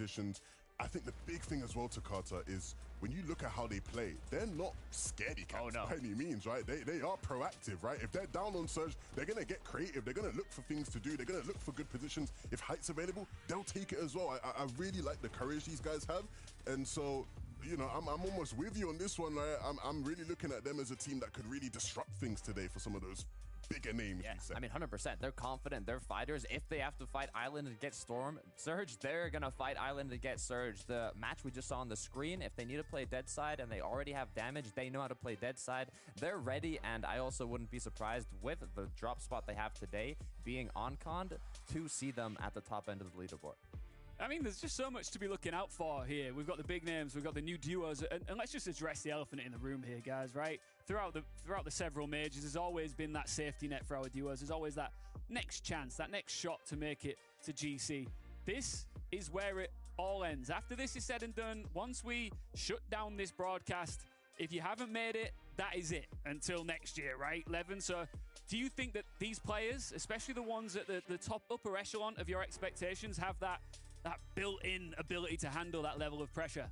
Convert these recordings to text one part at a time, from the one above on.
positions. I think the big thing as well, Takata, is when you look at how they play, they're not scaredy cats by any means, right? They are proactive, right? If they're down on Surge, they're going to get creative. They're going to look for things to do. They're going to look for good positions. If height's available, they'll take it as well. I really like the courage these guys have. And so, you know, I'm almost with you on this one. Right? I'm really looking at them as a team that could really disrupt things today for some of those bigger names. Yeah, I mean, 100%. They're confident. They're fighters. If they have to fight Island to get Surge, they're going to fight Island to get Surge. The match we just saw on the screen, if they need to play dead side and they already have damage, they know how to play dead side. They're ready, and I also wouldn't be surprised with the drop spot they have today being on-conned to see them at the top end of the leaderboard. I mean, there's just so much to be looking out for here. We've got the big names, we've got the new duos, and let's just address the elephant in the room here, guys, right? Throughout the several majors, there's always been that safety net for our duos. There's always that next chance, that next shot to make it to GC. This is where it all ends. After this is said and done, once we shut down this broadcast, if you haven't made it, that is it until next year, right, Levin? So do you think that these players, especially the ones at the top upper echelon of your expectations, have that built-in ability to handle that level of pressure?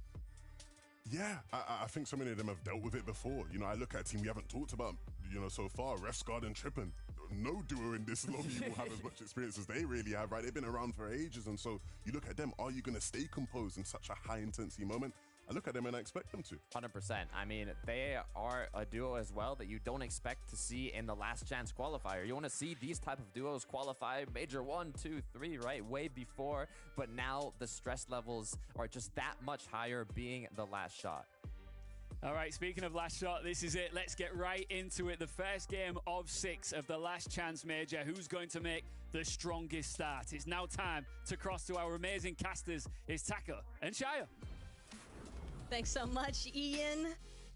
Yeah, I think so many of them have dealt with it before. You know, I look at a team we haven't talked about, you know, so far, Refsguard and Trippin. No duo in this lobby will have as much experience as they really have, right? They've been around for ages, and so you look at them, are you going to stay composed in such a high-intensity moment? I look at them and I expect them to. 100%. I mean, they are a duo as well that you don't expect to see in the last chance qualifier. You want to see these type of duos qualify major 1, 2, 3, right? Way before. But now the stress levels are just that much higher being the last shot. All right, speaking of last shot, this is it. Let's get right into it. The first game of 6 of the last chance major. Who's going to make the strongest start? It's now time to cross to our amazing casters. It's Taco and Shia. Thanks so much, Ian.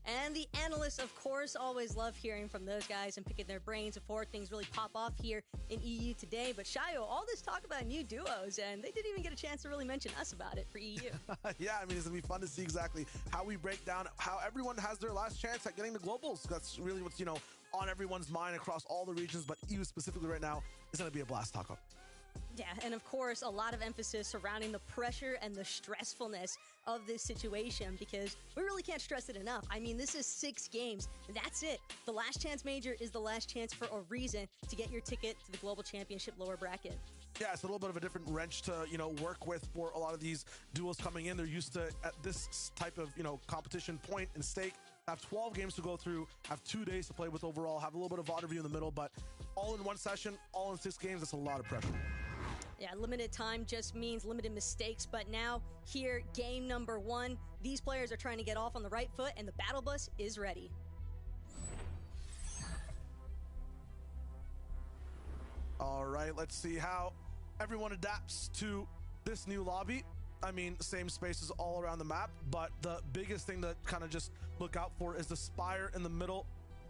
And the analysts, of course, always love hearing from those guys and picking their brains before things really pop off here in EU today. But Shayo, all this talk about new duos, and they didn't even get a chance to really mention us about it for EU. Yeah, I mean, it's going to be fun to see exactly how we break down how everyone has their last chance at getting the globals. That's really what's, you know, on everyone's mind across all the regions, but EU specifically right now is going to be a blast, Taco. Yeah, and of course, a lot of emphasis surrounding the pressure and the stressfulness of this situation, because we really can't stress it enough. I mean, this is 6 games. That's it. The last chance major is the last chance for a reason to get your ticket to the Global Championship lower bracket. Yeah, it's a little bit of a different wrench to, you know, work with for a lot of these duels coming in. They're used to, at this type of, you know, competition point and stake, have 12 games to go through, have 2 days to play with overall, have a little bit of VOD review in the middle, but all in one session, all in 6 games, that's a lot of pressure. Yeah, limited time just means limited mistakes, but now here, game number 1, these players are trying to get off on the right foot, and the battle bus is ready. All right, let's see how everyone adapts to this new lobby. I mean, same spaces all around the map, but the biggest thing to kind of just look out for is the spire in the middle.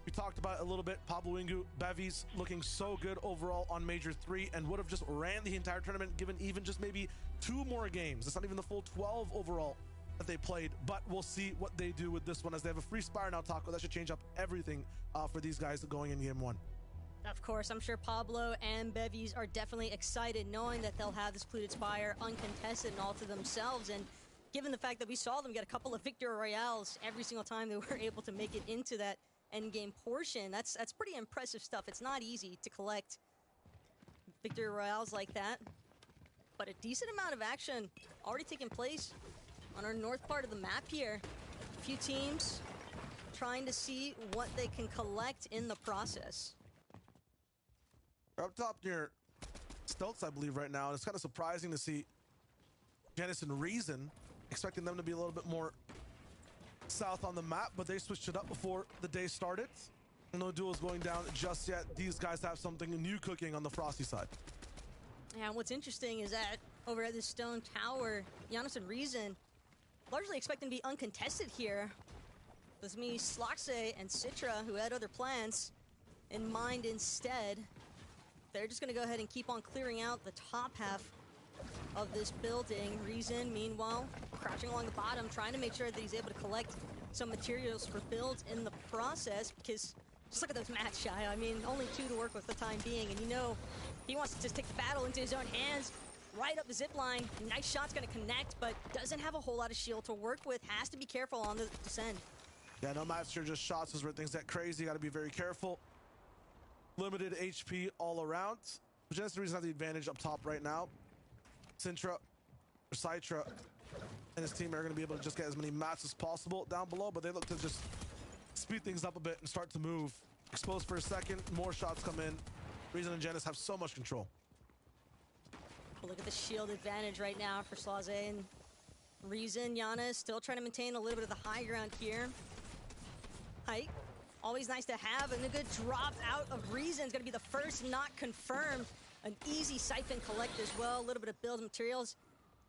We talked about it a little bit. Pablo Ingu, Bevies looking so good overall on Major 3 and would have just ran the entire tournament given even just maybe 2 more games. It's not even the full 12 overall that they played, but we'll see what they do with this one as they have a free spire now, Taco. That should change up everything for these guys going in game 1. Of course, I'm sure Pablo and Bevies are definitely excited knowing that they'll have this polluted spire uncontested and all to themselves. And given the fact that we saw them get a couple of Victory Royales every single time they were able to make it into that endgame portion, that's pretty impressive stuff. It's not easy to collect Victory Royales like that, but a decent amount of action already taking place on our north part of the map here. A few teams trying to see what they can collect in the process. Up top near Stilts, I believe, right now. And it's kind of surprising to see Genesis and Reason, expecting them to be a little bit more south on the map, but they switched it up before the day started. No duels going down just yet. These guys have something new cooking on the Frosty side. And what's interesting is that over at this stone tower, Giannis and Reason largely expecting to be uncontested here. There's me, Sloxe, and Citra, who had other plans in mind instead. They're just going to go ahead and keep on clearing out the top half of this building. Reason, meanwhile, crouching along the bottom, trying to make sure that he's able to collect some materials for builds in the process, because just look at those mats, Shia. I mean, only 2 to work with for the time being, and you know he wants to just take the battle into his own hands. right up the zip line. Nice shot's going to connect, but doesn't have a whole lot of shield to work with. Has to be careful on the descent. Yeah, no maps here, just shots is where things get crazy. Got to be very careful. Limited HP all around. Just the reason have the advantage up top right now. Sintra, or Citra, and his team are going to be able to just get as many mats as possible down below, but they look to just speed things up a bit and start to move. Exposed for a second, more shots come in. Reason and Genesis have so much control. Look at the shield advantage right now for Slaze and Reason. Yana still trying to maintain a little bit of the high ground here. Height, always nice to have, and a good drop out of Reason is going to be the first not confirmed. An easy siphon collect as well, a little bit of build materials,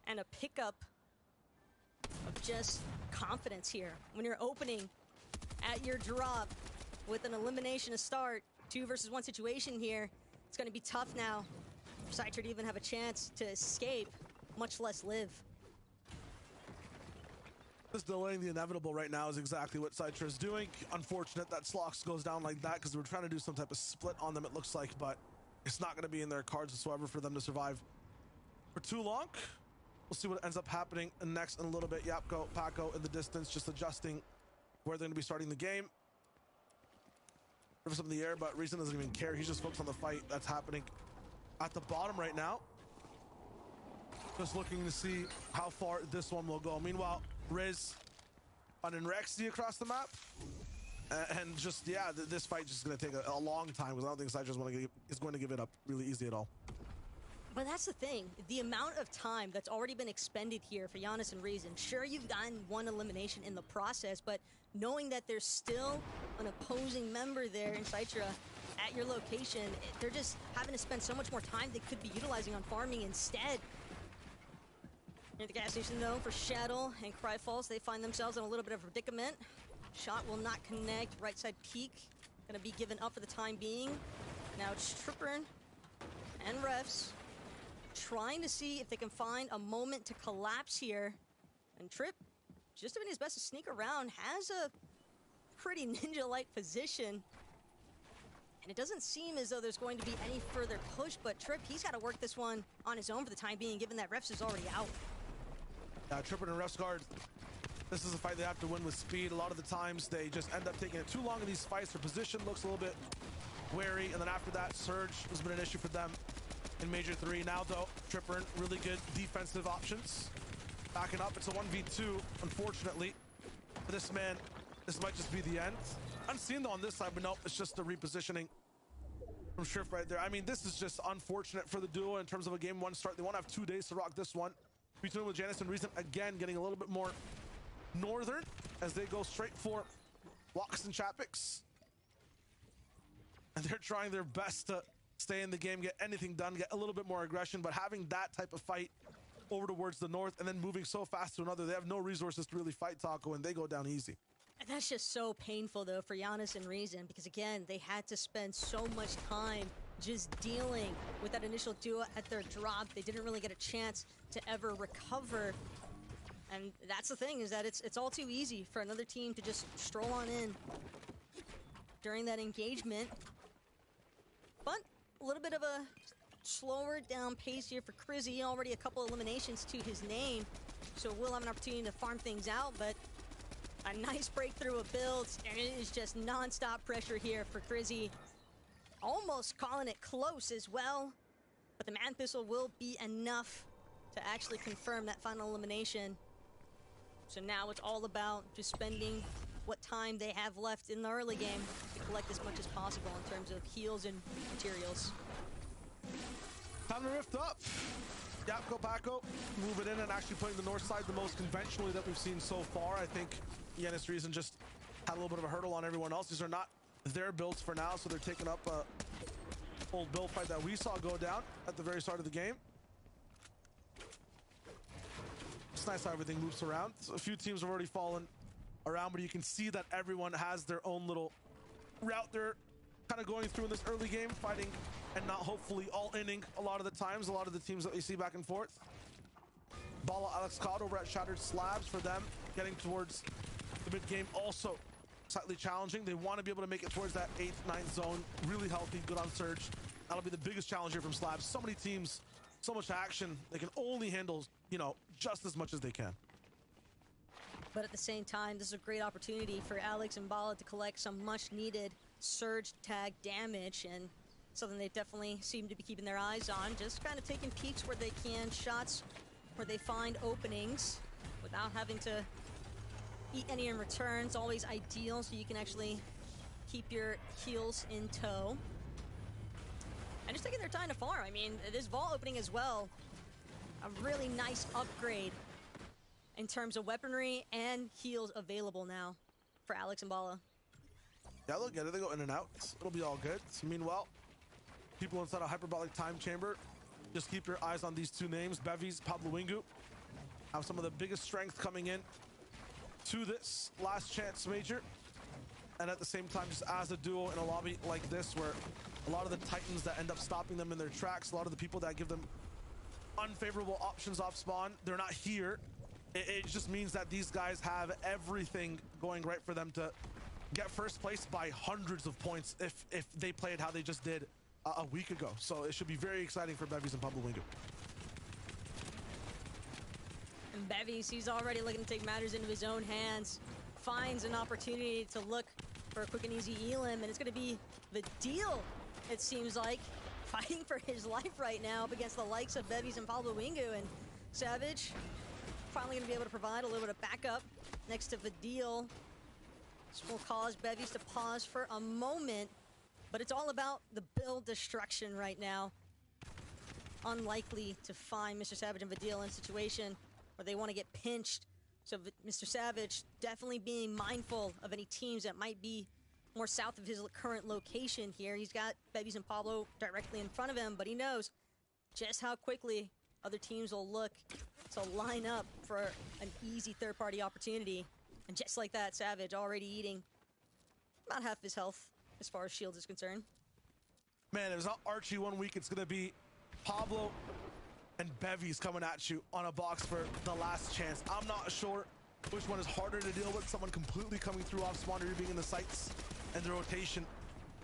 and a pickup of just confidence here. When you're opening at your drop with an elimination to start, 2 versus 1 situation here, it's going to be tough now for Citra to even have a chance to escape, much less live. Just delaying the inevitable right now is exactly what Citra is doing. Unfortunate that Slox goes down like that because we're trying to do some type of split on them, it looks like, but it's not going to be in their cards whatsoever for them to survive for too long. We'll see what ends up happening next in a little bit. Yapko, Paco in the distance, just adjusting where they're going to be starting the game. Rivers up in the air, but Reason doesn't even care. He's just focused on the fight that's happening at the bottom right now. Just looking to see how far this one will go. Meanwhile, Riz finding Rexy across the map. And just, yeah, this fight just going to take a long time because I don't think Citra is going to give it up really easy at all. But that's the thing. The amount of time that's already been expended here for Giannis and Reason. Sure, you've gotten 1 elimination in the process, but knowing that there's still an opposing member there in Citra at your location, they're just having to spend so much more time they could be utilizing on farming instead. Near the gas station, though, for Shadow and Cryfalls, they find themselves in a little bit of a predicament. Shot will not connect. Right side peak gonna be given up for the time being. Now it's Tripper and Refs trying to see if they can find a moment to collapse here. And Trip, just doing his best to sneak around, has a pretty ninja-like position. And it doesn't seem as though there's going to be any further push, but Trip, he's got to work this one on his own for the time being, given that Refs is already out. Tripper and Refs guard. This is a fight they have to win with speed. A lot of the times they just end up taking it too long in these fights. Their position looks a little bit wary, and then after that, Surge has been an issue for them in Major 3. Now, though, Tripper, really good defensive options. Backing up, it's a 1v2, unfortunately. For this man, this might just be the end. Unseen, though, on this side, but nope, it's just the repositioning from Shrift right there. I mean, this is just unfortunate for the duo in terms of a game 1 start. They want to have 2 days to rock this one. Between with Janice and Reason, again, getting a little bit more northern as they go straight for Walks and Chapix. And they're trying their best to stay in the game, get anything done, get a little bit more aggression, but having that type of fight over towards the north and then moving so fast to another, they have no resources to really fight Taco, and they go down easy. And that's just so painful, though, for Giannis and Reason, because, again, they had to spend so much time just dealing with that initial duo at their drop. They didn't really get a chance to ever recover. And that's the thing, is that it's all too easy for another team to just stroll on in during that engagement. But a little bit of a slower down pace here for Crizzy. Already a couple eliminations to his name, so we'll have an opportunity to farm things out, but a nice breakthrough of builds, and it is just non-stop pressure here for Crizzy. Almost calling it close as well, but the Man Thistle will be enough to actually confirm that final elimination. So now it's all about just spending what time they have left in the early game to collect as much as possible in terms of heals and materials. Time to rift up. Yapko, Paco, moving in and actually putting the north side the most conventionally that we've seen so far. I think Yanis Reason just had a little bit of a hurdle on everyone else. These are not their builds for now, so they're taking up a old build fight that we saw go down at the very start of the game. It's nice how everything moves around. So a few teams have already fallen around, but you can see that everyone has their own little route they're kind of going through in this early game, fighting and not hopefully all inning a lot of the times, a lot of the teams that we see back and forth. Bala Alex Cod over at Shattered Slabs for them, getting towards the mid game, also slightly challenging. They want to be able to make it towards that 8th, 9th zone, really healthy, good on Surge. That'll be the biggest challenge here from Slabs. So many teams so much action. They can only handle, you know, just as much as they can. But at the same time, this is a great opportunity for Alex and Bala to collect some much-needed surge tag damage, and something they definitely seem to be keeping their eyes on. Just kind of taking peeks where they can, shots where they find openings without having to eat any in return. It's always ideal, so you can actually keep your heals in tow. And just taking their time to farm. I mean, this vault opening as well, a really nice upgrade in terms of weaponry and heals available now for Alex and Bala. Yeah, they'll get it. They go in and out. It'll be all good. So meanwhile, people inside a hyperbolic time chamber, just keep your eyes on these two names. Bevies, Pablo Wingu, have some of the biggest strength coming in to this last chance major. And at the same time, just as a duo in a lobby like this, where a lot of the titans that end up stopping them in their tracks, a lot of the people that give them unfavorable options off spawn, they're not here. It just means that these guys have everything going right for them to get first place by hundreds of points if they played how they just did a week ago. So it should be very exciting for Bevies and Pablo Wingu. And Bevies, he's already looking to take matters into his own hands. Finds an opportunity to look for a quick and easy elim, and it's going to be the deal, it seems like. Fighting for his life right now up against the likes of Bevies and Pablo Wingu, and Savage finally going to be able to provide a little bit of backup next to Vidil. This will cause Bevies to pause for a moment, but it's all about the build destruction right now. Unlikely to find Mr. Savage and Vidil in a situation where they want to get pinched. So Mr. Savage definitely being mindful of any teams that might be more south of his current location here. He's got Bevies and Pablo directly in front of him, but he knows just how quickly other teams will look to line up for an easy third-party opportunity. And just like that, Savage already eating about half his health as far as shields is concerned. Man, it was not Archie 1 week. It's going to be Pablo and Bevies coming at you on a box for the last chance. I'm not sure which one is harder to deal with. Someone completely coming through off spawn, or you being in the sights, and the rotation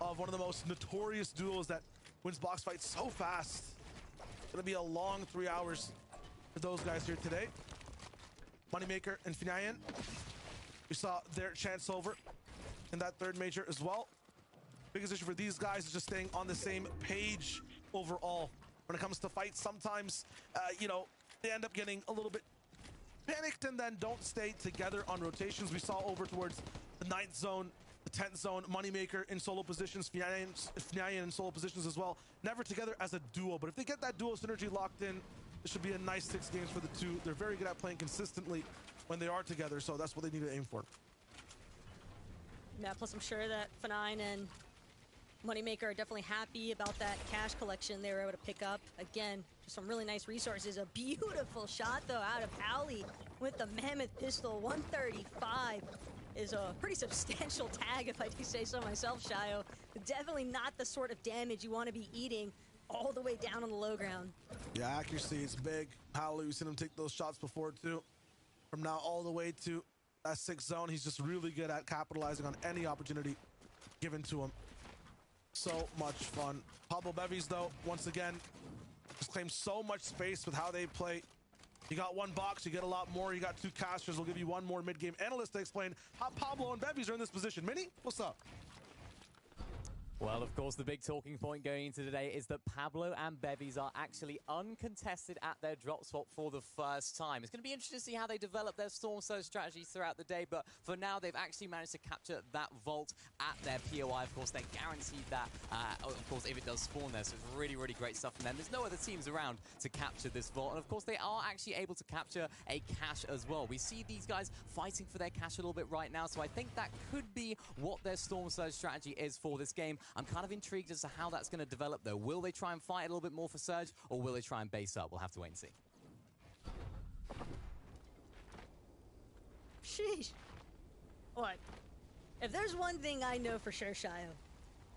of one of the most notorious duos that wins box fights so fast. It's going to be a long 3 hours for those guys here today. Moneymaker and Finayan, we saw their chance over in that third major as well. Biggest issue for these guys is just staying on the same page overall. When it comes to fights, sometimes, you know, they end up getting a little bit panicked and then don't stay together on rotations. We saw over towards the 9th zone, the 10th zone, Moneymaker in solo positions, Finayan in solo positions as well. Never together as a duo, but if they get that duo synergy locked in, it should be a nice 6 games for the two. They're very good at playing consistently when they are together, so that's what they need to aim for. Yeah, plus I'm sure that Finayan and Moneymaker are definitely happy about that cash collection they were able to pick up. Again, just some really nice resources. A beautiful shot, though, out of Ali with the Mammoth Pistol. 135 is a pretty substantial tag, if I do say so myself, Shayo. Definitely not the sort of damage you want to be eating all the way down on the low ground. Yeah, accuracy is big. Howley, we've seen him take those shots before, too. From now all the way to that 6th zone, he's just really good at capitalizing on any opportunity given to him. So much fun. Pablo Bevies, though, once again, just claims so much space with how they play. You got one box, you get a lot more. You got 2 casters. We'll give you one more mid-game analyst to explain how Pablo and Bevies are in this position. Minnie, what's up? Well, of course, the big talking point going into today is that Pablo and Bevies are actually uncontested at their drop spot for the first time. It's going to be interesting to see how they develop their Storm Surge strategies throughout the day, but for now, they've actually managed to capture that vault at their POI. Of course, they're guaranteed that, of course, if it does spawn there, so it's really, really great stuff from them. There's no other teams around to capture this vault, and of course, they are actually able to capture a cache as well. We see these guys fighting for their cache a little bit right now, so I think that could be what their Storm Surge strategy is for this game. I'm kind of intrigued as to how that's going to develop, though. Will they try and fight a little bit more for Surge, or will they try and base up? We'll have to wait and see. Sheesh. What? If there's one thing I know for sure, Shayo,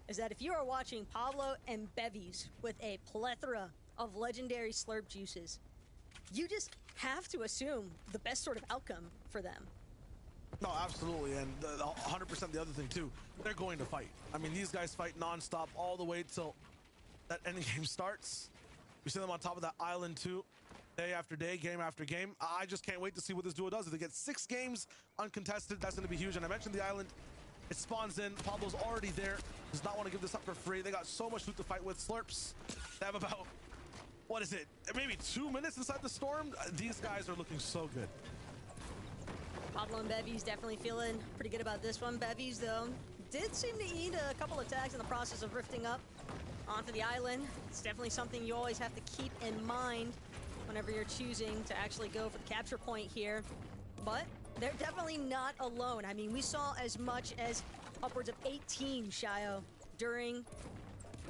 is that if you are watching Pablo and Bevies with a plethora of legendary slurp juices, you just have to assume the best sort of outcome for them. No, absolutely, and 100% the other thing, too. They're going to fight. I mean, these guys fight nonstop all the way till that endgame starts. We see them on top of that island too, day after day, game after game. I just can't wait to see what this duo does. If they get 6 games uncontested, that's going to be huge. And I mentioned the island. It spawns in. Pablo's already there. Does not want to give this up for free. They got so much loot to fight with. Slurps. They have about, what is it? Maybe 2 minutes inside the storm. These guys are looking so good. Pablo and Bevies definitely feeling pretty good about this one. Bevies, though, did seem to eat a couple of tags in the process of rifting up onto the island. It's definitely something you always have to keep in mind whenever you're choosing to actually go for the capture point here. But they're definitely not alone. I mean, we saw as much as upwards of 18 Shio during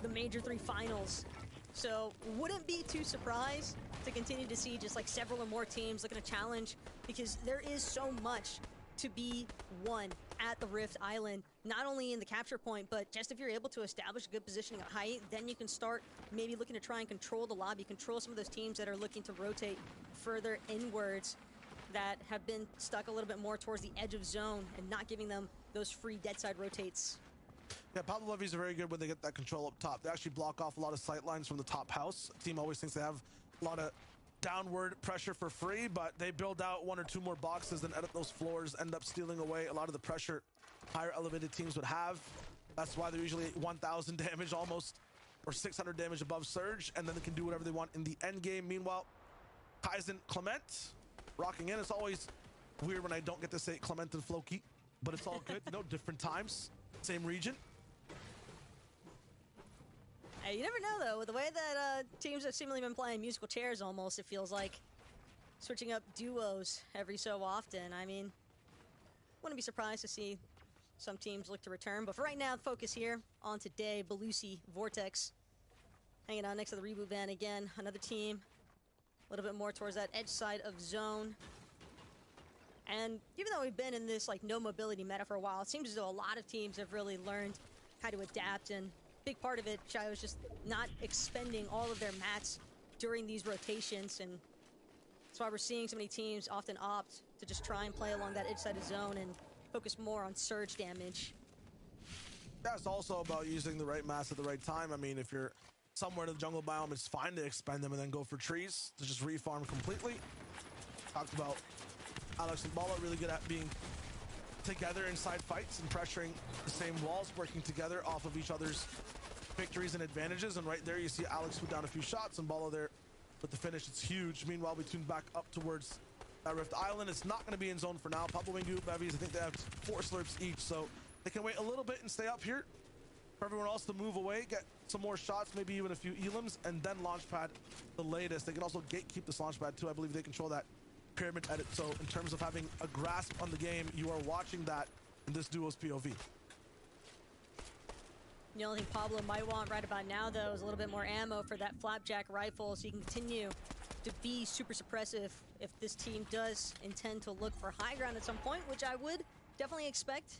the Major 3 finals. So wouldn't be too surprised to continue to see just like several or more teams looking to challenge, because there is so much to be won at the Rift Island, not only in the capture point, but just if you're able to establish a good positioning at height, then you can start maybe looking to try and control the lobby, control some of those teams that are looking to rotate further inwards, that have been stuck a little bit more towards the edge of zone and not giving them those free dead side rotates. Yeah, Pablo Levies are very good when they get that control up top. They actually block off a lot of sight lines from the top house. The team always thinks they have a lot of downward pressure for free, but they build out 1 or 2 more boxes and edit those floors, end up stealing away a lot of the pressure higher elevated teams would have. That's why they're usually 1,000 damage almost, or 600 damage above Surge, and then they can do whatever they want in the end game. Meanwhile, Kaizen Clement rocking in. It's always weird when I don't get to say Clement and Floki, but it's all good. You know, different times, same region. Hey, you never know, though. With the way that teams have seemingly been playing musical chairs almost, it feels like switching up duos every so often. I mean, wouldn't be surprised to see some teams look to return. But for right now, focus here on today. Belusi, Vortex, hanging out next to the reboot van again. Another team a little bit more towards that edge side of zone. And even though we've been in this like no mobility meta for a while, it seems as though a lot of teams have really learned how to adapt, and big part of it, Shio, is just not expending all of their mats during these rotations, and that's why we're seeing so many teams often opt to just try and play along that edge side of zone and focus more on surge damage. Yeah, it's also about using the right mats at the right time. I mean, if you're somewhere in the jungle biome, it's fine to expend them and then go for trees to just refarm completely. Talked about Alex and Bala really good at being together inside fights and pressuring the same walls, working together off of each other's victories and advantages. And right there you see Alex put down a few shots, and Bala there with the finish. It's huge. Meanwhile, we tune back up towards that Rift Island. It's not going to be in zone for now. Pablo Wingu, Bevies, I think they have 4 slurps each, so they can wait a little bit and stay up here for everyone else to move away, get some more shots, maybe even a few elims, and then Launchpad the latest. They can also gatekeep this Launchpad too. I believe they control that pyramid edit. So in terms of having a grasp on the game, you are watching that in this duo's POV. The only thing Pablo might want right about now, though, is a little bit more ammo for that flapjack rifle, so he can continue to be super suppressive if this team does intend to look for high ground at some point, which I would definitely expect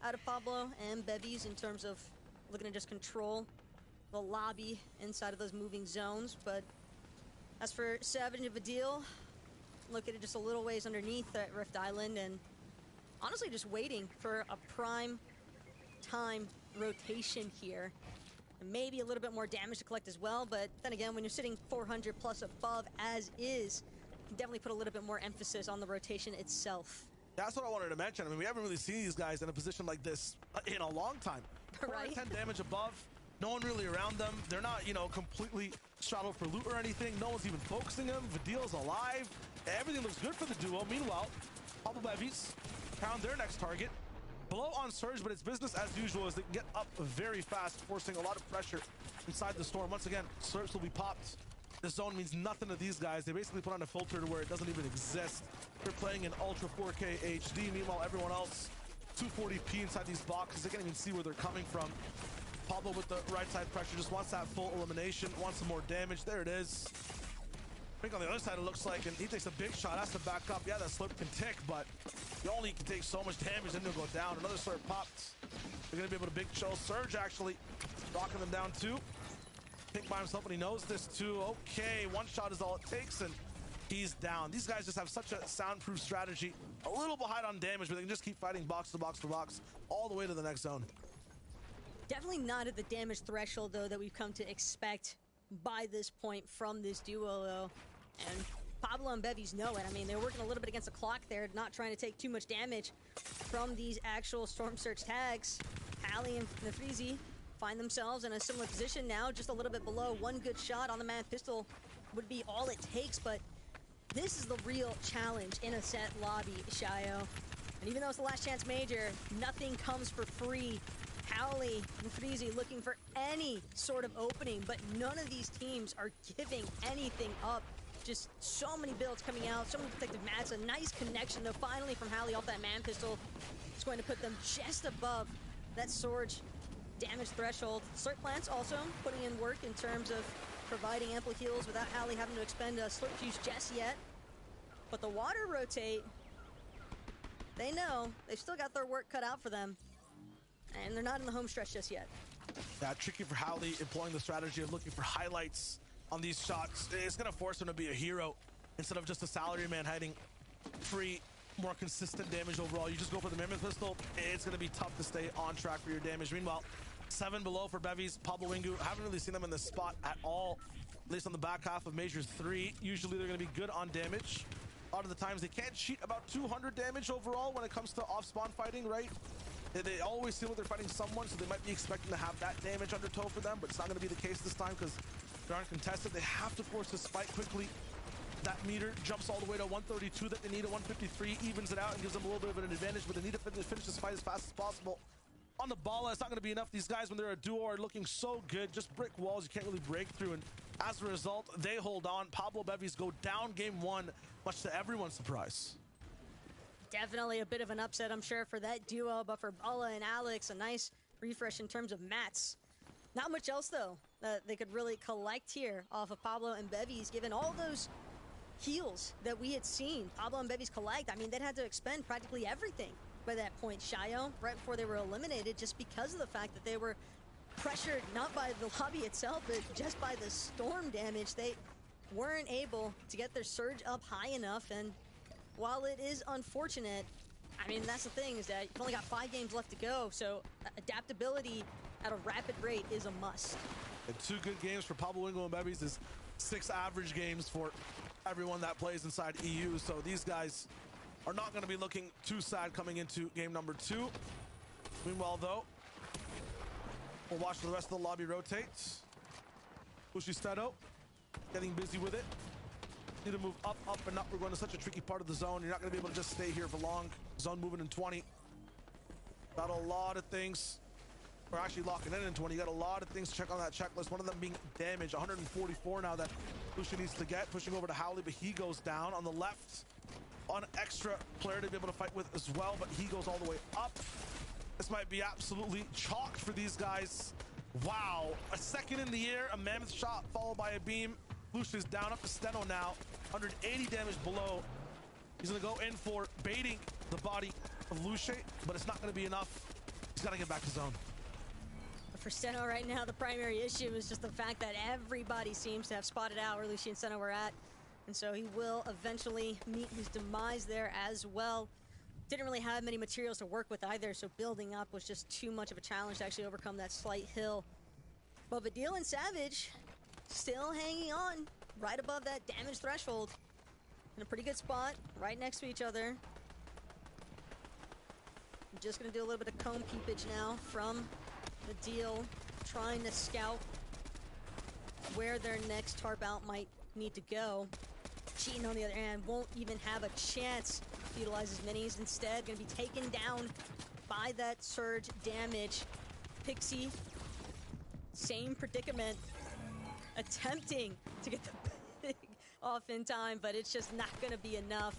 out of Pablo and Bevies in terms of looking to just control the lobby inside of those moving zones. But as for Savage and Vadil, look at it just a little ways underneath that Rift Island, and honestly just waiting for a prime time rotation here. And maybe a little bit more damage to collect as well, but then again, when you're sitting 400 plus above as is, you can definitely put a little bit more emphasis on the rotation itself. That's what I wanted to mention. I mean, we haven't really seen these guys in a position like this in a long time. Right? 10 damage above, no one really around them. They're not, you know, completely straddled for loot or anything. No one's even focusing them. Vadil's alive. Everything looks good for the duo. Meanwhile, Pablo Bevies found their next target. Blow on Surge, but it's business as usual as they get up very fast, forcing a lot of pressure inside the storm. Once again, Surge will be popped. This zone means nothing to these guys. They basically put on a filter to where it doesn't even exist. They're playing in Ultra 4K HD. Meanwhile, everyone else, 240p inside these boxes. They can't even see where they're coming from. Pablo with the right side pressure just wants that full elimination, wants some more damage. There it is. I think on the other side it looks like, and he takes a big shot, has to back up. Yeah, that slurp can tick, but you only can take so much damage, then he'll go down. Another slurp popped. They're gonna be able to big show. Surge actually knocking them down too. Pink by himself, and he knows this too. Okay, one shot is all it takes, and he's down. These guys just have such a soundproof strategy. A little behind on damage, but they can just keep fighting box to box to box all the way to the next zone. Definitely not at the damage threshold, though, that we've come to expect by this point from this duo, though. And Pablo and Bevies know it. I mean, they're working a little bit against the clock there, not trying to take too much damage from these actual Storm Surge tags. Hallie and Nefrizi find themselves in a similar position now, just a little bit below. One good shot on the man pistol would be all it takes, but this is the real challenge in a set lobby, Shayo. And even though it's the last chance major, nothing comes for free. Howley and Freezy looking for any sort of opening, but none of these teams are giving anything up. Just so many builds coming out, so many protective mats, a nice connection though finally from Howley off that man pistol. It's going to put them just above that Surge damage threshold. Slurp Plants also putting in work in terms of providing ample heals without Howley having to expend a Slurp juice just yet. But the water rotate, they know they've still got their work cut out for them. And they're not in the home stretch just yet. Yeah, tricky for Howley employing the strategy of looking for highlights on these shots. It's going to force him to be a hero instead of just a salaryman hiding free, more consistent damage overall. You just go for the Mammoth Pistol, it's going to be tough to stay on track for your damage. Meanwhile, 7 below for Bevies. Pablo Wingu, haven't really seen them in this spot at all, at least on the back half of Majors 3. Usually they're going to be good on damage. A lot of the times they can't cheat about 200 damage overall when it comes to off-spawn fighting, right? They always seem like they're fighting someone, so they might be expecting to have that damage undertow for them, but it's not going to be the case this time because they aren't contested. They have to force this fight quickly. That meter jumps all the way to 132 that they need. At 153 evens it out and gives them a little bit of an advantage, but they need to finish this fight as fast as possible. On the ball, it's not going to be enough. These guys, when they're a duo, are looking so good. Just brick walls you can't really break through, and as a result, they hold on. Pablo Bevies go down game 1, much to everyone's surprise. Definitely a bit of an upset, I'm sure, for that duo, but for Bala and Alex, a nice refresh in terms of mats. Not much else, though, that they could really collect here off of Pablo and Bevies, given all those heals that we had seen Pablo and Bevies collect. I mean, they'd had to expend practically everything by that point, Shayo, right before they were eliminated, just because of the fact that they were pressured not by the lobby itself, but just by the storm damage. They weren't able to get their surge up high enough, and while it is unfortunate, I mean, that's the thing, is that you've only got 5 games left to go, so adaptability at a rapid rate is a must. And 2 good games for Pablo Wingu and Bevies is 6 average games for everyone that plays inside EU, so these guys are not going to be looking too sad coming into game number 2. Meanwhile, though, we'll watch the rest of the lobby rotate. Ushistedo getting busy with it. Need to move up, up, and up. We're going to such a tricky part of the zone. You're not going to be able to just stay here for long. Zone moving in 20. Got a lot of things. We're actually locking in 20. You got a lot of things to check on that checklist. One of them being damage. 144 now that Lucia needs to get. Pushing over to Howley, but he goes down. On the left, an extra player to be able to fight with as well, but he goes all the way up. This might be absolutely chalked for these guys. Wow. A second in the air, a mammoth shot followed by a beam. Lucia's down up to Steno now. 180 damage below. He's going to go in for baiting the body of Lucia, but it's not going to be enough. He's got to get back to zone. For Steno right now, the primary issue is just the fact that everybody seems to have spotted out where Lucia and Steno were at. And so he will eventually meet his demise there as well. Didn't really have many materials to work with either, so building up was just too much of a challenge to actually overcome that slight hill. But Vadil and Savage still hanging on right above that damage threshold. In a pretty good spot, right next to each other. I'm just gonna do a little bit of comb peepage now from the deal, trying to scout where their next tarp out might need to go. Cheating, on the other hand, won't even have a chance to utilize his minis. Instead, gonna be taken down by that surge damage. Pixie, same predicament, attempting to get the pig off in time, but it's just not gonna be enough.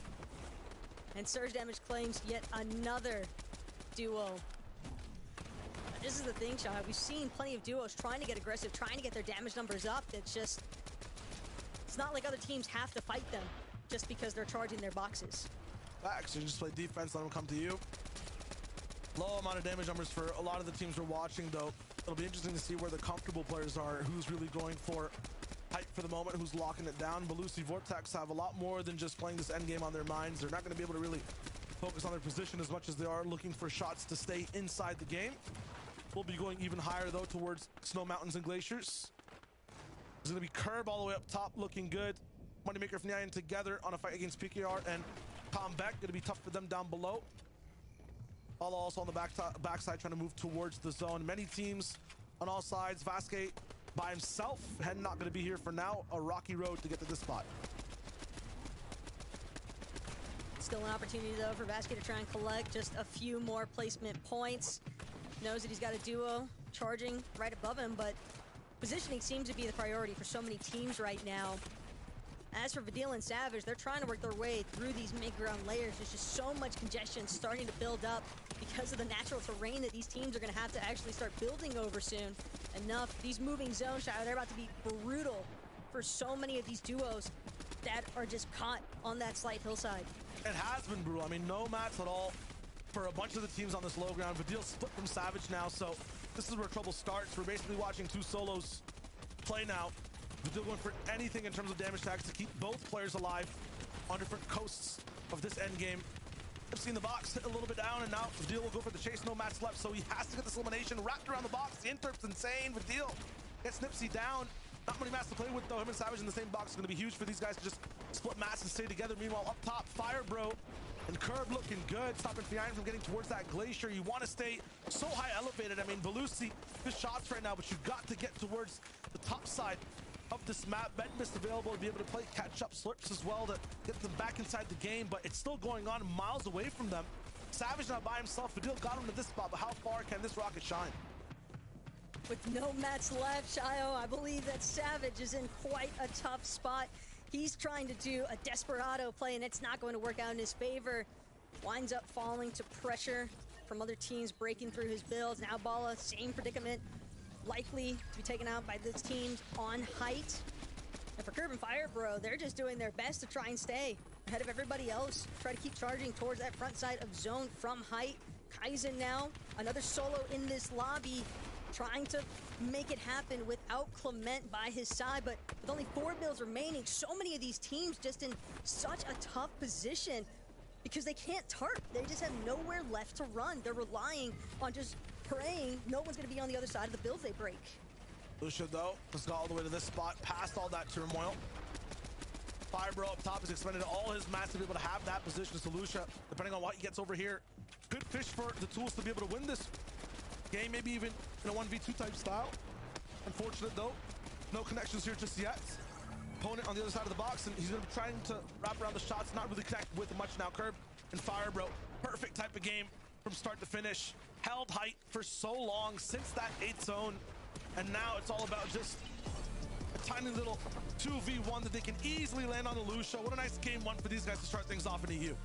And surge damage claims yet another duo. This is the thing, Shah. We've seen plenty of duos trying to get aggressive, trying to get their damage numbers up. It's just, it's not like other teams have to fight them just because they're charging their boxes. Facts, you just play defense, let them come to you. Low amount of damage numbers for a lot of the teams we're watching, though. It'll be interesting to see where the comfortable players are, who's really going for hype for the moment, who's locking it down. Belusi Vortex have a lot more than just playing this endgame on their minds. They're not going to be able to really focus on their position as much as they are looking for shots to stay inside the game. We'll be going even higher, though, towards snow mountains and glaciers. There's going to be Curb all the way up top, looking good. Moneymaker from Nyan together on a fight against PKR and Tom Beck. Going to be tough for them down below. All also on the backside trying to move towards the zone. Many teams on all sides. Vasquez by himself, and not going to be here for now. A rocky road to get to this spot. Still an opportunity, though, for Vasquez to try and collect just a few more placement points. Knows that he's got a duo charging right above him, but positioning seems to be the priority for so many teams right now. As for Vidil and Savage, they're trying to work their way through these mid-ground layers. There's just so much congestion starting to build up because of the natural terrain that these teams are going to have to actually start building over soon. Enough. These moving zones, they're about to be brutal for so many of these duos that are just caught on that slight hillside. It has been brutal. I mean, no mats at all for a bunch of the teams on this low ground. Vidil split from Savage now, so this is where trouble starts. We're basically watching two solos play now. Vidil going for anything in terms of damage tags to keep both players alive on different coasts of this end game. I've seen the box hit a little bit down, and now Vidil will go for the chase. No mats left, so he has to get this elimination wrapped around the box. The interrupt's insane. Vidil gets Nipsey down. Not many mats to play with, though. Him and Savage in the same box is going to be huge for these guys to just split mats and stay together. Meanwhile, up top, Fire Bro and Curb looking good, stopping Fian from getting towards that glacier. You want to stay so high elevated. I mean, Belusi, good shots right now, but you've got to get towards the top side of this map. Bedmist available to be able to play catch-up slurps as well to get them back inside the game, but it's still going on miles away from them. Savage now by himself. Vidil got him to this spot, but how far can this rocket shine? With no mats left, Shayo, I believe that Savage is in quite a tough spot. He's trying to do a desperado play, and it's not going to work out in his favor. Winds up falling to pressure from other teams breaking through his builds. Now Bala, same predicament, likely to be taken out by this team's on height. And for Curb and Fire Bro, they're just doing their best to try and stay ahead of everybody else. Try to keep charging towards that front side of zone from height. Kaizen now, another solo in this lobby, trying to make it happen without Clement by his side, but with only 4 builds remaining, so many of these teams just in such a tough position because they can't tarp. They just have nowhere left to run. They're relying on just praying no one's going to be on the other side of the builds they break. Lucia, though, has got all the way to this spot, past all that turmoil. Firebro up top has expended all his mats to be able to have that position. So Lucia, depending on what he gets over here, good fish for the tools to be able to win this game, maybe even in a 1v2 type style. Unfortunate though, no connections here just yet. Opponent on the other side of the box, and he's gonna be trying to wrap around the shots, not really connect with much now. Curb and Fire Bro, perfect type of game from start to finish. Held height for so long since that 8th zone, and now it's all about just a tiny little 2v1 that they can easily land on the Lucia. What a nice game one for these guys to start things off in EU.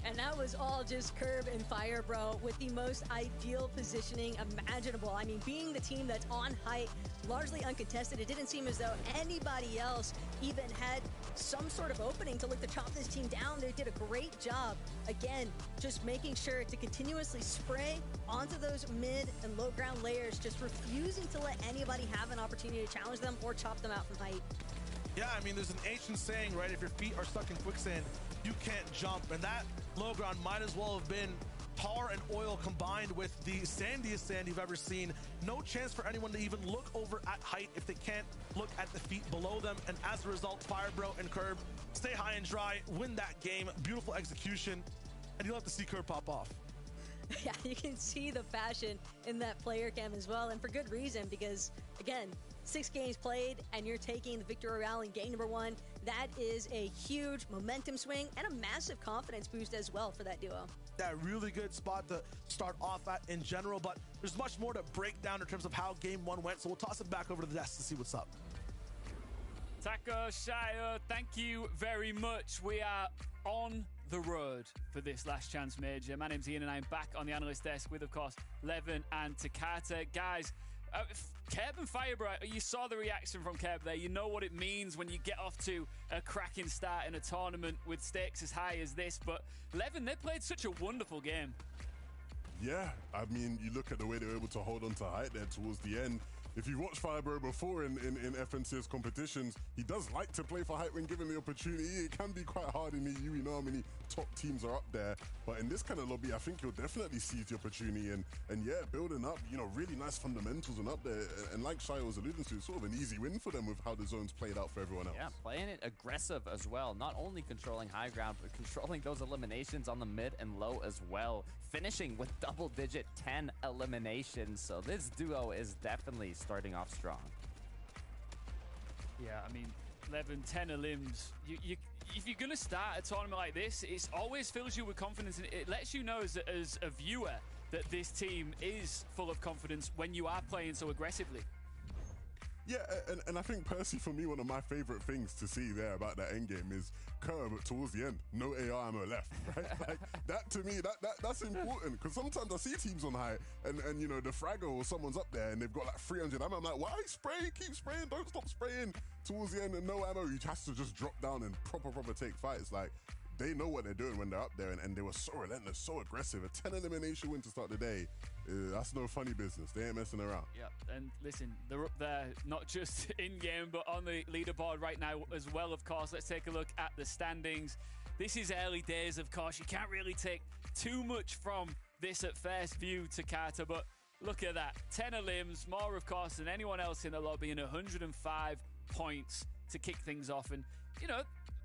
And that was all just Curb and Fire Bro with the most ideal positioning imaginable. I mean, being the team that's on height, largely uncontested, it didn't seem as though anybody else even had some sort of opening to look to chop this team down. They did a great job, again, just making sure to continuously spray onto those mid and low ground layers, just refusing to let anybody have an opportunity to challenge them or chop them out from height. Yeah, I mean, there's an ancient saying, right? If your feet are stuck in quicksand, you can't jump. And that low ground might as well have been tar and oil combined with the sandiest sand you've ever seen. No chance for anyone to even look over at height if they can't look at the feet below them. And as a result, Firebro and Curb stay high and dry, win that game. Beautiful execution. And you'll have to see Curb pop off. Yeah, you can see the passion in that player cam as well, and for good reason, because, again, 6 games played, and you're taking the Victory Royale in game number 1. That is a huge momentum swing and a massive confidence boost as well for that duo. Yeah, really good spot to start off at in general, but there's much more to break down in terms of how game 1 went, so we'll toss it back over to the desk to see what's up. Taco, Shire, thank you very much. We are on the road for this last chance major. My name's Ian and I'm back on the analyst desk with, of course, Levin and Takata. Guys, Keb and Firebro, you saw the reaction from Keb there. You know what it means when you get off to a cracking start in a tournament with stakes as high as this. But Levin, they played such a wonderful game. Yeah, I mean, you look at the way they were able to hold on to height there towards the end. If you watched Firebro before in FNCS competitions, he does like to play for height when given the opportunity. It can be quite hard in EU, you know how many top teams are up there. But in this kind of lobby, I think you'll definitely seize the opportunity and yeah, building up, you know, really nice fundamentals and up there. And like Shai was alluding to, it's sort of an easy win for them with how the zone's played out for everyone else. Yeah, playing it aggressive as well. Not only controlling high ground, but controlling those eliminations on the mid and low as well. Finishing with double-digit 10 eliminations. So this duo is definitely starting off strong. Yeah, I mean, 11, 10 limbs. If you're going to start a tournament like this, it always fills you with confidence, and it lets you know as a viewer that this team is full of confidence when you are playing so aggressively. Yeah, and I think personally for me, one of my favorite things to see there about that endgame is Kerr, but towards the end, no AR ammo left, right? Like, that to me, that's important, because sometimes I see teams on high and you know, the fragger or someone's up there and they've got like 300 ammo. I'm like, why spray? Keep spraying, don't stop spraying. Towards the end and no ammo, he has to just drop down and proper take fights. Like, they know what they're doing when they're up there, and they were so relentless, so aggressive. A 10 elimination win to start the day, that's no funny business. They ain't messing around. Yeah, and listen, they're up there, not just in-game, but on the leaderboard right now as well, of course. Let's take a look at the standings. This is early days, of course. You can't really take too much from this at first view, Takata, but look at that. 10 limbs, more, of course, than anyone else in the lobby, and 105 points to kick things off. And, you know,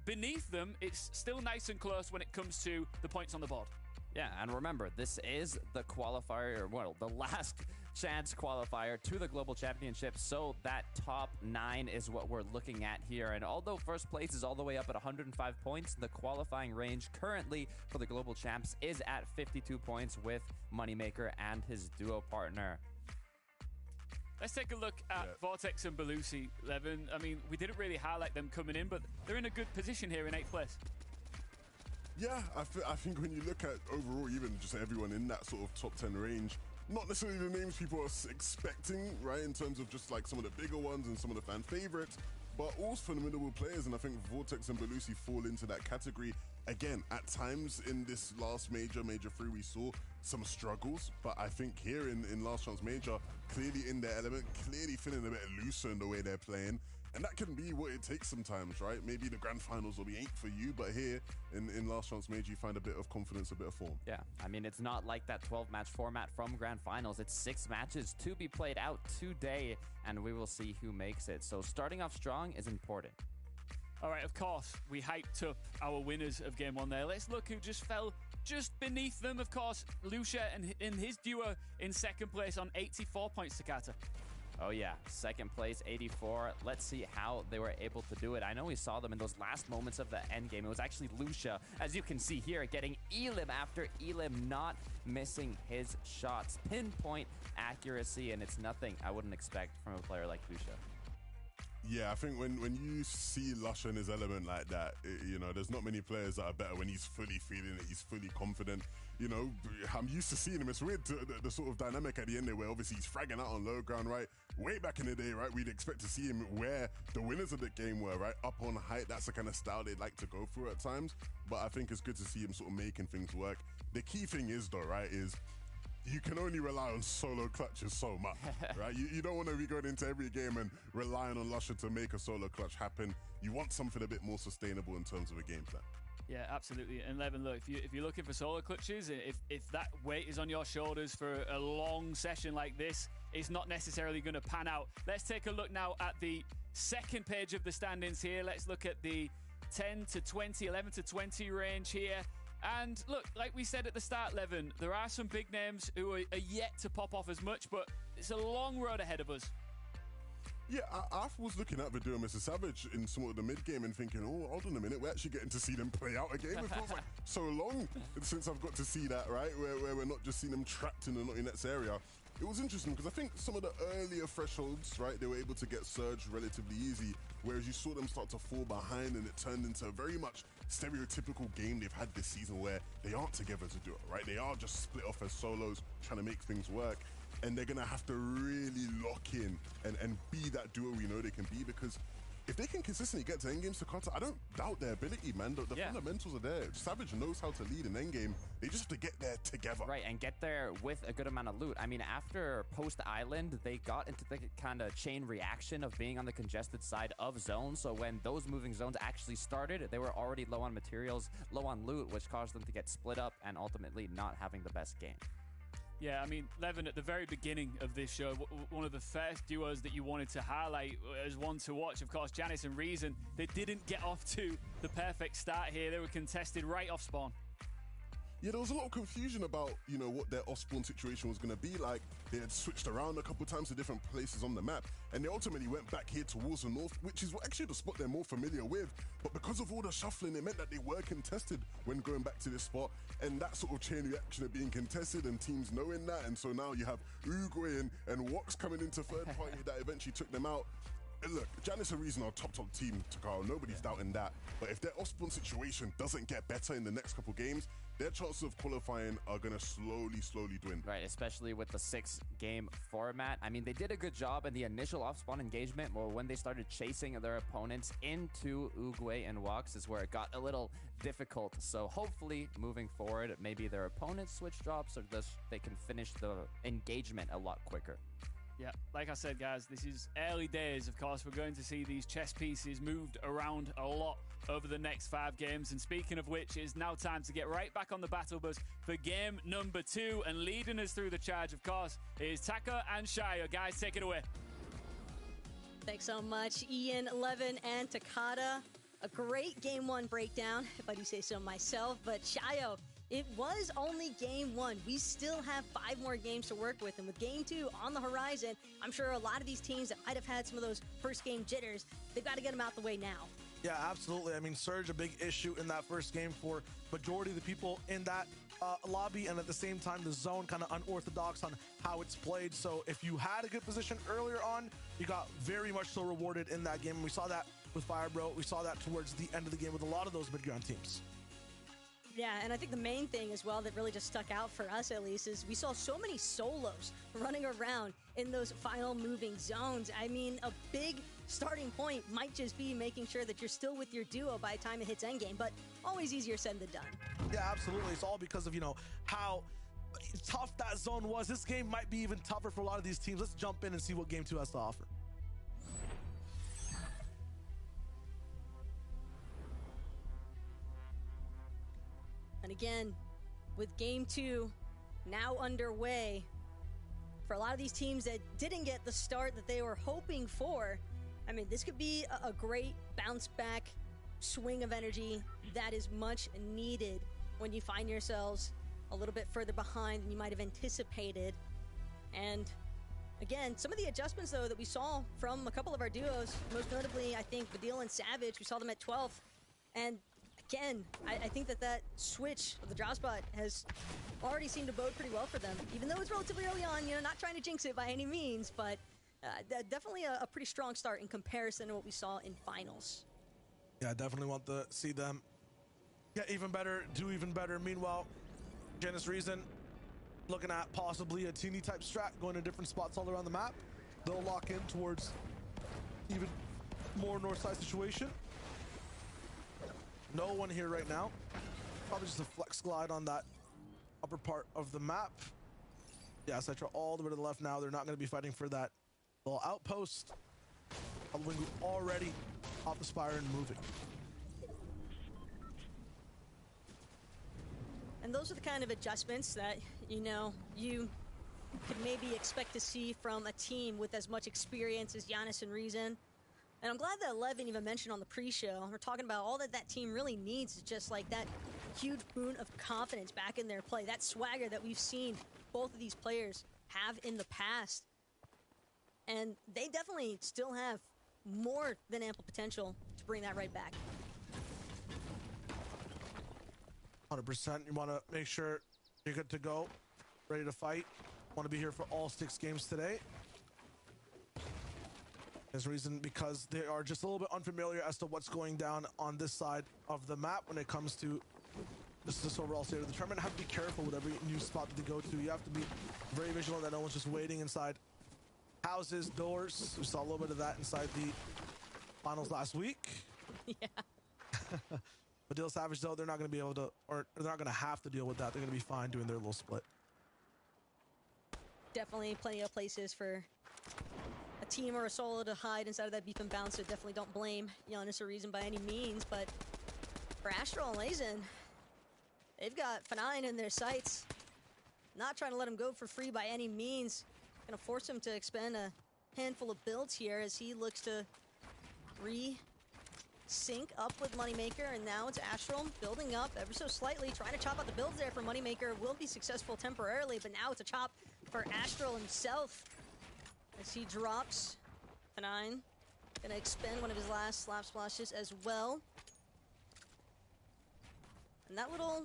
beneath them, it's still nice and close when it comes to the points on the board. Yeah, and remember, this is the qualifier, well, the last chance qualifier to the Global Championship, so that top 9 is what we're looking at here. And although first place is all the way up at 105 points, the qualifying range currently for the Global Champs is at 52 points with Moneymaker and his duo partner. Let's take a look at Vortex and Belusi, Levin. I mean, we didn't really highlight them coming in, but they're in a good position here in 8th place. Yeah, I think when you look at overall, even just everyone in that sort of top 10 range, not necessarily the names people are expecting, right, in terms of just like some of the bigger ones and some of the fan favorites, but all formidable players, and I think Vortex and Belusi fall into that category. Again, at times in this last Major 3, we saw some struggles, but I think here in Last Chance Major, clearly in their element, clearly feeling a bit looser in the way they're playing. And that can be what it takes sometimes, right? Maybe the grand finals will be 8 for you, but here in Last Chance Major, you find a bit of confidence, a bit of form. Yeah, I mean, it's not like that 12-match format from grand finals. It's 6 matches to be played out today, and we will see who makes it. So starting off strong is important. All right, of course, we hyped up our winners of Game 1 there. Let's look who just fell just beneath them. Of course, Lucia and in his duo in 2nd place on 84 points, Takata. Oh yeah, 2nd place, 84. Let's see how they were able to do it. I know we saw them in those last moments of the end game. It was actually Lucia, as you can see here, getting Elim after Elim, not missing his shots. Pinpoint accuracy, and it's nothing I wouldn't expect from a player like Lucia. Yeah, I think when you see Lush in his element like that, you know, there's not many players that are better when he's fully feeling it, he's fully confident. You know, I'm used to seeing him. It's weird, the sort of dynamic at the end there where obviously he's fragging out on low ground, right? Way back in the day, right, we'd expect to see him where the winners of the game were, right? Up on height, that's the kind of style they'd like to go through at times. But I think it's good to see him sort of making things work. The key thing is, though, right, is you can only rely on solo clutches so much, right? You don't want to be going into every game and relying on Lusher to make a solo clutch happen. You want something a bit more sustainable in terms of a game plan. Yeah, absolutely. And Levin, look, if you're looking for solo clutches, if that weight is on your shoulders for a long session like this, it's not necessarily going to pan out. Let's take a look now at the 2nd page of the standings here. Let's look at the 10 to 20, 11 to 20 range here. And look, like we said at the start, Levin, there are some big names who are yet to pop off as much, but it's a long road ahead of us. Yeah, I was looking at Video Mr. Savage in some of the mid-game and thinking, oh, hold on a minute, we're actually getting to see them play out a game. It feels like so long since I've got to see that, right? Where we're not just seeing them trapped in the Naughty Nets area. It was interesting because I think some of the earlier thresholds, right, they were able to get surged relatively easy, whereas you saw them start to fall behind and it turned into a very much stereotypical game they've had this season where they aren't together to do it, right? They are just split off as solos, trying to make things work. And they're going to have to really lock in and be that duo we know they can be, because if they can consistently get to endgames to Carter, I don't doubt their ability, man. The fundamentals are there. Savage knows how to lead an endgame. They just have to get there together. Right, and get there with a good amount of loot. I mean, after post-island, they got into the kind of chain reaction of being on the congested side of zones. So when those moving zones actually started, they were already low on materials, low on loot, which caused them to get split up and ultimately not having the best game. Yeah, I mean, Levin, at the very beginning of this show, one of the first duos that you wanted to highlight as one to watch, of course, Janice and Reason. They didn't get off to the perfect start here. They were contested right off spawn. Yeah, there was a lot of confusion about, you know, what their off-spawn situation was going to be like. They had switched around a couple times to different places on the map, and they ultimately went back here towards the north, which is actually the spot they're more familiar with. But because of all the shuffling, it meant that they were contested when going back to this spot, and that sort of chain reaction of being contested and teams knowing that, and so now you have Uruguay and Wox coming into third party that eventually took them out. And look, Janice and Reason are top team, Takao. Nobody's doubting that. But if their off-spawn situation doesn't get better in the next couple games, their chances of qualifying are going to slowly dwindle. Right, especially with the 6-game format. I mean, they did a good job in the initial off-spawn engagement, or when they started chasing their opponents into Uruguay and Wox is where it got a little difficult. So hopefully, moving forward, maybe their opponents switch drops, or they can finish the engagement a lot quicker. Yeah, like I said, guys, this is early days. Of course, we're going to see these chess pieces moved around a lot over the next 5 games. And speaking of which, it's now time to get right back on the battle bus for game number 2. And leading us through the charge, of course, is Taka and Shayo. Guys, take it away. Thanks so much, Ian, Levin, and Takada. A great game 1 breakdown, if I do say so myself. But Shayo, it was only game 1. We still have 5 more games to work with. And with game 2 on the horizon, I'm sure a lot of these teams that might have had some of those first game jitters, they've got to get them out the way now. Yeah, absolutely. I mean, Surge, a big issue in that first game for majority of the people in that lobby, and at the same time, the zone kind of unorthodox on how it's played. So if you had a good position earlier on, you got very much so rewarded in that game. And we saw that with Firebro. We saw that towards the end of the game with a lot of those mid-ground teams. Yeah, and I think the main thing as well that really just stuck out for us, at least, is we saw so many solos running around in those final moving zones. I mean, a big starting point might just be making sure that you're still with your duo by the time it hits endgame, but always easier said than done. Yeah, absolutely. It's all because of, you know, how tough that zone was. This game might be even tougher for a lot of these teams. Let's jump in and see what game 2 has to offer. And again, with game 2 now underway, for a lot of these teams that didn't get the start that they were hoping for, I mean, this could be a great bounce back swing of energy that is much needed when you find yourselves a little bit further behind than you might have anticipated. And again, some of the adjustments, though, that we saw from a couple of our duos, most notably, I think, Badil and Savage, we saw them at 12th. And again, I think that switch of the drop spot has already seemed to bode pretty well for them, even though it's relatively early on, you know, not trying to jinx it by any means, but definitely a pretty strong start in comparison to what we saw in finals. Yeah, I definitely want to see them get even better, do even better. Meanwhile, Janice Reason looking at possibly a teeny type strat, going to different spots all around the map. They'll lock in towards even more north side situation. No one here right now. Probably just a flex glide on that upper part of the map. Yeah, Cetra all the way to the left now. They're not going to be fighting for that little outpost. Wingu already off the spire and moving. And those are the kind of adjustments that, you know, you could maybe expect to see from a team with as much experience as Giannis and Reason. And I'm glad that Levin even mentioned on the pre-show, we're talking about all that team really needs is just like that huge boon of confidence back in their play, that swagger that we've seen both of these players have in the past. And they definitely still have more than ample potential to bring that right back. 100%. You want to make sure you're good to go, ready to fight. Want to be here for all 6 games today. There's a reason because they are just a little bit unfamiliar as to what's going down on this side of the map when it comes to this overall state of the tournament. Have to be careful with every new spot that they go to. You have to be very vigilant that no one's just waiting inside houses, doors. We saw a little bit of that inside the finals last week. Yeah. But lSavage, though, they're not going to be able to, or they're not going to have to deal with that. They're going to be fine doing their little split. Definitely plenty of places for a team or a solo to hide inside of that beef and bounce, so definitely don't blame Giannis or Reason by any means. But for Astral and Lazen, they've got F9 in their sights. Not trying to let him go for free by any means. Gonna force him to expend a handful of builds here as he looks to sync up with Moneymaker, and now it's Astral building up ever so slightly, trying to chop out the builds there for Moneymaker. Will be successful temporarily, but now it's a chop for Astral himself as he drops. F9 gonna expend one of his last slap splashes as well. And that little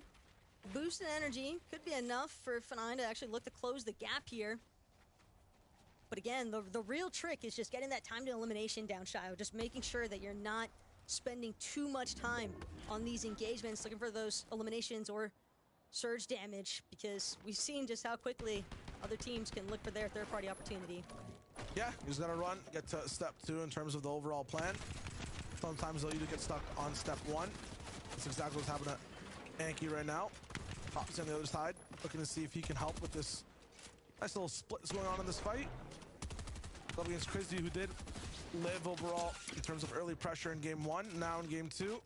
boost in energy could be enough for F9 to actually look to close the gap here. But again, the real trick is just getting that time to elimination down, Shio. Just making sure that you're not spending too much time on these engagements, looking for those eliminations or surge damage, because we've seen just how quickly other teams can look for their third-party opportunity. Yeah, he's gonna run, get to step 2 in terms of the overall plan. Sometimes they'll either get stuck on step 1. That's exactly what's happening to Anki right now. Pops on the other side, looking to see if he can help with this nice little split that's going on in this fight. Up against Crizzy, who did live overall in terms of early pressure in game 1. Now in game 2,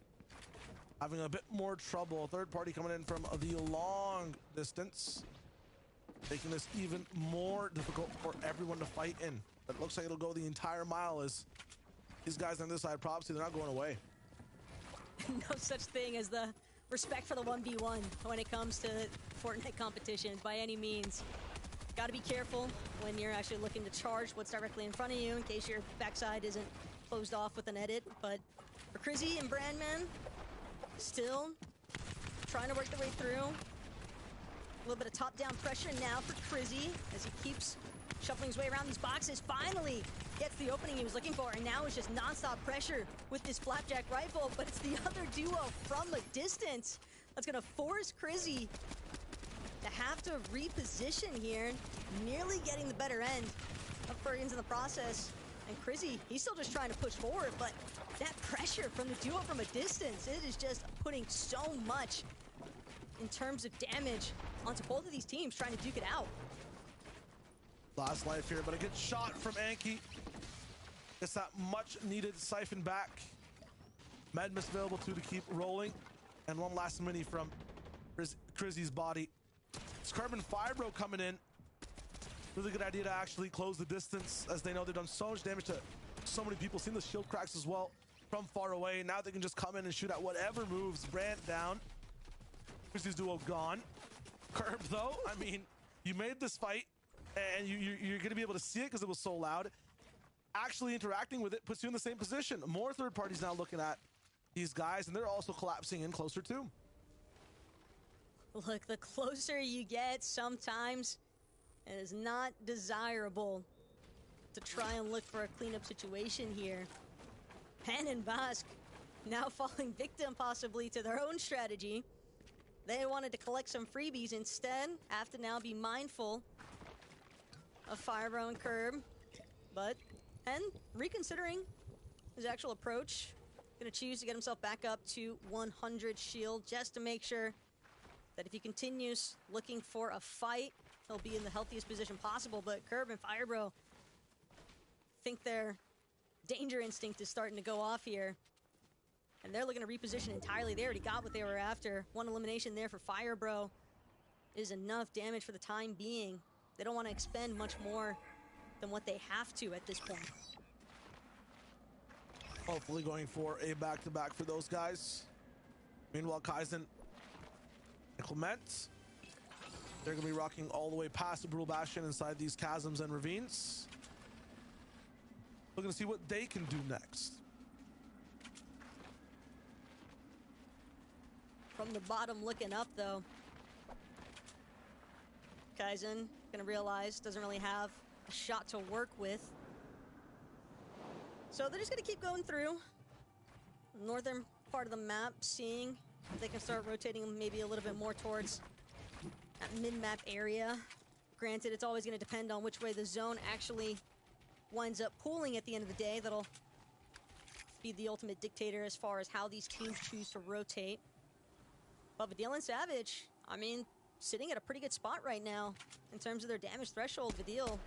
having a bit more trouble. Third party coming in from the long distance, making this even more difficult for everyone to fight in. But it looks like it'll go the entire mile as these guys on this side, props to, they're not going away. No such thing as the respect for the 1v1 when it comes to Fortnite competitions by any means. Got to be careful when you're actually looking to charge what's directly in front of you in case your backside isn't closed off with an edit. But for Crizzy and Brandman, still trying to work their way through. A little bit of top-down pressure now for Crizzy as he keeps shuffling his way around these boxes. Finally gets the opening he was looking for, and now it's just non-stop pressure with this flapjack rifle. But it's the other duo from a distance that's going to force Crizzy to have to reposition here, nearly getting the better end of Fergans in the process. And Crizzy, he's still just trying to push forward, but that pressure from the duo from a distance, it is just putting so much in terms of damage onto both of these teams trying to duke it out. Last life here, but a good shot from Anki. It's that much needed siphon back. Madness available too to keep rolling. And one last mini from Crizzy's body. It's Carbon Fibro coming in. Really good idea to actually close the distance, as they know they've done so much damage to so many people. Seen the shield cracks as well from far away. Now they can just come in and shoot at whatever moves. Brand down. Crizzy's duo gone. Curb though, I mean, you made this fight and you're gonna be able to see it because it was so loud. Actually interacting with it puts you in the same position. More third parties now looking at these guys, and they're also collapsing in closer too. Look, the closer you get, sometimes it is not desirable to try and look for a cleanup situation here. Pen and Bask now falling victim possibly to their own strategy. They wanted to collect some freebies, instead have to now be mindful of Firebro and Curb. But Pen reconsidering his actual approach. Gonna choose to get himself back up to 100 shield just to make sure that if he continues looking for a fight, he'll be in the healthiest position possible. But Curb and Firebro think their danger instinct is starting to go off here. And they're looking to reposition entirely. They already got what they were after. One elimination there for Firebro is enough damage for the time being. They don't want to expend much more than what they have to at this point. Hopefully going for a back-to-back for those guys. Meanwhile, Kaizen and Clement, they're going to be rocking all the way past the Brutal Bastion inside these chasms and ravines. Looking to see what they can do next. From the bottom looking up, though, Kaizen gonna realize doesn't really have a shot to work with. So they're just gonna keep going through the northern part of the map, seeing if they can start rotating maybe a little bit more towards that mid-map area. Granted, it's always gonna depend on which way the zone actually winds up pooling at the end of the day. That'll be the ultimate dictator as far as how these teams choose to rotate. But Vidil and Savage, I mean, sitting at a pretty good spot right now in terms of their damage threshold. Vidil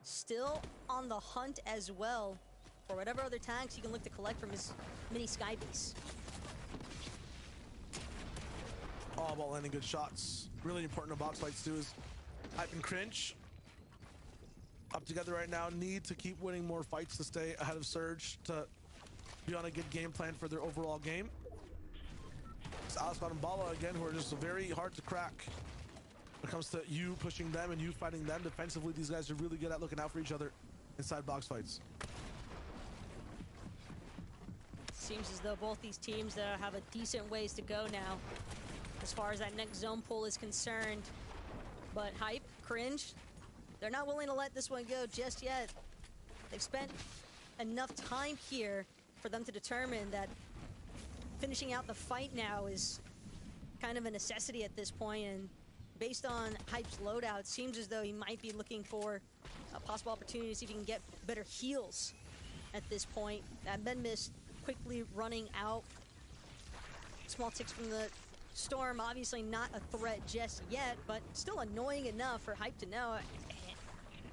still on the hunt as well for whatever other tags he can look to collect from his mini sky base. All about landing good shots. Really important in box fights too is Hype and Cringe up together right now. Need to keep winning more fights to stay ahead of Surge, to be on a good game plan for their overall game. It's Aliscott and Bala again, who are just very hard to crack when it comes to you pushing them and you fighting them. Defensively, these guys are really good at looking out for each other inside box fights. Seems as though both these teams have a decent ways to go now as far as that next zone pull is concerned. But Hype, Cringe, they're not willing to let this one go just yet. They've spent enough time here for them to determine that finishing out the fight now is kind of a necessity at this point. And based on Hype's loadout, it seems as though he might be looking for a possible opportunity to see if he can get better heals at this point. That med mist quickly running out. Small ticks from the Storm, obviously not a threat just yet, but still annoying enough for Hype to know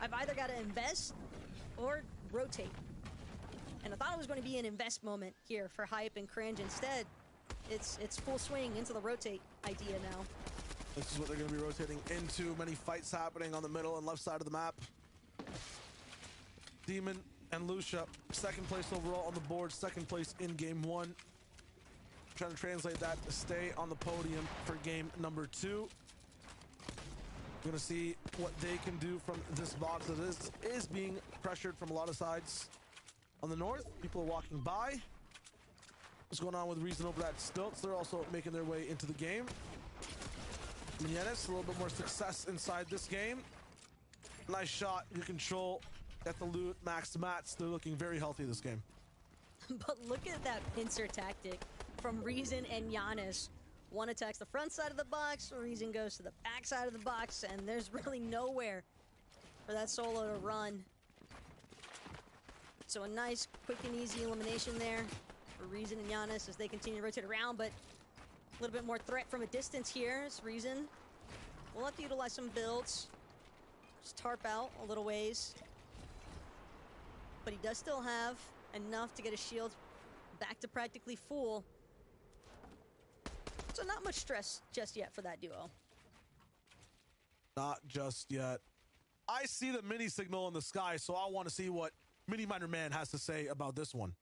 I've either got to invest or rotate. And I thought it was going to be an invest moment here for Hype and Cringe. Instead, it's full swing into the rotate idea now. This is what they're going to be rotating into. Many fights happening on the middle and left side of the map. Demon and Lucia, second place overall on the board, second place in game one. Trying to translate that to stay on the podium for game number 2. We're gonna see what they can do from this box that is being pressured from a lot of sides. On the north, people are walking by. What's going on with Reason over at Stilts? They're also making their way into the game. Yenis, a little bit more success inside this game. Nice shot, good control. Got the loot, max mats. They're looking very healthy this game. But look at that pincer tactic from Reason and Giannis. One attacks the front side of the box, Reason goes to the back side of the box, and there's really nowhere for that solo to run. So a nice, quick and easy elimination there for Reason and Giannis as they continue to rotate around, but a little bit more threat from a distance here as Reason will have to utilize some builds. Just tarp out a little ways. But he does still have enough to get his shield back to practically full. So not much stress just yet for that duo. Not just yet. I see the mini signal in the sky, so I want to see what Mini Miner Man has to say about this one.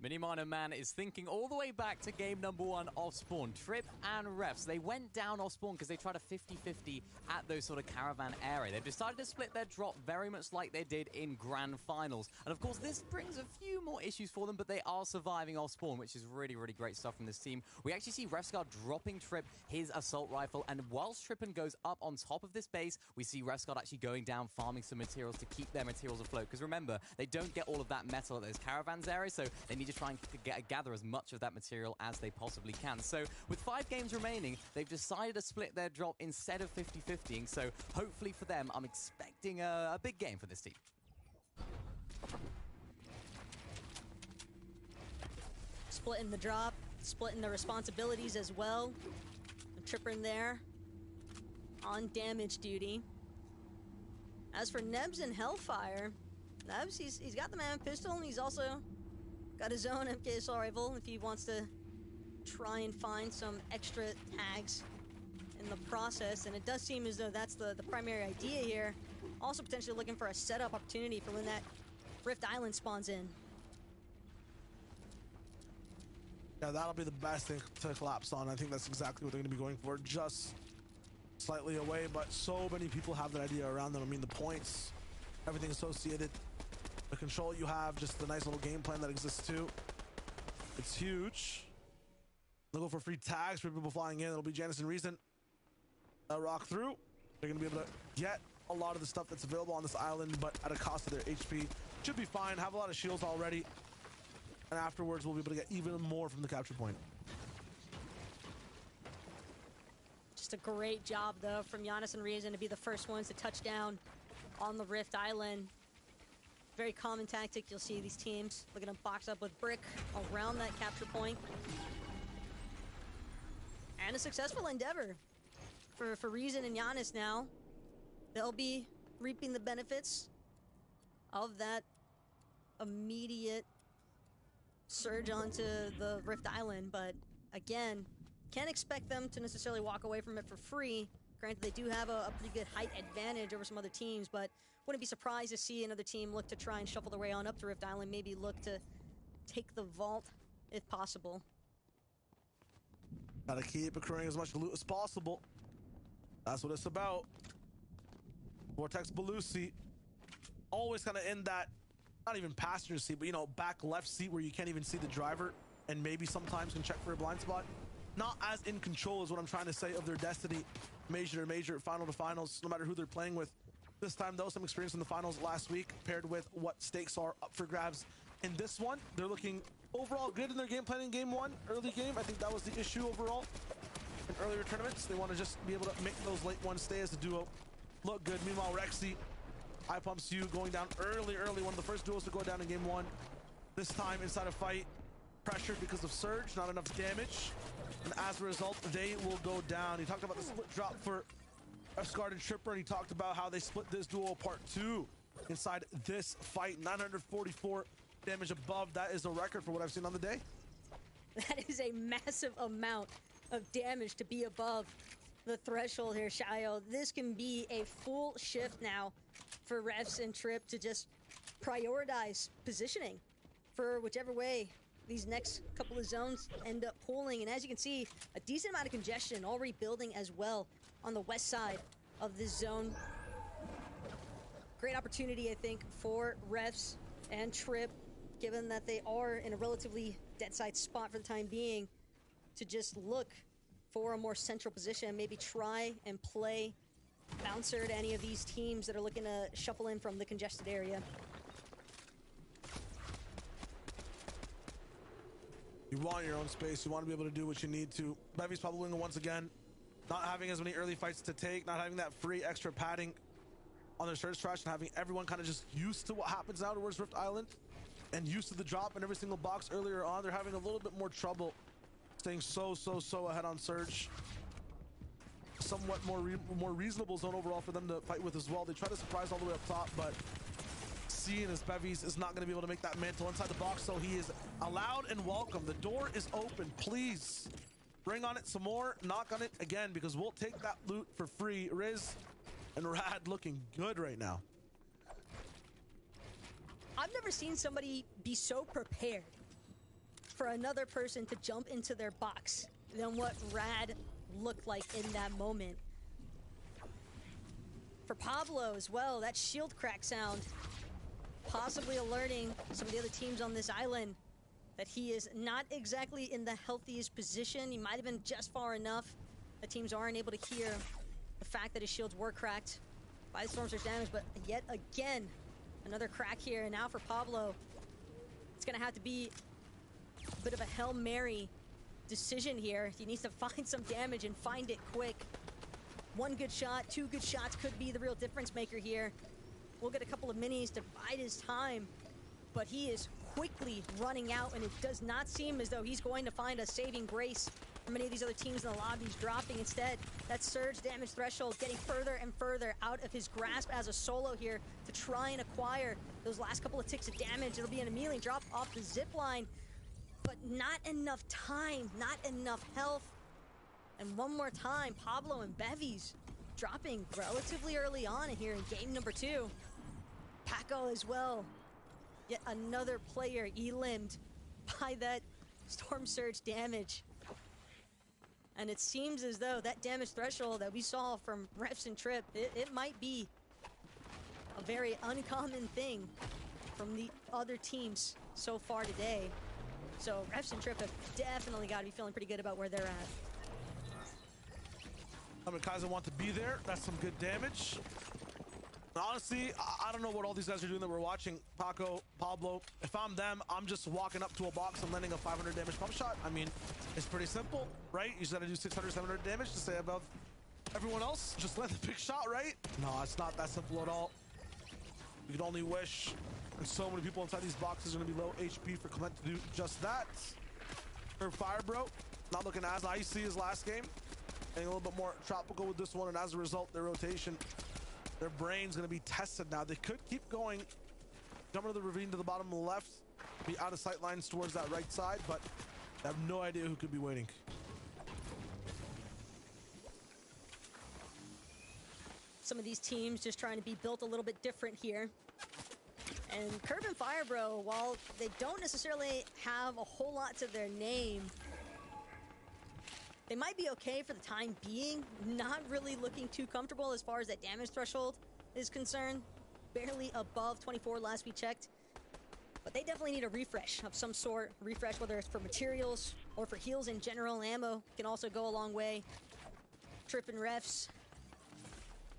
Mini Miner Man is thinking all the way back to game number 1 off spawn. Trip and Refs, they went down off spawn because they tried a 50-50 at those sort of caravan area. They've decided to split their drop very much like they did in grand finals. And of course, this brings a few more issues for them, but they are surviving off spawn, which is really, really great stuff from this team. We actually see Refscar dropping Trip his assault rifle, and whilst Trippin goes up on top of this base, we see Refscar actually going down, farming some materials to keep their materials afloat. Because remember, they don't get all of that metal at those caravans areas, so they need to try and gather as much of that material as they possibly can. So with 5 games remaining, they've decided to split their drop instead of 50-50ing. So hopefully for them, I'm expecting a big game for this team. Splitting the drop, splitting the responsibilities as well. Tripper in there on damage duty. As for Nebs and Hellfire, Nebs, he's got the man pistol, and he's also got his own MK assault rifle if he wants to try and find some extra tags in the process. And it does seem as though that's the primary idea here. Also potentially looking for a setup opportunity for when that Rift Island spawns in. Yeah, that'll be the best thing to collapse on. I think that's exactly what they're going to be going for. Just slightly away, but so many people have that idea around them. I mean, the points, everything associated, the control you have, just the nice little game plan that exists too. It's huge. They'll go for free tags for people flying in. It'll be Janice and Reason. They'll rock through. They're going to be able to get a lot of the stuff that's available on this island, but at a cost of their HP. Should be fine. Have a lot of shields already. And afterwards, we'll be able to get even more from the capture point. Just a great job, though, from Giannis and Reason to be the first ones to touch down on the Rift Island. Very common tactic. You'll see these teams looking to box up with Brick around that capture point. And a successful endeavor for Reason and Giannis now. They'll be reaping the benefits of that immediate surge onto the Rift Island, but again, can't expect them to necessarily walk away from it for free. Granted, they do have a pretty good height advantage over some other teams, but wouldn't be surprised to see another team look to try and shuffle their way on up to Rift Island, maybe look to take the vault if possible. Gotta keep accruing as much loot as possible. That's what it's about. Vortex Belusi always kind of in that, not even passenger seat, but, you know, back left seat where you can't even see the driver and maybe sometimes can check for a blind spot. Not as in control is what I'm trying to say of their destiny, major to major, final to finals, no matter who they're playing with. This time, though, some experience in the finals last week paired with what stakes are up for grabs in this one. They're looking overall good in their game plan in game one, early game. I think that was the issue overall in earlier tournaments. They want to just be able to make those late ones stay as a duo look good. Meanwhile, Rexy, I pumps you going down early. One of the first duos to go down in game one. This time inside a fight, pressured because of surge, not enough damage. And as a result, they will go down. He talked about the split drop for Asgard and Tripper, and he talked about how they split this duo apart too inside this fight. 944 damage above. That is a record for what I've seen on the day. That is a massive amount of damage to be above the threshold here, Shayo. This can be a full shift now for Refs and Trip to just prioritize positioning for whichever way these next couple of zones end up pulling. And as you can see, a decent amount of congestion already building as well on the west side of this zone. Great opportunity, I think, for Refs and Trip, given that they are in a relatively dead side spot for the time being, to just look for a more central position, maybe try and play bouncer to any of these teams that are looking to shuffle in from the congested area. You want your own space. You want to be able to do what you need to. Bevy's probably winning once again. Not having as many early fights to take, not having that free extra padding on their surge trash, and having everyone kind of just used to what happens now towards Rift Island and used to the drop in every single box earlier on. They're having a little bit more trouble staying so ahead on surge. Somewhat more reasonable zone overall for them to fight with as well. They try to surprise all the way up top, but seeing as Bevies is not going to be able to make that mantle inside the box, so he is allowed and welcome. The door is open. Please bring on it some more. Knock on it again, because we'll take that loot for free. Riz and Rad looking good right now. I've never seen somebody be so prepared for another person to jump into their box than what Rad looked like in that moment. For Pablo as well, that shield crack sound possibly alerting some of the other teams on this island that he is not exactly in the healthiest position. He might have been just far enough that teams aren't able to hear the fact that his shields were cracked by the storm surge damage, but yet again, another crack here. And now for Pablo, it's gonna have to be a bit of a Hail Mary decision here. He needs to find some damage and find it quick. One good shot, two good shots could be the real difference maker here. We'll get a couple of minis to bide his time, but he is quickly running out, and it does not seem as though he's going to find a saving grace for many of these other teams in the lobbies. Dropping instead that surge damage threshold, getting further and further out of his grasp as a solo here to try and acquire those last couple of ticks of damage. It'll be an immediate drop off the zip line, but not enough time, not enough health. And one more time, Pablo and Bevies dropping relatively early on here in game number 2. Paco as well. Yet another player elimed by that storm surge damage. And it seems as though that damage threshold that we saw from Refs and Trip, it might be a very uncommon thing from the other teams so far today. So Refs and Trip have definitely got to be feeling pretty good about where they're at. Kaiser want to be there. That's some good damage. Honestly, I don't know what all these guys are doing that we're watching. Paco, Pablo, if I'm them, I'm just walking up to a box and landing a 500 damage pump shot. I mean, it's pretty simple, right? You just gotta do 600, 700 damage to stay above everyone else. Just land the big shot, right? No, it's not that simple at all. You can only wish. And so many people inside these boxes are going to be low HP for Clement to do just that. Her Fire Bro not looking as icy as last game. Getting a little bit more tropical with this one, and as a result, their rotation, their brain's going to be tested now. They could keep going, jump into the ravine to the bottom left, be out of sight lines towards that right side, but I have no idea who could be waiting. Some of these teams just trying to be built a little bit different here. And Curve and Firebro, while they don't necessarily have a whole lot to their name, they might be okay for the time being. Not really looking too comfortable as far as that damage threshold is concerned. Barely above 24 last we checked. But they definitely need a refresh of some sort. Refresh, whether it's for materials or for heals in general. Ammo can also go a long way. Tripping refs.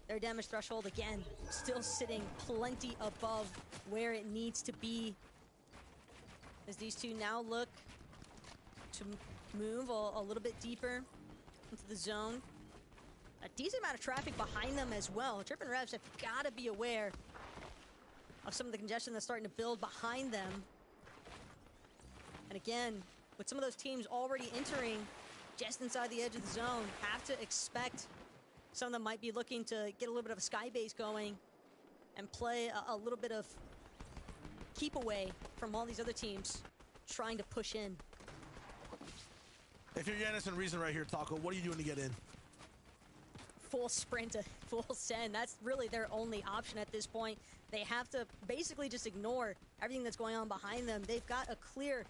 Their damage threshold, again, still sitting plenty above where it needs to be. As these two now look to move a little bit deeper into the zone. A decent amount of traffic behind them as well. Trippin' Revs have got to be aware of some of the congestion that's starting to build behind them. And again, with some of those teams already entering just inside the edge of the zone, have to expect some of them might be looking to get a little bit of a sky base going and play a little bit of keep away from all these other teams trying to push in. If you're Giannis and Reason right here, Taco, what are you doing to get in? Full sprint, full send. That's really their only option at this point. They have to basically just ignore everything that's going on behind them. They've got a clear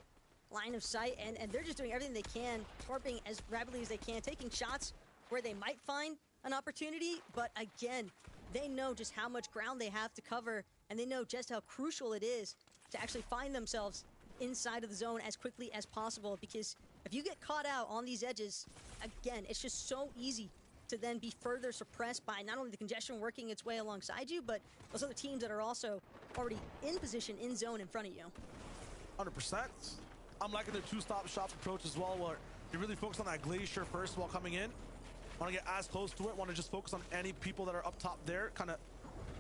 line of sight, and they're just doing everything they can, torping as rapidly as they can, taking shots where they might find an opportunity, but again, they know just how much ground they have to cover, and they know just how crucial it is to actually find themselves inside of the zone as quickly as possible, because if you get caught out on these edges, again, it's just so easy to then be further suppressed by not only the congestion working its way alongside you, but those other teams that are also already in position in zone in front of you. 100%. I'm liking the two-stop shop approach as well, where you really focus on that glacier first while coming in. Want to get as close to it, want to just focus on any people that are up top there, kind of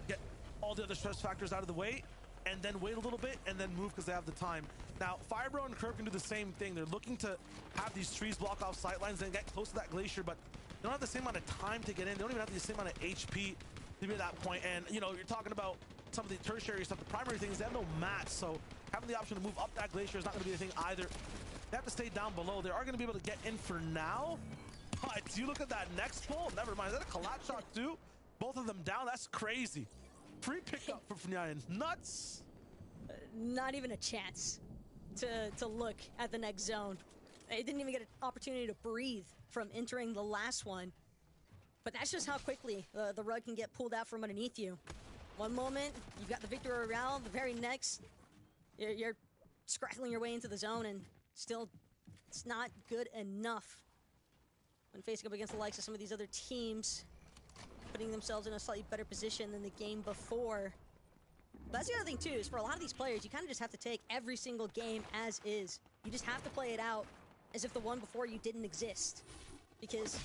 get all the other stress factors out of the way, and then wait a little bit, and then move because they have the time. Now, Firebro and Kirk can do the same thing. They're looking to have these trees block off sight lines and get close to that glacier, but they don't have the same amount of time to get in. They don't even have the same amount of HP to be at that point. And, you know, you're talking about some of the tertiary stuff. The primary thing is they have no mats, so having the option to move up that glacier is not going to be the thing either. They have to stay down below. They are going to be able to get in for now. But you look at that next pull, never mind. Is that a collapse shot too? Both of them down, that's crazy. Free pickup for Fnyan, nuts. Not even a chance to look at the next zone. They didn't even get an opportunity to breathe from entering the last one. But that's just how quickly the rug can get pulled out from underneath you. One moment, you've got the victory royale. The very next, you're scraggling your way into the zone, and still, it's not good enough when facing up against the likes of some of these other teams, putting themselves in a slightly better position than the game before. But that's the other thing too, is for a lot of these players, you kind of just have to take every single game as is. You just have to play it out as if the one before you didn't exist. Because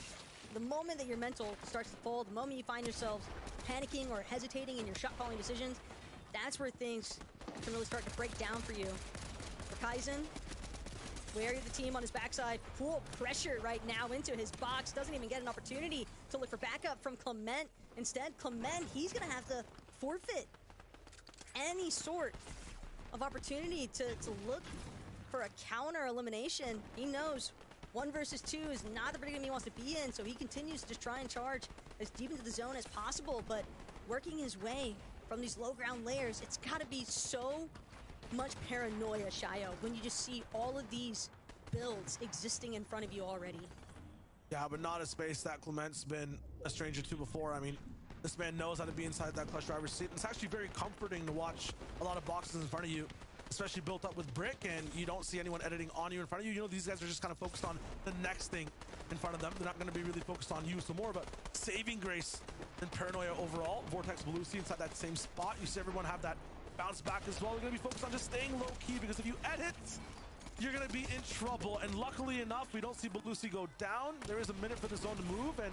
the moment that your mental starts to fold, the moment you find yourselves panicking or hesitating in your shot calling decisions, that's where things can really start to break down for you. For Kaizen, wary of the team on his backside, full pressure right now into his box, doesn't even get an opportunity to look for backup from Clement. Instead, Clement, he's gonna have to forfeit any sort of opportunity to look for a counter elimination. He knows 1 versus 2 is not the predicament he wants to be in, so he continues to just try and charge as deep into the zone as possible, but working his way from these low ground layers, it's gotta be so much paranoia, Shayo, when you just see all of these builds existing in front of you already. Yeah, but not a space that Clement's been a stranger to before. I mean, this man knows how to be inside that clutch driver's seat. It's actually very comforting to watch a lot of boxes in front of you, especially built up with brick, and you don't see anyone editing on you in front of you. You know, these guys are just kind of focused on the next thing in front of them. They're not going to be really focused on you. So more of a saving grace than paranoia overall. Vortex Belusi inside that same spot. You see everyone have that bounce back as well. They're going to be focused on just staying low key, because if you edit, you're going to be in trouble. And luckily enough, we don't see Belusi go down. There is a minute for the zone to move, and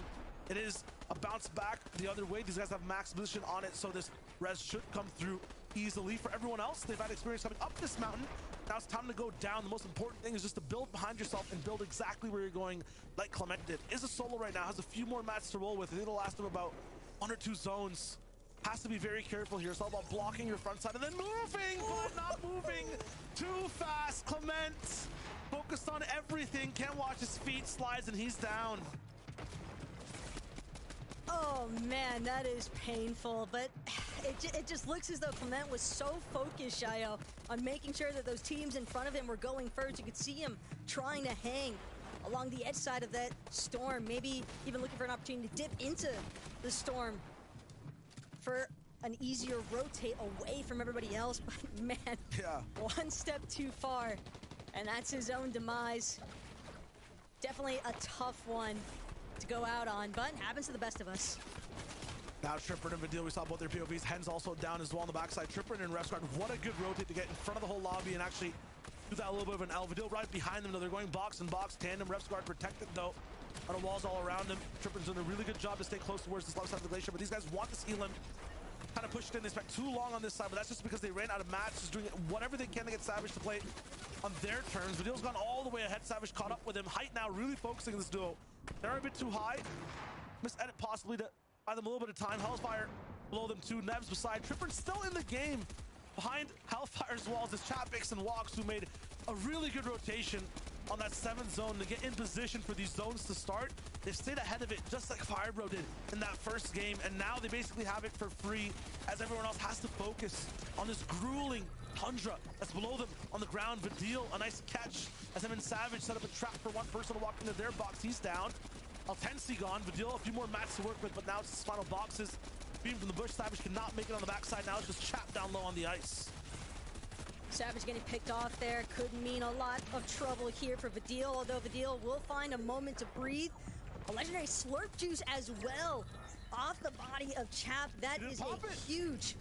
it is a bounce back the other way. These guys have max position on it, so this res should come through easily. For everyone else, they've had experience coming up this mountain. Now it's time to go down. The most important thing is just to build behind yourself and build exactly where you're going, like Clement did. Is a solo right now, has a few more mats to roll with. It'll last him about 1 or 2 zones. Has to be very careful here. It's all about blocking your front side and then moving, but not moving too fast. Clement focused on everything. Can't watch his feet, slides, and he's down. Oh man, that is painful, but it just looks as though Clement was so focused, Shayo, on making sure that those teams in front of him were going first. You could see him trying to hang along the edge side of that storm, maybe even looking for an opportunity to dip into the storm for an easier rotate away from everybody else. But man, yeah, one step too far, and that's his own demise. Definitely a tough one to go out on, but happens to the best of us. Now Trippin and Vidil, we saw both their POVs. Hen's also down as well on the backside. Trippin and Refsguard, what a good rotate to get in front of the whole lobby and actually do that a little bit of an L. Vidil right behind them, though. They're going box and box tandem. Refsguard protected, though. On the walls all around him. Trippin's doing a really good job to stay close towards this left side of the glacier, but these guys want to see him kind of pushed in. They spent too long on this side, but that's just because they ran out of mats, just doing whatever they can to get Savage to play on their terms. Vidil's gone all the way ahead. Savage caught up with him. Height now really focusing on this duo. They're a bit too high. Misedit possibly to buy them a little bit of time. Hellfire below them too. Nebs beside. Trippin still in the game behind Hellfire's walls is Chapix and Walks, who made a really good rotation on that 7th zone to get in position for these zones to start. They stayed ahead of it just like Firebro did in that first game, and now they basically have it for free as everyone else has to focus on this grueling tundra that's below them on the ground. Vidil, a nice catch as him and Savage set up a trap for one person to walk into their box. He's down. Altensi gone. Vidil, a few more mats to work with, but now it's his final boxes. Beam from the bush. Savage cannot make it on the backside. Now it's just chapped down low on the ice. Savage getting picked off there could mean a lot of trouble here for Vidil, although Vidil will find a moment to breathe. A legendary slurp juice as well off the body of Chap. That is a huge...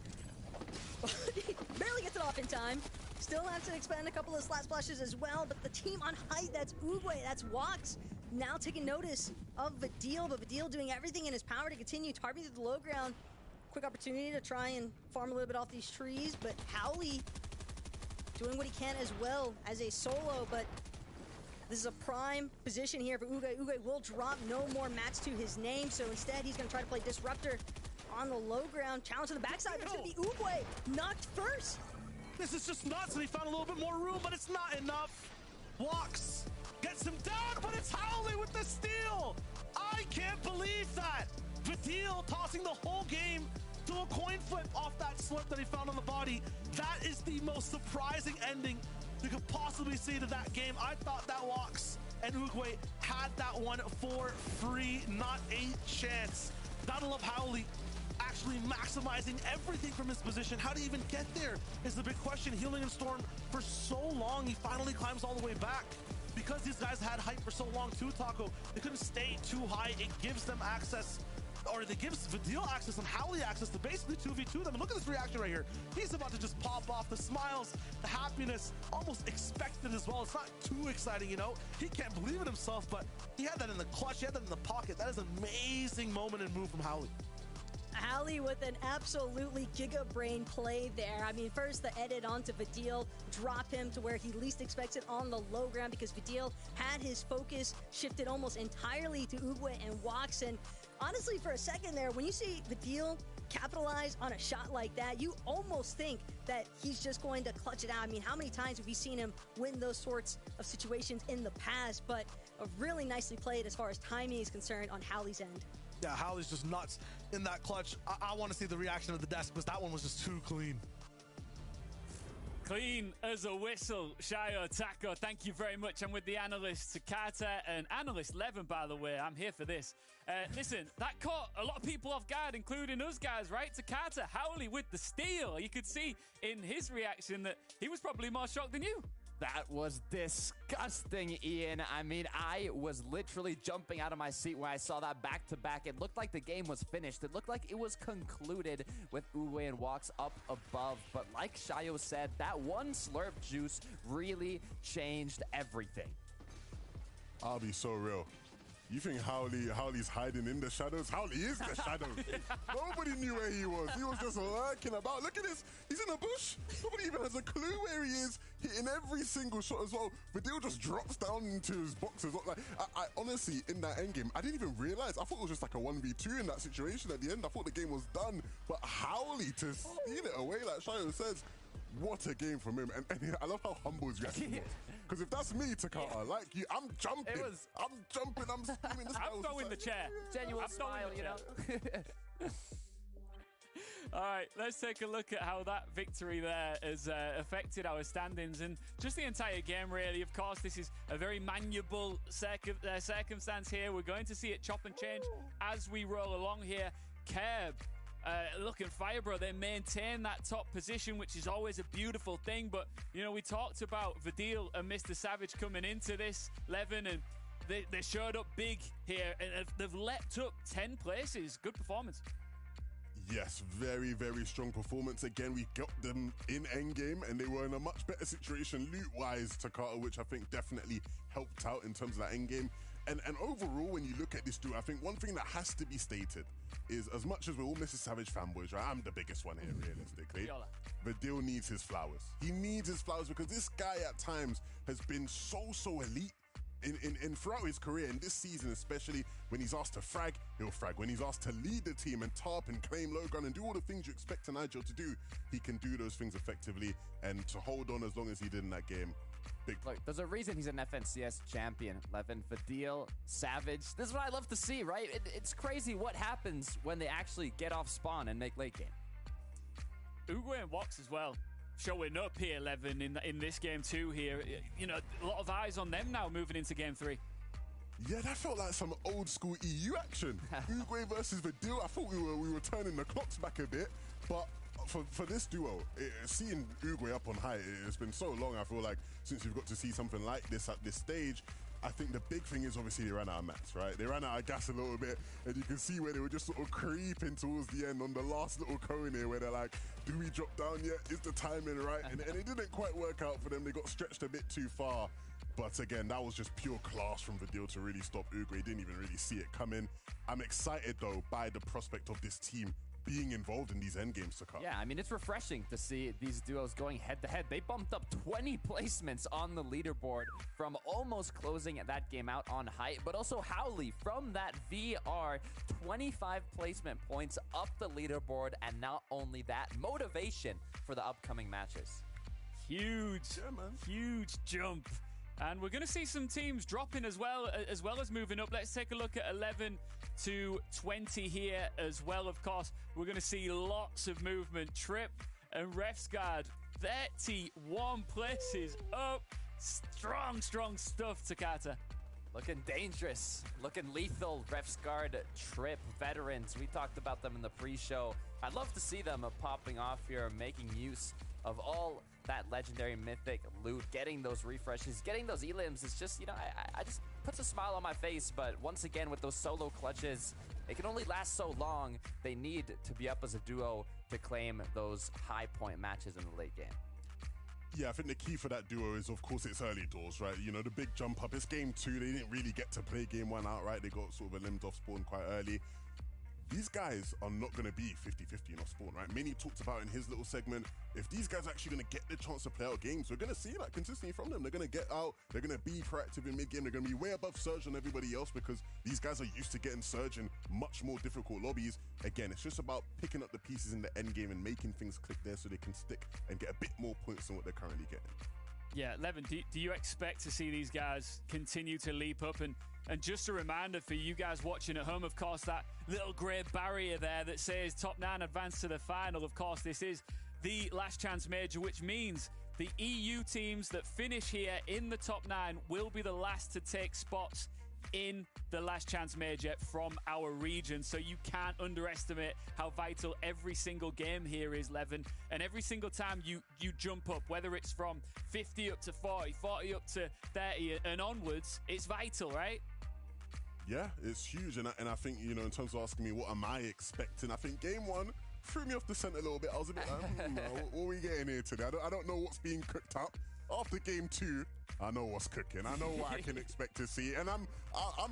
He barely gets it off in time. Still have to expend a couple of slat splashes as well, but the team on height, that's Uguay, that's Walks, now taking notice of Vidil, but Vidil doing everything in his power to continue targeting the low ground. Quick opportunity to try and farm a little bit off these trees, but Howley doing what he can as well as a solo, but this is a prime position here for Uguay. Uguay will drop no more mats to his name, so instead he's going to try to play Disruptor on the low ground. Challenge to the backside, but it's going to be Uguay knocked first. This is just nuts, and he found a little bit more room, but it's not enough. Walks, gets him down, but it's Howley with the steal. I can't believe that. Vidil tossing the whole game to a coin flip off that slip that he found on the body. That is the most surprising ending you could possibly see to that game. I thought that Walks and Uguay had that one for free, not a chance. Gotta love Howley actually maximizing everything from his position. How do you even get there is the big question. Healing and Storm for so long, he finally climbs all the way back. Because these guys had height for so long too, Taco, they couldn't stay too high. It gives them access, or it gives Vidil access and Howley access to basically 2v2 them. And look at this reaction right here. He's about to just pop off. The smiles, the happiness, almost expected as well. It's not too exciting, you know. He can't believe it himself, but he had that in the clutch. He had that in the pocket. That is an amazing moment and move from Howley. Howley with an absolutely giga brain play there. I mean, first the edit onto Vidil, drop him to where he least expects it on the low ground because Vidil had his focus shifted almost entirely to Uguay and Walks. And honestly, for a second there, when you see Vidil capitalize on a shot like that, you almost think that he's just going to clutch it out. I mean, how many times have we seen him win those sorts of situations in the past? But really nicely played as far as timing is concerned on Howley's end. Yeah, Howley's just nuts in that clutch. I want to see the reaction of the desk because that one was just too clean. Clean as a whistle. Shayo, Taco, thank you very much. I'm with the analyst Takata and analyst Levin, by the way. I'm here for this. Listen, that caught a lot of people off guard, including us guys, right? Takata, Howley with the steal. You could see in his reaction that he was probably more shocked than you. That was disgusting, Ian. I mean, I was literally jumping out of my seat when I saw that back-to-back. It looked like the game was finished. It looked like it was concluded with Uguay and Walks up above. But like Shayo said, that one slurp juice really changed everything. I'll be so real. You think Howley's hiding in the shadows? Howley is the shadows. Nobody knew where he was. He was just lurking about. Look at this. He's in a bush. Nobody even has a clue where he is. Hitting every single shot as well. Vidil just drops down into his boxes. Like, I honestly, in that endgame, I didn't even realize. I thought it was just like a 1v2 in that situation at the end. I thought the game was done. But Howley to steal it away, like Shayo says, what a game from him. And I love how humble his reaction was. Because if that's me, Takata, like you, I'm jumping. I'm jumping, I'm screaming. This I'm throwing the chair. Genuine smile, you know? All right, let's take a look at how that victory there has affected our standings and just the entire game, really. Of course, this is a very manuable circumstance here. We're going to see it chop and change as we roll along here. Kerb, look at Firebro, they maintain that top position, which is always a beautiful thing. But, you know, we talked about Vidil and Mr. Savage coming into this, Levin, and they showed up big here, and they've leapt up 10 places. Good performance. Yes, very, very strong performance. Again, we got them in endgame, and they were in a much better situation loot-wise, Takata, which I think definitely helped out in terms of that endgame. And overall, when you look at this duo, I think one thing that has to be stated is, as much as we're all Mrs. Savage fanboys, right? I'm the biggest one here, realistically. Vidil needs his flowers. He needs his flowers because this guy at times has been so elite in throughout his career, and this season especially. When he's asked to frag, he'll frag. When he's asked to lead the team and tarp and claim low ground and do all the things you expect an Nigel to do, he can do those things effectively. And to hold on as long as he did in that game, big. Look, there's a reason he's an FNCS champion. Levin, Vidil, Savage. This is what I love to see, right? It's crazy what happens when they actually get off spawn and make late game. Uguay and Wox as well, showing up here, Levin, in this game too here. You know, a lot of eyes on them now moving into game 3. Yeah, that felt like some old school EU action. Uguay versus Vidil. I thought we were turning the clocks back a bit, but for this duo, seeing Uguay up on high, it's been so long, I feel like, since we've got to see something like this at this stage. I think the big thing is obviously they ran out of mats, right? They ran out of gas a little bit, and you can see where they were just sort of creeping towards the end on the last little cone here, where they're like, do we drop down yet? Is the timing right? And it didn't quite work out for them. They got stretched a bit too far. But again, that was just pure class from Vidil to really stop Uguay. Didn't even really see it coming. I'm excited, though, by the prospect of this team being involved in these endgames to come. Yeah, I mean, it's refreshing to see these duos going head-to-head. They bumped up 20 placements on the leaderboard from almost closing that game out on height, but also Howley from that VR, 25 placement points up the leaderboard, and not only that, motivation for the upcoming matches. Huge jump. And we're going to see some teams dropping as well as moving up. Let's take a look at 11 to 20 here as well, of course. We're going to see lots of movement. Trip and Refsguard, 31 places up. Strong stuff, Takata. Looking dangerous, looking lethal. Refsguard, Trip, veterans. We talked about them in the pre-show. I'd love to see them popping off here, making use of all that legendary mythic loot, getting those refreshes, getting those elims. It's just, you know, I just puts a smile on my face. But once again, with those solo clutches, it can only last so long. They need to be up as a duo to claim those high point matches in the late game. Yeah, I think the key for that duo is, of course, it's early doors, right? You know, the big jump up. It's game 2. They didn't really get to play game 1 outright. They got sort of limbed off spawn quite early. These guys are not going to be 50-50 off spawn, right? Minnie talked about in his little segment, if these guys are actually going to get the chance to play out games, we're going to see that consistency from them. They're going to get out, they're going to be proactive in mid-game, they're going to be way above Surge than everybody else because these guys are used to getting Surge in much more difficult lobbies. Again, it's just about picking up the pieces in the end game and making things click there so they can stick and get a bit more points than what they're currently getting. Yeah, Levin, do you expect to see these guys continue to leap up? And just a reminder for you guys watching at home, of course, that little grey barrier there that says top 9 advance to the final. Of course, this is the last chance major, which means the EU teams that finish here in the top 9 will be the last to take spots in the last chance major from our region. So you can't underestimate how vital every single game here is, Levin. And every single time you jump up, whether it's from 50 up to 40, 40 up to 30 and onwards, it's vital, right? Yeah, it's huge. And I think, you know, in terms of asking me what am I expecting, I think game 1 threw me off the scent a little bit. I was a bit like, what are we getting here today? I don't know what's being cooked up. after game 2, I know what's cooking. I know what I can expect to see, and I'm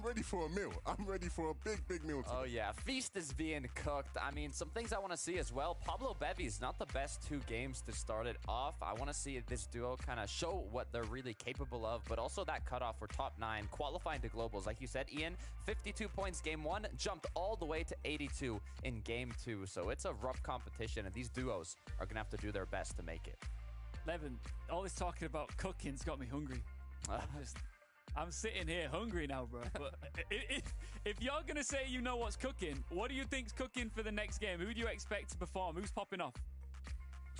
ready for a meal. I'm ready for a big meal today. Oh yeah, feast is being cooked. I mean, some things I want to see as well. Pablo Bevy's not the best 2 games to start it off. I want to see this duo kind of show what they're really capable of, but also that cutoff for top 9, qualifying to globals. Like you said, Ian, 52 points game 1, jumped all the way to 82 in game 2. So it's a rough competition, and these duos are gonna have to do their best to make it. Levin, all this talking about cooking's got me hungry. I'm sitting here hungry now, bro. But if you're going to say you know what's cooking, what do you think's cooking for the next game? Who do you expect to perform? Who's popping off?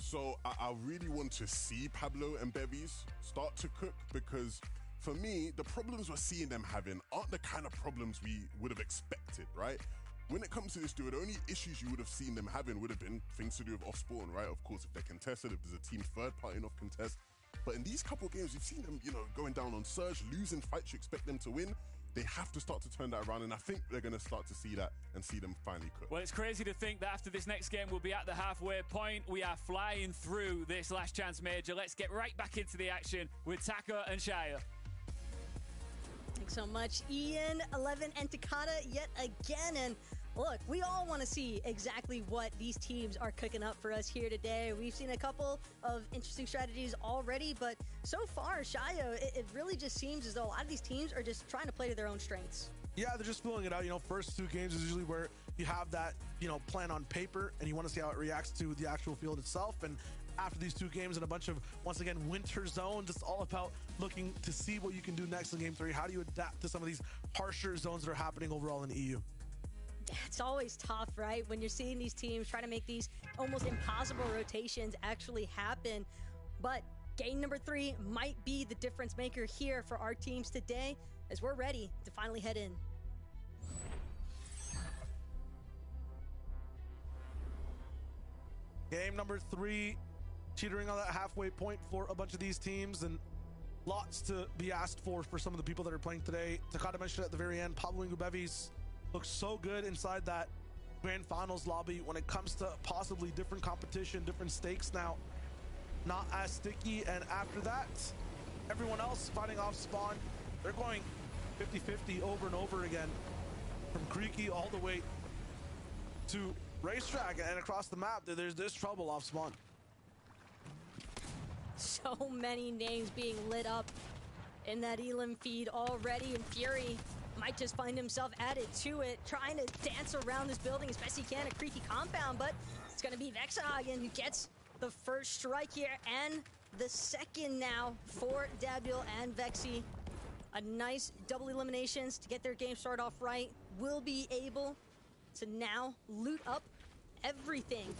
So I really want to see Pablo and Bevies start to cook, because for me, the problems we're seeing them having aren't the kind of problems we would have expected, right? When it comes to this duo, the only issues you would have seen them having would have been things to do with off-spawn, right? Of course, if they're contested, if there's a team third party off contest. But in these couple games, you've seen them, going down on Surge, losing fights you expect them to win. They have to start to turn that around, and I think they're going to start to see that and see them finally cook. Well, it's crazy to think that after this next game, we'll be at the halfway point. We are flying through this last chance major. Let's get right back into the action with Taka and Shia. Thanks so much, Ian, 11, and Takata yet again. And look, we all want to see exactly what these teams are cooking up for us here today. We've seen a couple of interesting strategies already, but so far, Shia, it really just seems as though a lot of these teams are just trying to play to their own strengths. Yeah, they're just feeling it out. First 2 games is usually where you have that, plan on paper, and you want to see how it reacts to the actual field itself. And after these 2 games and a bunch of, once again, winter zones, it's all about looking to see what you can do next in game 3. How do you adapt to some of these harsher zones that are happening overall in the EU? It's always tough, right? When you're seeing these teams try to make these almost impossible rotations actually happen. But game number 3 might be the difference maker here for our teams today, as we're ready to finally head in. Game number 3, teetering on that halfway point for a bunch of these teams, and lots to be asked for some of the people that are playing today. Takata mentioned at the very end, Pablo Bevies looks so good inside that grand finals lobby when it comes to possibly different competition, different stakes now. Not as sticky, and after that, everyone else fighting off spawn. They're going 50-50 over and over again, from Creaky all the way to Racetrack and across the map. There's trouble off spawn. So many names being lit up in that Elim feed already, and Fury might just find himself added to it, trying to dance around this building as best he can, a creaky compound, but it's going to be Vexahagen who gets the first strike here, and the second now for Dabiel and Vexy. A nice double eliminations to get their game started off right. Will be able to now loot up everything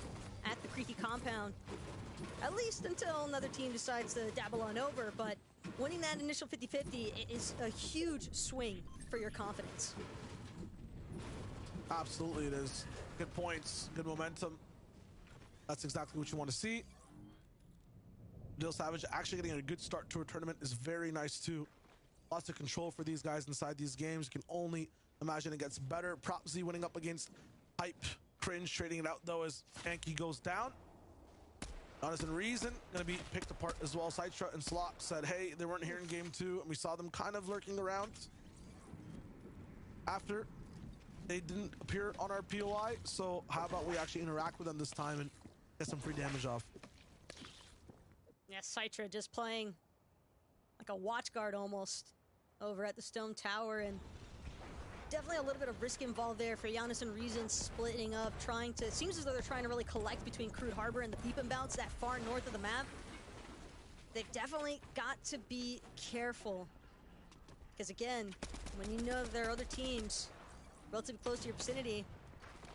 at the creaky compound, at least until another team decides to dabble on over, but winning that initial 50-50 is a huge swing for your confidence. Absolutely it is. Good points, good momentum. That's exactly what you want to see. Dill Savage actually getting a good start to a tournament is very nice too. Lots of control for these guys inside these games. You can only imagine it gets better. Prop Z winning up against Hype. Cringe trading it out though as Anki goes down. Honest and Reason going to be picked apart as well. Citra and Slot said, hey, they weren't here in game 2, and we saw them kind of lurking around after they didn't appear on our POI. So how about we actually interact with them this time and get some free damage off? Yeah, Citra just playing like a watch guard almost over at the Stone Tower, and definitely a little bit of risk involved there for Giannis and Reason splitting up, trying to, seems as though they're trying to really collect between Crude Harbor and the Peep and Bounce that far north of the map. They've definitely got to be careful, because again, when you know there are other teams relatively close to your vicinity,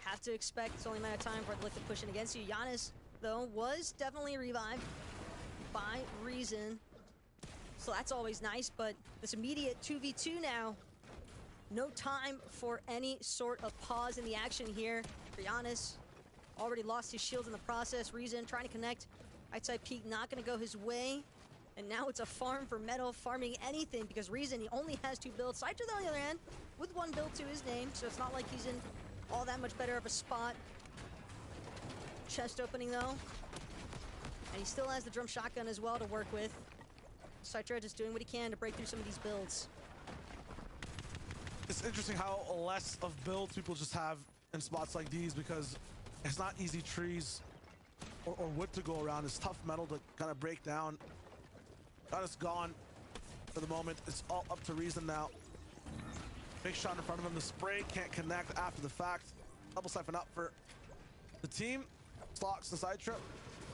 have to expect it's only a matter of time for it to look to push in against you. Giannis, though, was definitely revived by Reason, so that's always nice, but this immediate 2v2 now, no time for any sort of pause in the action here for Giannis. Already lost his shield in the process. Reason trying to connect. Right side peek not going to go his way. And now it's a farm for Metal, farming anything because Reason, he only has 2 builds. Citra, on the other hand, with 1 build to his name, so it's not like he's in all that much better of a spot. Chest opening though. And he still has the drum shotgun as well to work with. Citra just doing what he can to break through some of these builds. It's interesting how less of builds people just have in spots like these, because it's not easy trees or wood to go around. It's tough metal to kind of break down. Got us gone for the moment. It's all up to Reason now. Big shot in front of him. The spray can't connect after the fact. Double siphon up for the team. Slocks the side trip.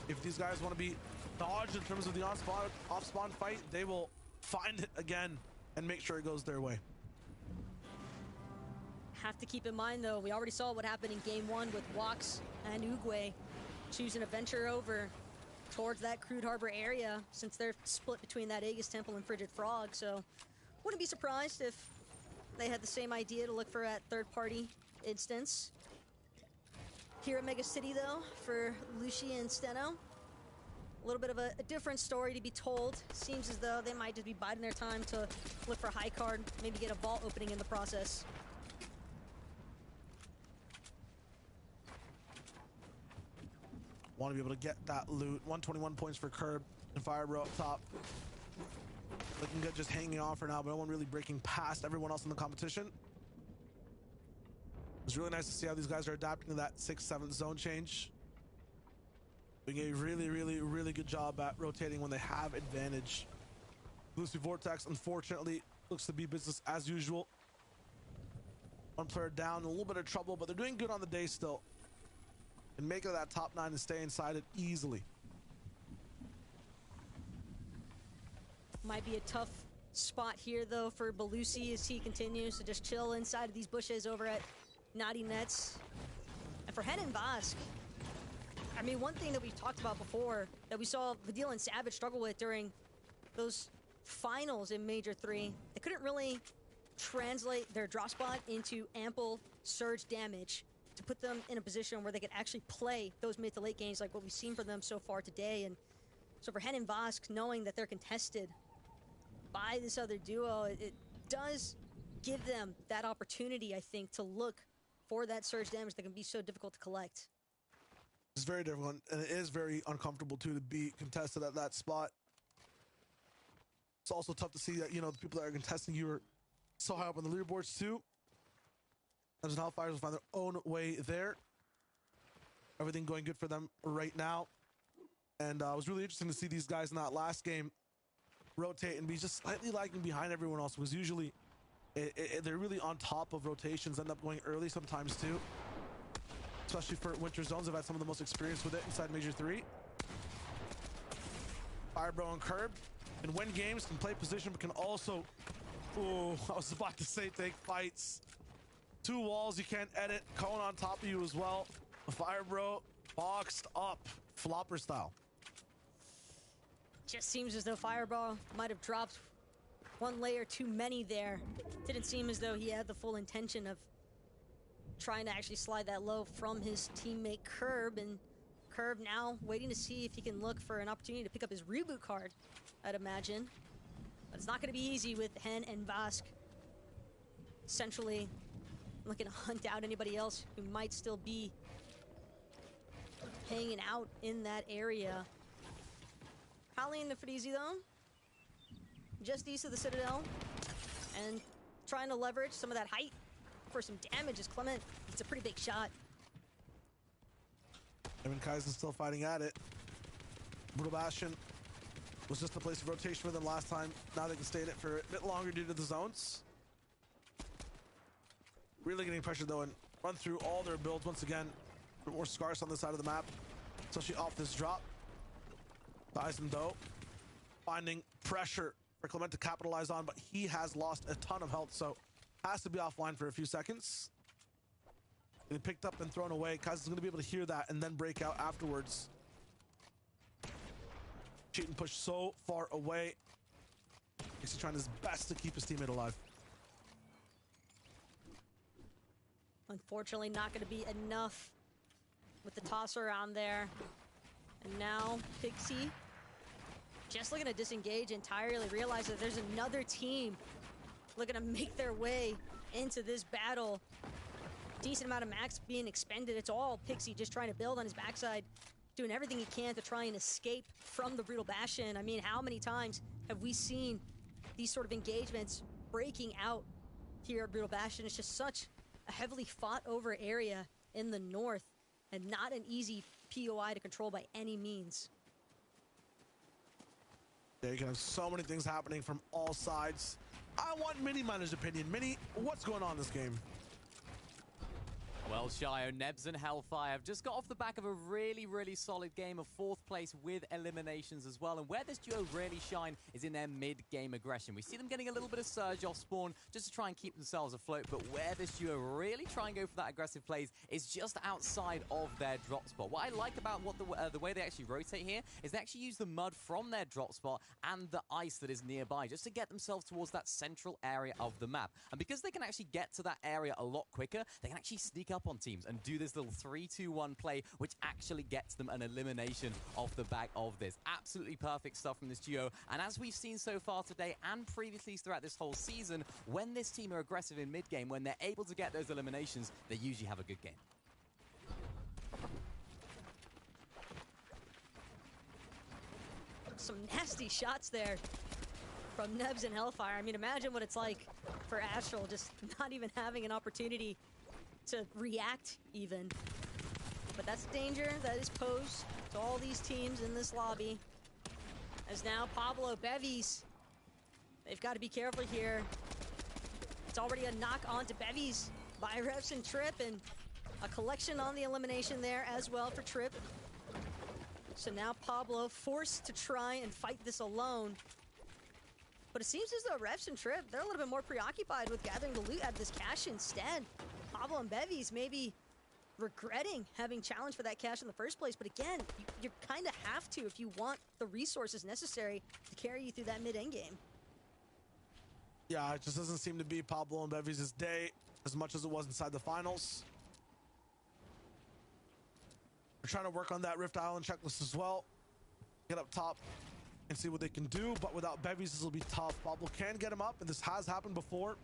If these guys want to be dodged in terms of the off-spawn fight, they will find it again and make sure it goes their way. Have to keep in mind, though, we already saw what happened in game 1 with Wax and Uguay choosing to venture over towards that Crude Harbor area, since they're split between that Aegis Temple and Frigid Frog. So wouldn't be surprised if they had the same idea to look for that third-party instance. Here at Mega City, though, for Lucy and Steno, a little bit of a different story to be told. Seems as though they might just be biding their time to look for high card, maybe get a vault opening in the process. Want to be able to get that loot. 121 points for Curb and Firebro up top. Looking good just hanging on for now, but no one really breaking past everyone else in the competition. It's really nice to see how these guys are adapting to that 6-7 zone change. Doing a really good job at rotating when they have advantage. Lucy Vortex, unfortunately, looks to be business as usual. One player down, a little bit of trouble, but they're doing good on the day still. And make it that top 9 and stay inside it easily. Might be a tough spot here, though, for Belusi as he continues to just chill inside of these bushes over at Naughty Nets. And for Hen and Vosk, I mean, one thing that we've talked about before that we saw Vidil and Savage struggle with during those finals in Major 3, they couldn't really translate their drop spot into ample surge damage to put them in a position where they could actually play those mid to late games like what we've seen from them so far today. And so for Hen and Vosk, knowing that they're contested by this other duo, it does give them that opportunity, I think, to look for that surge damage that can be so difficult to collect. It's very difficult, and it is very uncomfortable too to be contested at that spot. It's also tough to see that, you know, the people that are contesting you are so high up on the leaderboards too. As Hellfires will find their own way there. Everything going good for them right now. And it was really interesting to see these guys in that last game rotate and be just slightly lagging behind everyone else, because usually they're really on top of rotations, end up going early sometimes too. Especially for Winter Zones, they've had some of the most experience with it inside Major 3. Firebro and Curb can win games, can play position, but can also, ooh, I was about to say take fights. 2 walls you can't edit, Cone on top of you as well. Firebro boxed up, flopper style. Just seems as though Fireball might have dropped one layer too many there. Didn't seem as though he had the full intention of trying to actually slide that low from his teammate Curb, and Curb now waiting to see if he can look for an opportunity to pick up his reboot card, I'd imagine. But it's not going to be easy with Hen and Vosk essentially looking to hunt out anybody else who might still be hanging out in that area. Holly and the Freezy, though, just east of the Citadel, and trying to leverage some of that height for some damage as Clement. It's a pretty big shot. Evan Kaizen still fighting at it. Brutal Bastion was just a place of rotation for them last time. Now they can stay in it for a bit longer due to the zones. Really getting pressure though, and run through all their builds once again. A bit more scarce on this side of the map, especially off this drop. Buys him though, finding pressure for Clement to capitalize on, but he has lost a ton of health, so has to be offline for a few seconds. Getting picked up and thrown away. Kai's going to be able to hear that and then break out afterwards. Cheat and push so far away. He's trying his best to keep his teammate alive. Unfortunately, not going to be enough with the toss around there. And now Pixie just looking to disengage entirely, realize that there's another team looking to make their way into this battle. Decent amount of max being expended. It's all Pixie just trying to build on his backside, doing everything he can to try and escape from the Brutal Bastion. I mean, how many times have we seen these sort of engagements breaking out here at Brutal Bastion. It's just such a heavily fought over area in the north and not an easy POI to control by any means. Yeah, you can have so many things happening from all sides. I want Mini Miner's opinion. Mini, what's going on in this game? Well, Shio, Nebs and Hellfire have just got off the back of a really, really solid game of 4th place with eliminations as well. And where this duo really shine is in their mid-game aggression. We see them getting a little bit of surge off spawn just to try and keep themselves afloat. But where this duo really try and go for that aggressive plays is just outside of their drop spot. What I like about the way they actually rotate here is they actually use the mud from their drop spot and the ice that is nearby just to get themselves towards that central area of the map. And because they can actually get to that area a lot quicker, they can actually sneak up on teams and do this little 3-2-1 play, which actually gets them an elimination off the back of this. Absolutely perfect stuff from this duo. And as we've seen so far today and previously throughout this whole season, when this team are aggressive in mid-game, when they're able to get those eliminations, they usually have a good game. Some nasty shots there from Nebs and Hellfire. I mean, imagine what it's like for Astral just not even having an opportunity to react even. But that's danger that is posed to all these teams in this lobby. As now Pablo, Bevies, they've got to be careful here. It's already a knock on to Bevies by Refs and Trip, and a collection on the elimination there as well for Trip. So now Pablo forced to try and fight this alone. But it seems as though Refs and Trip, they're a little bit more preoccupied with gathering the loot out of this cache instead. Pablo and Bevies maybe regretting having challenged for that cache in the first place, but again, you kind of have to if you want the resources necessary to carry you through that mid-end game. Yeah, it just doesn't seem to be Pablo and Bevies' day as much as it was inside the finals. They're trying to work on that Rift Island checklist as well. Get up top and see what they can do, but without Bevies, this will be tough. Pablo can get him up, and this has happened before.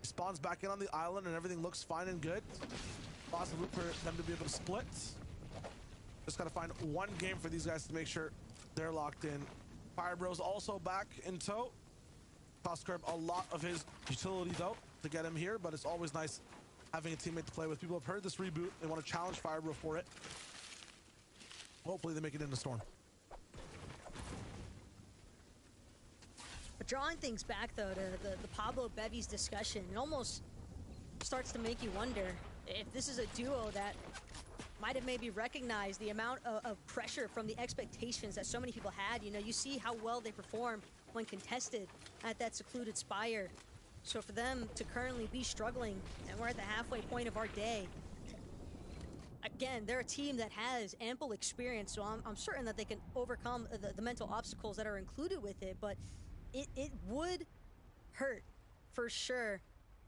He spawns back in on the island and everything looks fine and good. Possible for them to be able to split. Just gotta find one game for these guys to make sure they're locked in. Firebro's also back in tow. Cost curb a lot of his utility though to get him here, but it's always nice having a teammate to play with. People have heard this reboot. They want to challenge Firebro for it. Hopefully they make it into Storm. But drawing things back, though, to the Pablo Bevies discussion, it almost starts to make you wonder if this is a duo that might have maybe recognized the amount of pressure from the expectations that so many people had. You know, you see how well they perform when contested at that secluded spire. So for them to currently be struggling, and we're at the halfway point of our day, again, they're a team that has ample experience, so I'm certain that they can overcome the mental obstacles that are included with it, but it would hurt for sure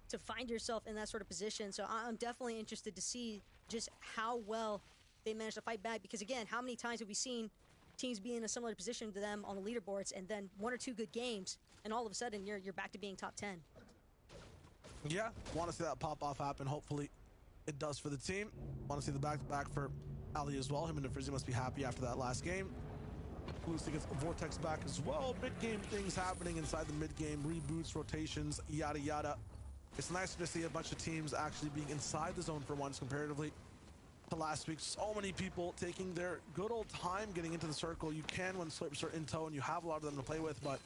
to find yourself in that sort of position. So I'm definitely interested to see just how well they manage to fight back, because again, how many times have we seen teams be in a similar position to them on the leaderboards and then 1 or 2 good games and all of a sudden you're back to being top 10. Yeah, want to see that pop off happen. Hopefully it does for the team. Want to see the back-to-back for Ali as well. Him and Frizzy must be happy after that last game. Lucy gets Vortex back as well. Mid-game things happening inside the mid-game. Reboots, rotations, yada yada. It's nice to see a bunch of teams actually being inside the zone for once comparatively to last week. So many people taking their good old time getting into the circle. You can when Slurps are in tow and you have a lot of them to play with, but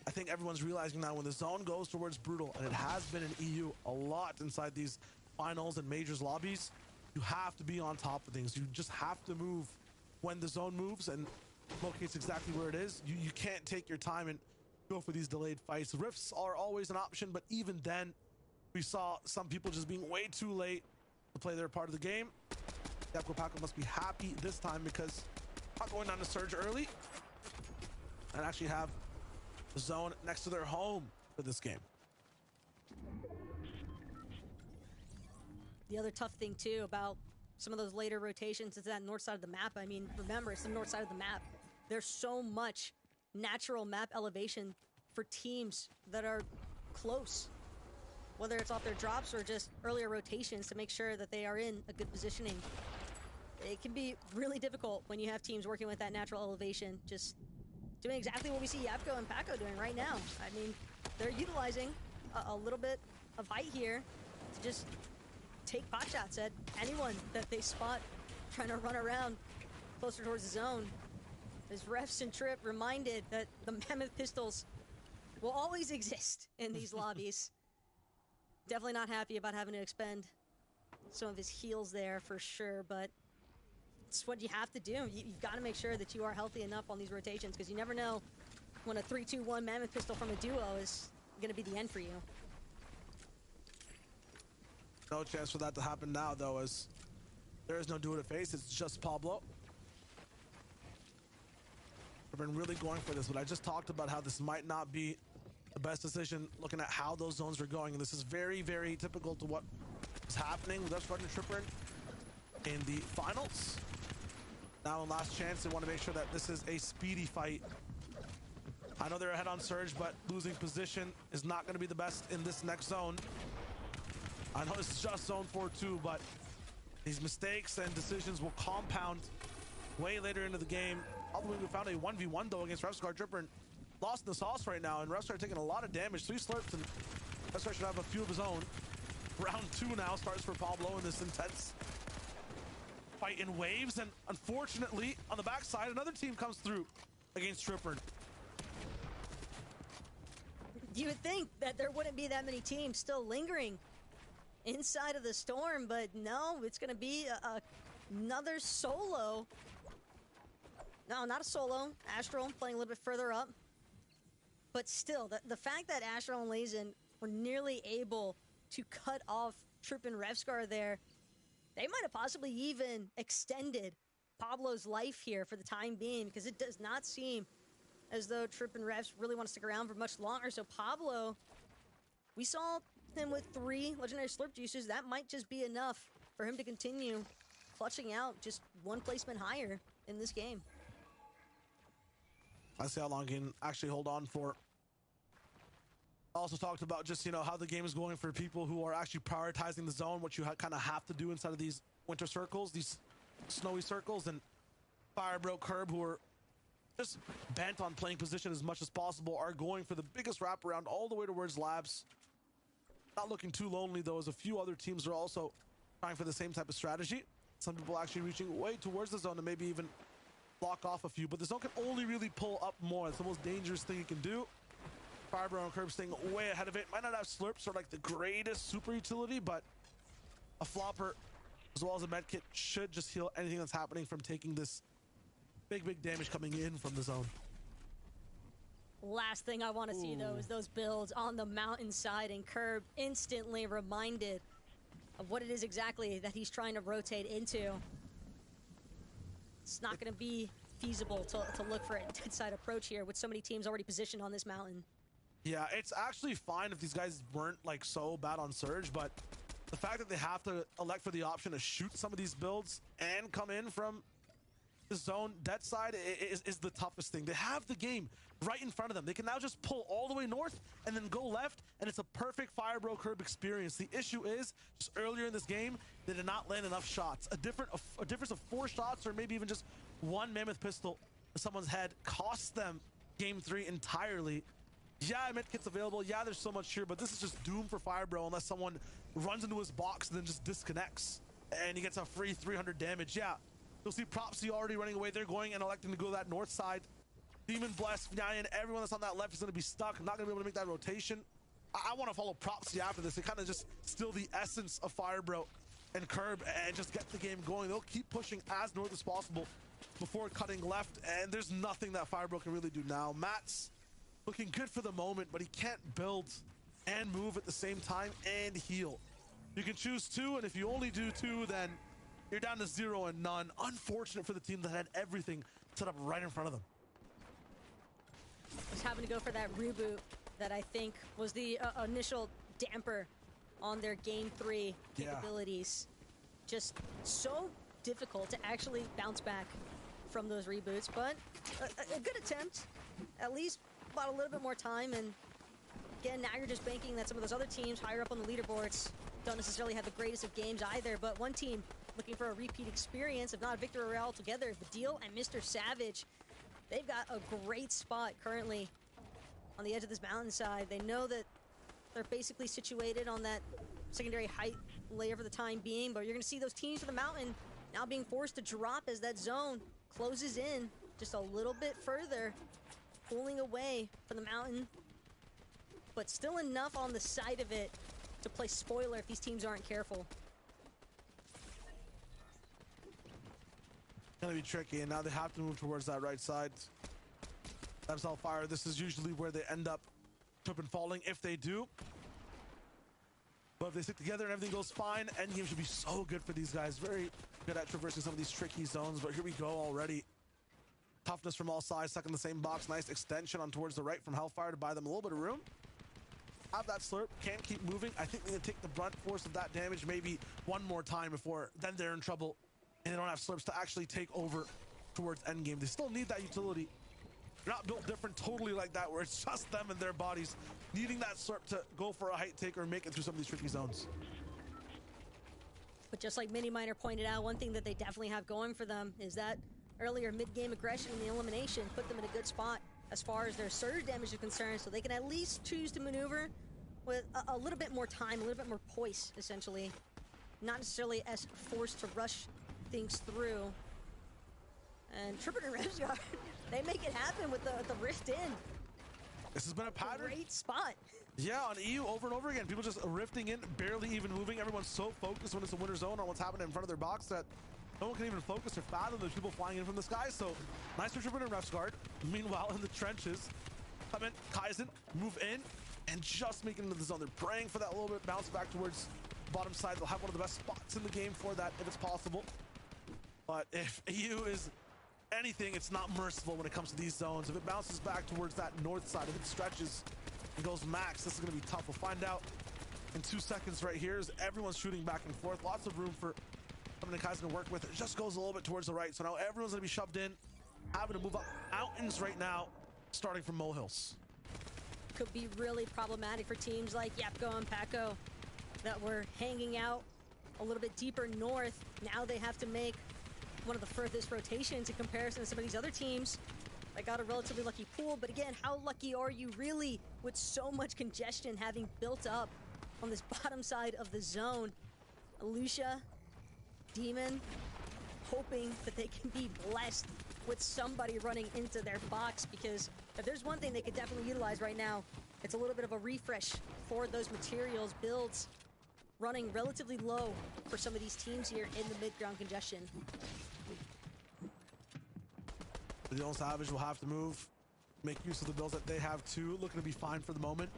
I think everyone's realizing now when the zone goes towards Brutal, and it has been in EU a lot inside these finals and majors lobbies, you have to be on top of things. You just have to move when the zone moves and locates exactly where it is. You can't take your time and go for these delayed fights. Rifts are always an option, but even then, we saw some people just being way too late to play their part of the game. Dapco Paco must be happy this time because not going down to Surge early and actually have the zone next to their home for this game. The other tough thing too about some of those later rotations is that north side of the map. I mean, remember, it's the north side of the map. There's so much natural map elevation for teams that are close, whether it's off their drops or just earlier rotations to make sure that they are in a good positioning. It can be really difficult when you have teams working with that natural elevation. Just doing exactly what we see Yapko and Paco doing right now. I mean, they're utilizing a little bit of height here to just take pot shots at anyone that they spot trying to run around closer towards the zone. As Refs and Trip reminded that the Mammoth pistols will always exist in these lobbies. Definitely not happy about having to expend some of his heals there for sure, but it's what you have to do. You've got to make sure that you are healthy enough on these rotations, because you never know when a 3-2-1 Mammoth pistol from a duo is going to be the end for you. No chance for that to happen now, though, as there is no duo to face. It's just Pablo. I've been really going for this, but I just talked about how this might not be the best decision looking at how those zones are going, and this is very, very typical to what is happening with us running Tripper in the finals. Now in last chance, they want to make sure that this is a speedy fight. I know they're ahead on Surge, but losing position is not going to be the best in this next zone. I know it's just zone 4-2, but these mistakes and decisions will compound way later into the game. Although we found a 1v1 though against Refscar. Tripper lost in the sauce right now, and Refscar taking a lot of damage. 3 slurps, and Refscar should have a few of his own. Round 2 now starts for Pablo in this intense fight in waves, and unfortunately on the backside another team comes through against Tripper. You would think that there wouldn't be that many teams still lingering inside of the storm, but no, it's going to be another solo. No, not a solo. Astral playing a little bit further up. But still, the fact that Astral and Lazen were nearly able to cut off Trip and Refscar there, they might have possibly even extended Pablo's life here for the time being, because it does not seem as though Trip and Refs really want to stick around for much longer. So Pablo, we saw him with 3 legendary slurp juices. That might just be enough for him to continue clutching out just 1 placement higher in this game. I see how long he can actually hold on for. Also talked about just, you know, how the game is going for people who are actually prioritizing the zone, what you kind of have to do inside of these winter circles, these snowy circles, and Firebro, Curb, who are just bent on playing position as much as possible, are going for the biggest wraparound all the way towards labs. Not looking too lonely though, as a few other teams are also trying for the same type of strategy. Some people actually reaching way towards the zone to maybe even block off a few, but the zone can only really pull up more. It's the most dangerous thing you can do. Firebro and Curb staying way ahead of it. Might not have slurps or like the greatest super utility, but a flopper as well as a medkit should just heal anything that's happening from taking this big damage coming in from the zone. Last thing I want to see though is those builds on the mountainside, and Curb instantly reminded of what it is exactly that he's trying to rotate into. It's not going to be feasible to look for a dead side approach here with so many teams already positioned on this mountain. Yeah, it's actually fine if these guys weren't like so bad on Surge, but the fact that they have to elect for the option to shoot some of these builds and come in from the zone dead side is the toughest thing. They have the game right in front of them. They can now just pull all the way north and then go left, and it's a perfect Firebro Curb experience. The issue is, just earlier in this game, they did not land enough shots. A difference of 4 shots, or maybe even just 1 Mammoth pistol to someone's head, cost them game 3 entirely. Yeah, medkit's available. Yeah, there's so much here, but this is just doom for Firebro unless someone runs into his box and then just disconnects and he gets a free 300 damage. Yeah, you'll see Propsy already running away. They're going and electing to go that north side. Demon Bless, Nyan, everyone that's on that left is going to be stuck. Not going to be able to make that rotation. I want to follow Propsy after this. They kind of just steal the essence of Firebro and Curb and just get the game going. They'll keep pushing as north as possible before cutting left, and there's nothing that Firebro can really do now. Matt's looking good for the moment, but he can't build and move at the same time and heal. You can choose 2, and if you only do 2, then you're down to 0 and none. Unfortunate for the team that had everything set up right in front of them. Just having to go for that reboot that I think was the initial damper on their game 3 capabilities. Just so difficult to actually bounce back from those reboots, but a good attempt. At least bought a little bit more time, and again, now you're just banking that some of those other teams higher up on the leaderboards don't necessarily have the greatest of games either, but one team looking for a repeat experience, if not a victory royale altogether, Vidil and Mr. Savage. they've got a great spot currently on the edge of this mountainside. They know that they're basically situated on that secondary height layer for the time being, but you're going to see those teams from the mountain now being forced to drop as that zone closes in just a little bit further, pulling away from the mountain, but still enough on the side of it to play spoiler if these teams aren't careful. Gonna be tricky, and now they have to move towards that right side. That's hellfire. This is usually where they end up tripping and falling if they do. But if they stick together and everything goes fine, endgame should be so good for these guys. Very good at traversing some of these tricky zones, but here we go already. Toughness from all sides, stuck in the same box. Nice extension on towards the right from Hellfire to buy them a little bit of room. Have that slurp, can't keep moving. I think they can take the brunt force of that damage maybe one more time before then they're in trouble. And they don't have slurps to actually take over towards endgame. They still need that utility. They're not built different totally like that, where it's just them and their bodies needing that slurp to go for a height take or make it through some of these tricky zones. But just like Mini Miner pointed out, one thing that they definitely have going for them is that earlier mid-game aggression and the elimination put them in a good spot as far as their surge damage is concerned, so they can at least choose to maneuver with a little bit more time, a little bit more poise, essentially. Not necessarily as forced to rush things through. And Trippin and Revsguard, they make it happen with the rift in. This has been a pattern. Great spot. Yeah, on EU over and over again. People just rifting in, barely even moving. Everyone's so focused when it's a winter zone on what's happening in front of their box that no one can even focus or fathom the people flying in from the sky. So nice for Trippin and Revsguard. Meanwhile, in the trenches, Clement, Kaizen move in and just make it into the zone. They're praying for that little bit bounce back towards the bottom side. They'll have one of the best spots in the game for that if it's possible. But if EU is anything, it's not merciful when it comes to these zones. If it bounces back towards that north side, if it stretches and goes max, this is going to be tough. We'll find out in 2 seconds right here as everyone's shooting back and forth. Lots of room for Clement and Kaizen to work with. It just goes a little bit towards the right. So now everyone's going to be shoved in, having to move up mountains right now, starting from molehills. Could be really problematic for teams like Yapko and Paco that were hanging out a little bit deeper north. Now they have to make one of the furthest rotations in comparison to some of these other teams that got a relatively lucky pool. But again, how lucky are you really with so much congestion having built up on this bottom side of the zone? Lucia, Demon, hoping that they can be blessed with somebody running into their box, because if there's one thing they could definitely utilize right now, it's a little bit of a refresh for those materials. Builds running relatively low for some of these teams here in the mid-ground congestion. The Savage will have to move, make use of the builds that they have too. Looking to be fine for the moment.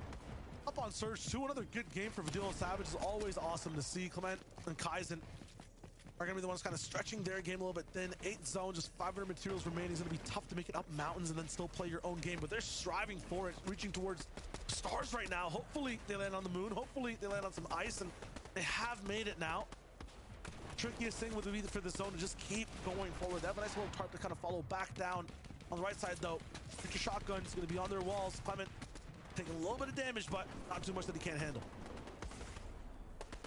Up on Surge 2, another good game for Vidil Savage. Is always awesome to see. Clement and Kaizen are going to be the ones kind of stretching their game a little bit thin. 8th zone, just 500 materials remaining. It's going to be tough to make it up mountains and then still play your own game, but they're striving for it, reaching towards stars right now. Hopefully they land on the moon. Hopefully they land on some ice, and they have made it now. Trickiest thing would be for the zone to just keep going forward. They have a nice little tarp to kind of follow back down. On the right side, though, future shotgun is going to be on their walls. Clement taking a little bit of damage, but not too much that he can't handle.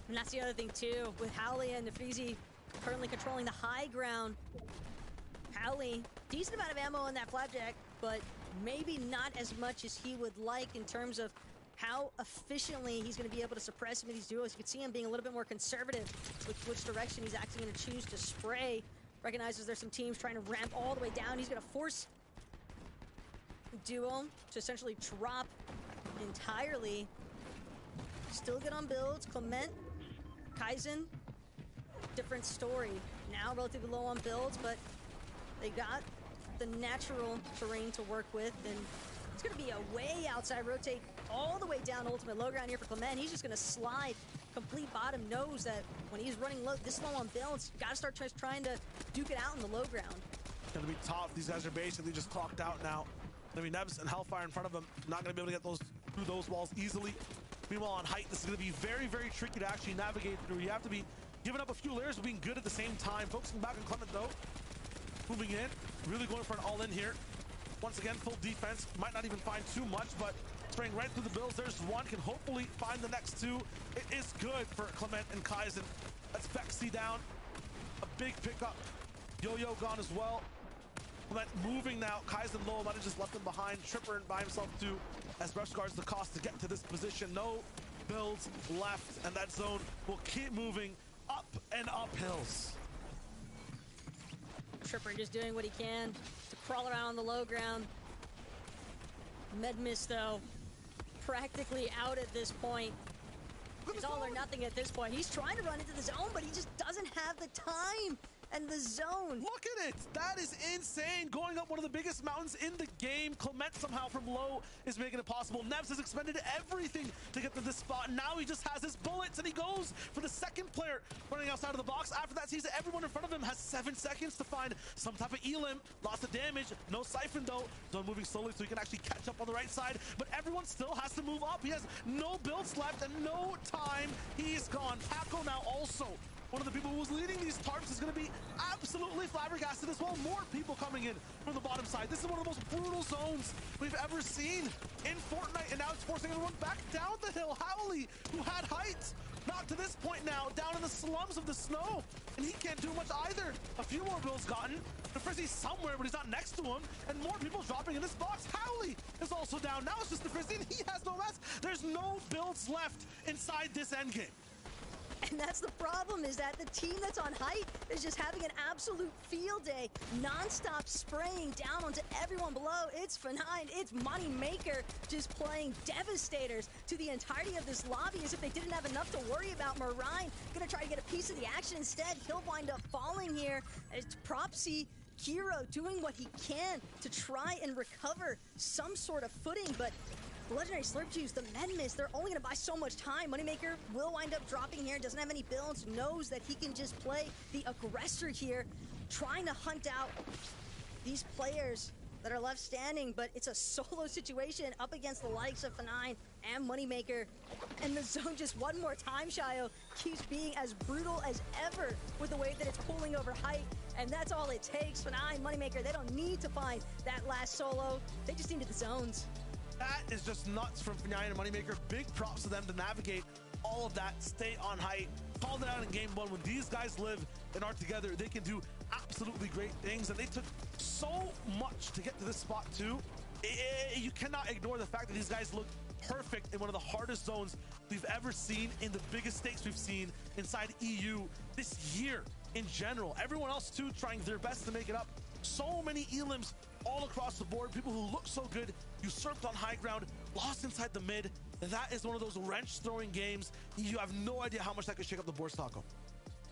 And that's the other thing, too, with Howley and Nefrizi currently controlling the high ground. Howley, decent amount of ammo in that flapjack, but maybe not as much as he would like in terms of how efficiently he's going to be able to suppress some of these duos. You can see him being a little bit more conservative with which direction he's actually going to choose to spray. Recognizes there's some teams trying to ramp all the way down. He's going to force duo to essentially drop entirely. Still good on builds. Clement, Kaizen, different story. Now relatively low on builds, but they got the natural terrain to work with, and it's going to be a way outside rotate all the way down ultimate low ground here for Clement. He's just going to slide complete bottom. Knows that when he's running low, this low on builds, got to start trying to duke it out in the low ground. Gonna be tough. These guys are basically just clocked out now. I mean, Nebs and Hellfire in front of them, not gonna be able to get those through those walls easily. Meanwhile, on height, this is gonna be very, very tricky to actually navigate through. You have to be giving up a few layers, but being good at the same time. Focusing back on Clement though. Moving in, really going for an all-in here. Once again, full defense. Might not even find too much, but spraying right through the builds. There's one, can hopefully find the next two. It is good for Clement and Kaizen. That's Vexy down. A big pickup. Yo-Yo gone as well. But moving now, Kaizen low, might have just left him behind. Tripper by himself too, as Rush guards the cost to get to this position. No builds left, and that zone will keep moving up and up hills. Tripper just doing what he can to crawl around on the low ground. Medmis, though, practically out at this point. It's all or nothing at this point. He's trying to run into the zone, but he just doesn't have the time and the zone. Look at it. That is insane. Going up one of the biggest mountains in the game. Clement somehow from low is making it possible. Nebs has expended everything to get to this spot. Now he just has his bullets, and he goes for the second player running outside of the box. After that, sees that everyone in front of him has 7 seconds to find some type of elim. Lots of damage. No siphon, though. Zone moving slowly so he can actually catch up on the right side. But everyone still has to move up. He has no builds left and no time. He's gone. Paco now also one of the people who was leading these tarps is going to be absolutely flabbergasted as well. More people coming in from the bottom side. This is one of the most brutal zones we've ever seen in Fortnite, and now it's forcing everyone back down the hill. Howley, who had height, not to this point now, down in the slums of the snow, and he can't do much either. A few more builds gotten. The Frizzy's somewhere, but he's not next to him, and more people dropping in this box. Howley is also down. Now it's just the Frizzy, and he has no mats. There's no builds left inside this endgame. And that's the problem, is that the team that's on height is just having an absolute field day, non-stop spraying down onto everyone below. It's F9, it's Moneymaker just playing devastators to the entirety of this lobby as if they didn't have enough to worry about. Marine gonna try to get a piece of the action instead. He'll wind up falling here. It's Propsy Hero doing what he can to try and recover some sort of footing, but the legendary Slurp Juice, the Medmis, they're only going to buy so much time. Moneymaker will wind up dropping here, doesn't have any builds, knows that he can just play the aggressor here, trying to hunt out these players that are left standing, but it's a solo situation up against the likes of F9 and Moneymaker. And the zone just one more time, Shayo, keeps being as brutal as ever with the way that it's pulling over height. And that's all it takes. F9, Moneymaker, they don't need to find that last solo. They just needed the zones. That is just nuts from F9 and Moneymaker. Big props to them to navigate all of that, stay on height. Called it out in game one. When these guys live and are together, they can do absolutely great things. And they took so much to get to this spot too. You cannot ignore the fact that these guys look perfect in one of the hardest zones we've ever seen, in the biggest stakes we've seen inside EU this year in general. Everyone else too trying their best to make it up. So many elims all across the board. People who look so good, usurped on high ground, lost inside the mid. That is one of those wrench-throwing games. You have no idea how much that could shake up the boards, Taco.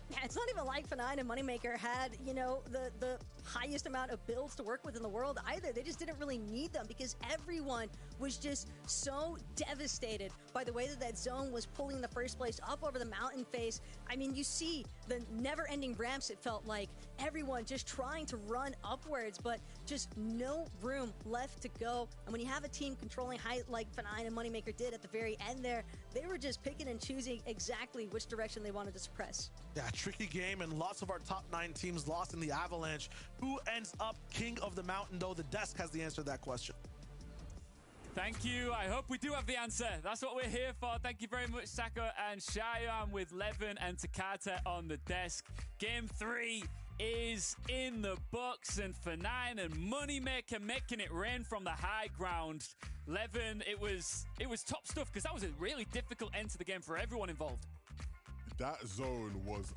Yeah, it's not even like F9 and Moneymaker had, you know, the highest amount of builds to work with in the world either. They just didn't really need them because everyone was just so devastated by the way that that zone was pulling the first place up over the mountain face. I mean, you see the never-ending ramps, it felt like. Everyone just trying to run upwards, but just no room left to go. And when you have a team controlling height like F9 and Moneymaker did at the very end there, they were just picking and choosing exactly which direction they wanted to suppress. Yeah, tricky game, and lots of our top 9 teams lost in the Avalanche. Who ends up king of the mountain, though? The desk has the answer to that question. Thank you. I hope we do have the answer. That's what we're here for. Thank you very much, Saka and Shayo. I'm with Levin and Takata on the desk. Game 3 is in the books, and F9 and Moneymaker making it rain from the high ground. Levin, it was top stuff because that was a really difficult end to the game for everyone involved. That zone was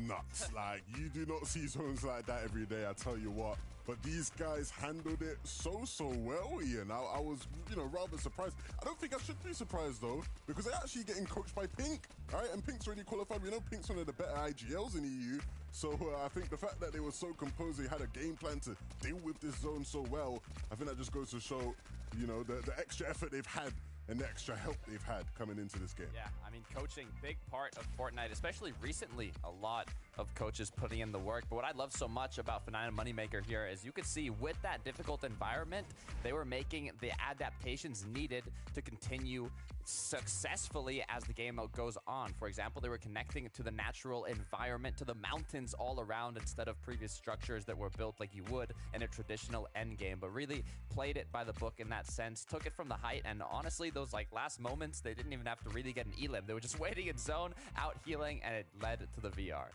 nuts. Like, you do not see zones like that every day, I tell you what. But these guys handled it so well, Ian. I was, rather surprised. I don't think I should be surprised, though, because they're actually getting coached by Pink, right? And Pink's already qualified. We know Pink's one of the better IGLs in EU. So I think the fact that they were so composed, they had a game plan to deal with this zone so well, I think that just goes to show, the extra effort they've had and the extra help they've had coming into this game. Yeah, I mean, coaching, big part of Fortnite, especially recently, a lot of coaches putting in the work. But what I love so much about F9 and Moneymaker here is you could see with that difficult environment, they were making the adaptations needed to continue successfully as the game goes on. For example, they were connecting to the natural environment, to the mountains all around instead of previous structures that were built like you would in a traditional end game, but really played it by the book in that sense, took it from the height, and honestly, those last moments, they didn't even have to really get an elim. They were just waiting in zone, out healing, and it led to the VR.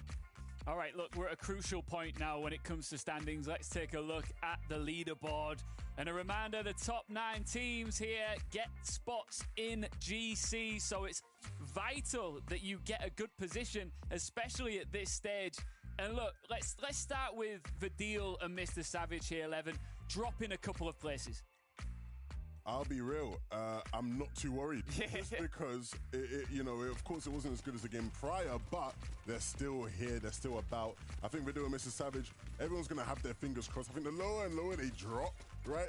All right, look, we're at a crucial point now when it comes to standings. Let's take a look at the leaderboard. And a reminder, the top 9 teams here get spots in GC, so it's vital that you get a good position, especially at this stage. And look, let's start with Vidil and Mr. Savage here, 11, dropping a couple of places. I'll be real. I'm not too worried. Just because, of course, it wasn't as good as the game prior, but they're still here. They're still about. I think Vidil and Mr. Savage, everyone's going to have their fingers crossed. I think the lower and lower they drop, right,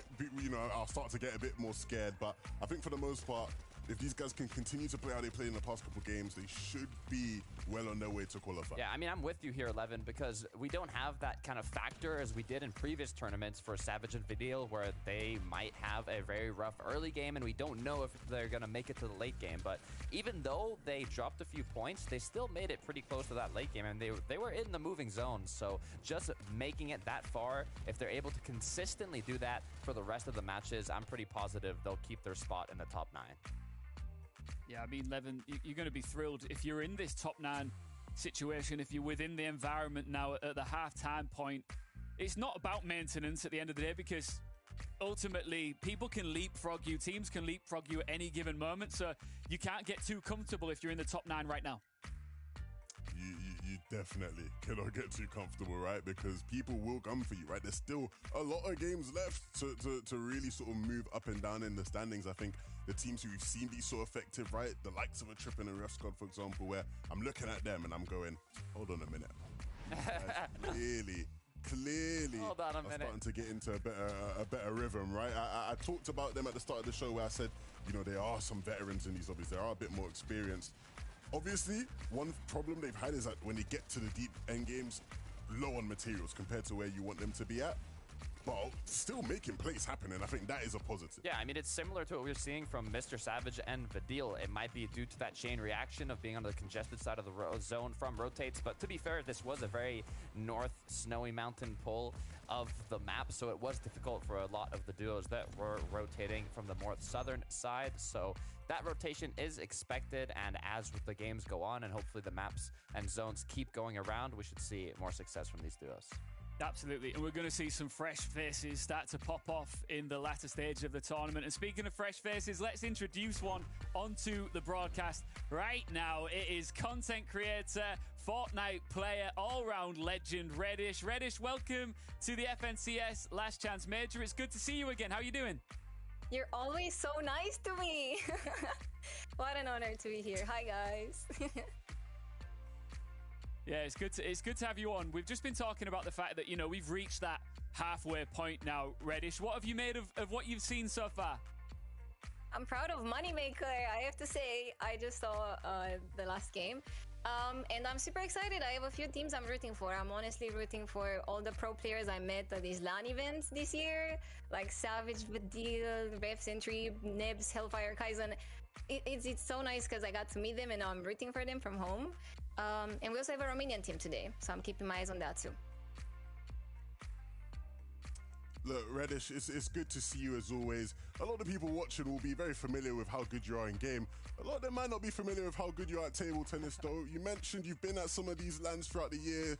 I'll start to get a bit more scared. But I think for the most part, if these guys can continue to play how they played in the past couple games, they should be well on their way to qualify. Yeah, I mean, I'm with you here, 11, because we don't have that kind of factor as we did in previous tournaments for Savage and Vidil, where they might have a very rough early game, and we don't know if they're going to make it to the late game. But even though they dropped a few points, they still made it pretty close to that late game, and they were in the moving zone. So just making it that far, if they're able to consistently do that for the rest of the matches, I'm pretty positive they'll keep their spot in the top 9. Yeah, I mean, Levin, you're going to be thrilled if you're in this top 9 situation, if you're within the environment now at the half-time point. It's not about maintenance at the end of the day, because ultimately people can leapfrog you. Teams can leapfrog you at any given moment, so you can't get too comfortable if you're in the top 9 right now. You definitely cannot get too comfortable, right? Because people will come for you, right? There's still a lot of games left to really sort of move up and down in the standings. I think the teams who we've seen be so effective, right? The likes of a Trippin and Ref Squad, for example, where I'm looking at them and I'm going, hold on a minute. Clearly Hold on a minute. starting to get into a better rhythm, right? I talked about them at the start of the show where I said, there are some veterans in these lobbies. They are a bit more experienced. Obviously, one problem they've had is that when they get to the deep end games, low on materials compared to where you want them to be at. But still making plays happen, and I think that is a positive. Yeah, I mean, it's similar to what we're seeing from Mr. Savage and Vidil. It might be due to that chain reaction of being on the congested side of the zone from rotates, but to be fair, this was a very north snowy mountain pull of the map, so it was difficult for a lot of the duos that were rotating from the more southern side. So that rotation is expected, and as the games go on and hopefully the maps and zones keep going around, we should see more success from these duos. Absolutely, and we're going to see some fresh faces start to pop off in the latter stage of the tournament. And speaking of fresh faces, let's introduce one onto the broadcast right now. It is content creator, Fortnite player, all-round legend, Reddish. Reddish, welcome to the FNCS Last Chance Major. It's good to see you again. How are you doing? You're always so nice to me. What an honor to be here. Hi, guys. Yeah, it's good to have you on. We've just been talking about the fact that, we've reached that halfway point now, Reddish. What have you made of what you've seen so far? I'm proud of Moneymaker. I have to say, I just saw the last game. And I'm super excited. I have a few teams I'm rooting for. I'm honestly rooting for all the pro players I met at these LAN events this year, like Savage, Vidil, Ref Sentry, Nibs, Hellfire, Kaizen. It's so nice because I got to meet them and now I'm rooting for them from home. And we also have a Romanian team today, so I'm keeping my eyes on that too. Look, Reddish, it's good to see you as always. A lot of people watching will be very familiar with how good you are in game. A lot of them might not be familiar with how good you are at table tennis, though. You mentioned you've been at some of these lands throughout the year.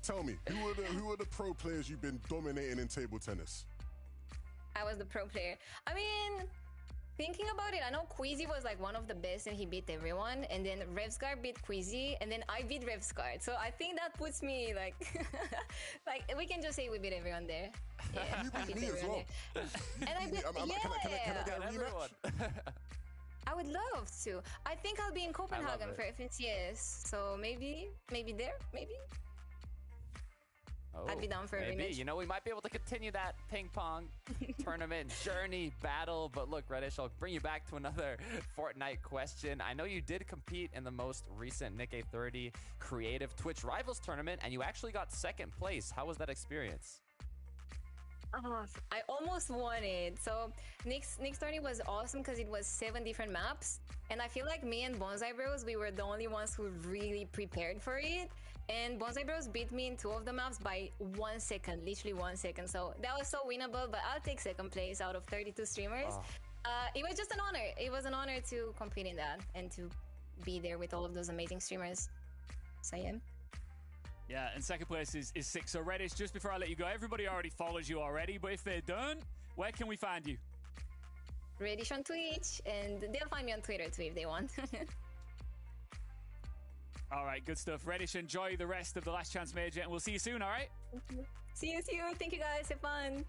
Tell me, who are the pro players you've been dominating in table tennis? I was the pro player. I mean, thinking about it, I know Queasy was like one of the best and he beat everyone, and then Revscar beat Queasy, and then I beat Revscar. So I think that puts me like, like we can just say we beat everyone there. Yeah, You beat me as well. And I beat, Can I get a rematch? I would love to. I think I'll be in Copenhagen for FNCS, so maybe there, maybe. Oh, I'd be down for a maybe. rematch. We might be able to continue that ping pong tournament journey battle. But look, Reddish, I'll bring you back to another Fortnite question. I know you did compete in the most recent Nick A30 Creative Twitch Rivals tournament, and you actually got second place. How was that experience? I almost won it. So Nick's tourney was awesome because it was 7 different maps. And I feel like me and Bonsai Bros, we were the only ones who really prepared for it. And Bonsai Bros beat me in 2 of the maps by 1 second, literally 1 second. So that was so winnable, but I'll take second place out of 32 streamers. It was just an honor. It was an honor to compete in that and to be there with all of those amazing streamers. So yeah. Yeah, and second place is 6. So Reddish, just before I let you go, everybody already follows you already, but if they don't, where can we find you? Reddish on Twitch, and they'll find me on Twitter too if they want. All right, good stuff. Reddish, enjoy the rest of the Last Chance Major, and we'll see you soon, all right? See you. Thank you, guys. Have fun.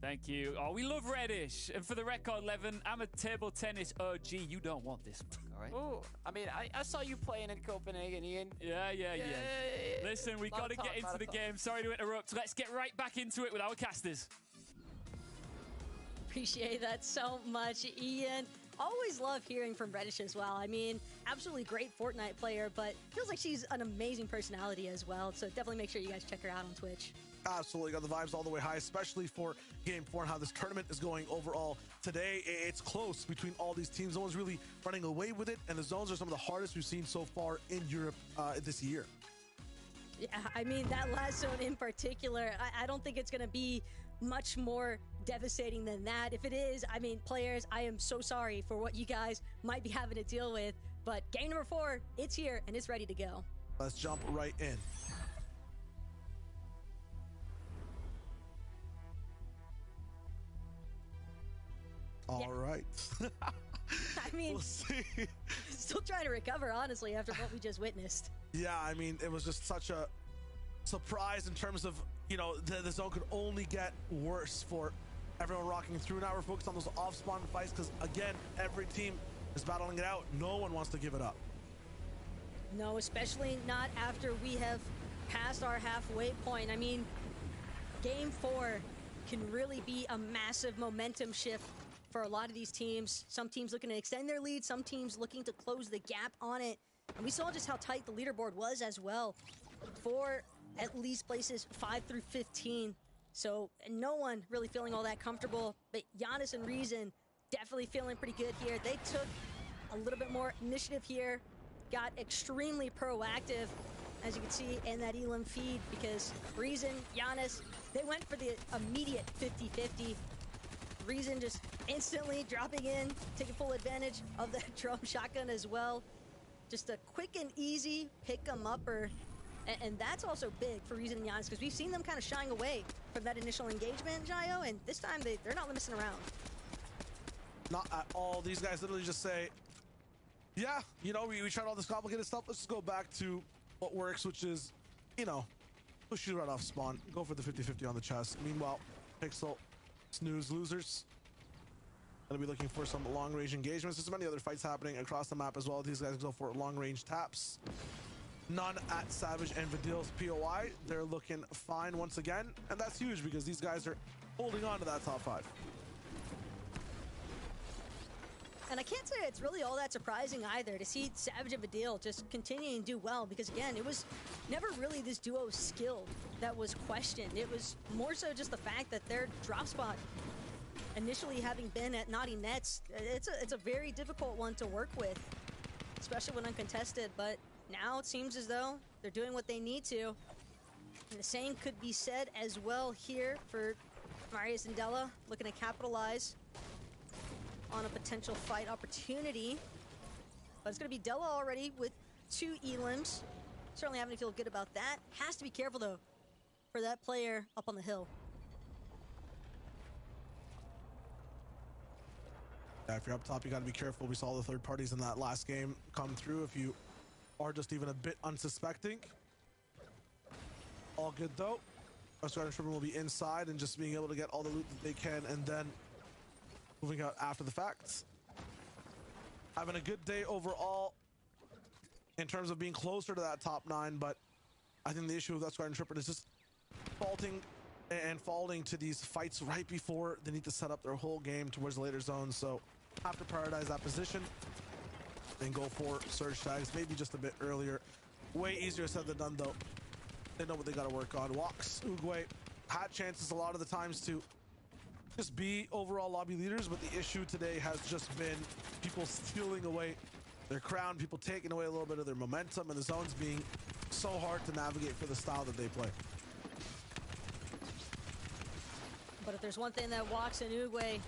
Thank you. Oh, we love Reddish. And for the record, Levin, I'm a table tennis OG. You don't want this one, all right? Oh, I mean, I saw you playing in Copenhagen, Ian. Yeah. Listen, we got to get into the game. Sorry to interrupt. Let's get right back into it with our casters. Appreciate that so much, Ian. Always love hearing from Reddish as well. I mean, absolutely great Fortnite player, but feels like she's an amazing personality as well. So definitely make sure you guys check her out on Twitch. Absolutely got the vibes all the way high, especially for Game 4 and how this tournament is going overall. Today, it's close between all these teams. No one's really running away with it, and the zones are some of the hardest we've seen so far in Europe this year. Yeah, I mean, that last zone in particular, I don't think it's going to be much more devastating than that. If it is, I mean, players, I am so sorry for what you guys might be having to deal with, but game number 4, it's here and it's ready to go. Let's jump right in. All right. I mean, we'll see. Still trying to recover, honestly, after what we just witnessed. Yeah, I mean, it was just such a surprise in terms of, you know, the zone could only get worse for everyone rocking through. Now we're focused on those off-spawn fights because, again, every team is battling it out. No one wants to give it up. No, especially not after we have passed our halfway point. I mean, game 4 can really be a massive momentum shift for a lot of these teams. Some teams looking to extend their lead, some teams looking to close the gap on it. And we saw just how tight the leaderboard was as well for at least places 5 through 15. So no one really feeling all that comfortable, but Giannis and Reason definitely feeling pretty good here. They took a little bit more initiative here, got extremely proactive, as you can see in that Elam feed, because Reason, Giannis, they went for the immediate 50-50. Reason just instantly dropping in, taking full advantage of that drum shotgun as well. Just a quick and easy pick 'em upper. And that's also big for Reason and Giannis, because we've seen them kind of shying away from that initial engagement, Jayo, and this time they're not messing around. Not at all. These guys literally just say, yeah, you know, we tried all this complicated stuff. Let's just go back to what works, which is, you know, push you right off spawn. Go for the 50-50 on the chest. Meanwhile, Pixel, snooze losers. Gonna be looking for some long-range engagements. There's many other fights happening across the map as well. These guys go for long-range taps. None at Savage and Vidil's POI. They're looking fine once again, and that's huge because these guys are holding on to that top 5. And I can't say it's really all that surprising either to see Savage and Vidil just continuing to do well, because again, it was never really this duo's skill that was questioned. It was more so just the fact that their drop spot, initially having been at Naughty Nets, it's a very difficult one to work with, especially when uncontested, but now it seems as though they're doing what they need to. And the same could be said as well here for Marius and Della, looking to capitalize on a potential fight opportunity. But it's going to be Della already with 2 elims. Certainly having to feel good about that. Has to be careful, though, for that player up on the hill. Yeah, if you're up top, you got to be careful. We saw the third parties in that last game come through. If you are just even a bit unsuspecting. All good, though. Oscar and Sherman will be inside and just being able to get all the loot that they can, and then moving out after the fact. Having a good day overall in terms of being closer to that top 9, but I think the issue with Oscar and Sherman is just falling to these fights right before they need to set up their whole game towards the later zones. So have to prioritize that position, then go for surge tags, maybe just a bit earlier. Way easier said than done, though. They know what they got to work on. Walks, Uguay had chances a lot of the times to just be overall lobby leaders, but the issue today has just been people stealing away their crown, people taking away a little bit of their momentum, and the zones being so hard to navigate for the style that they play. But if there's one thing that Walks and Uguay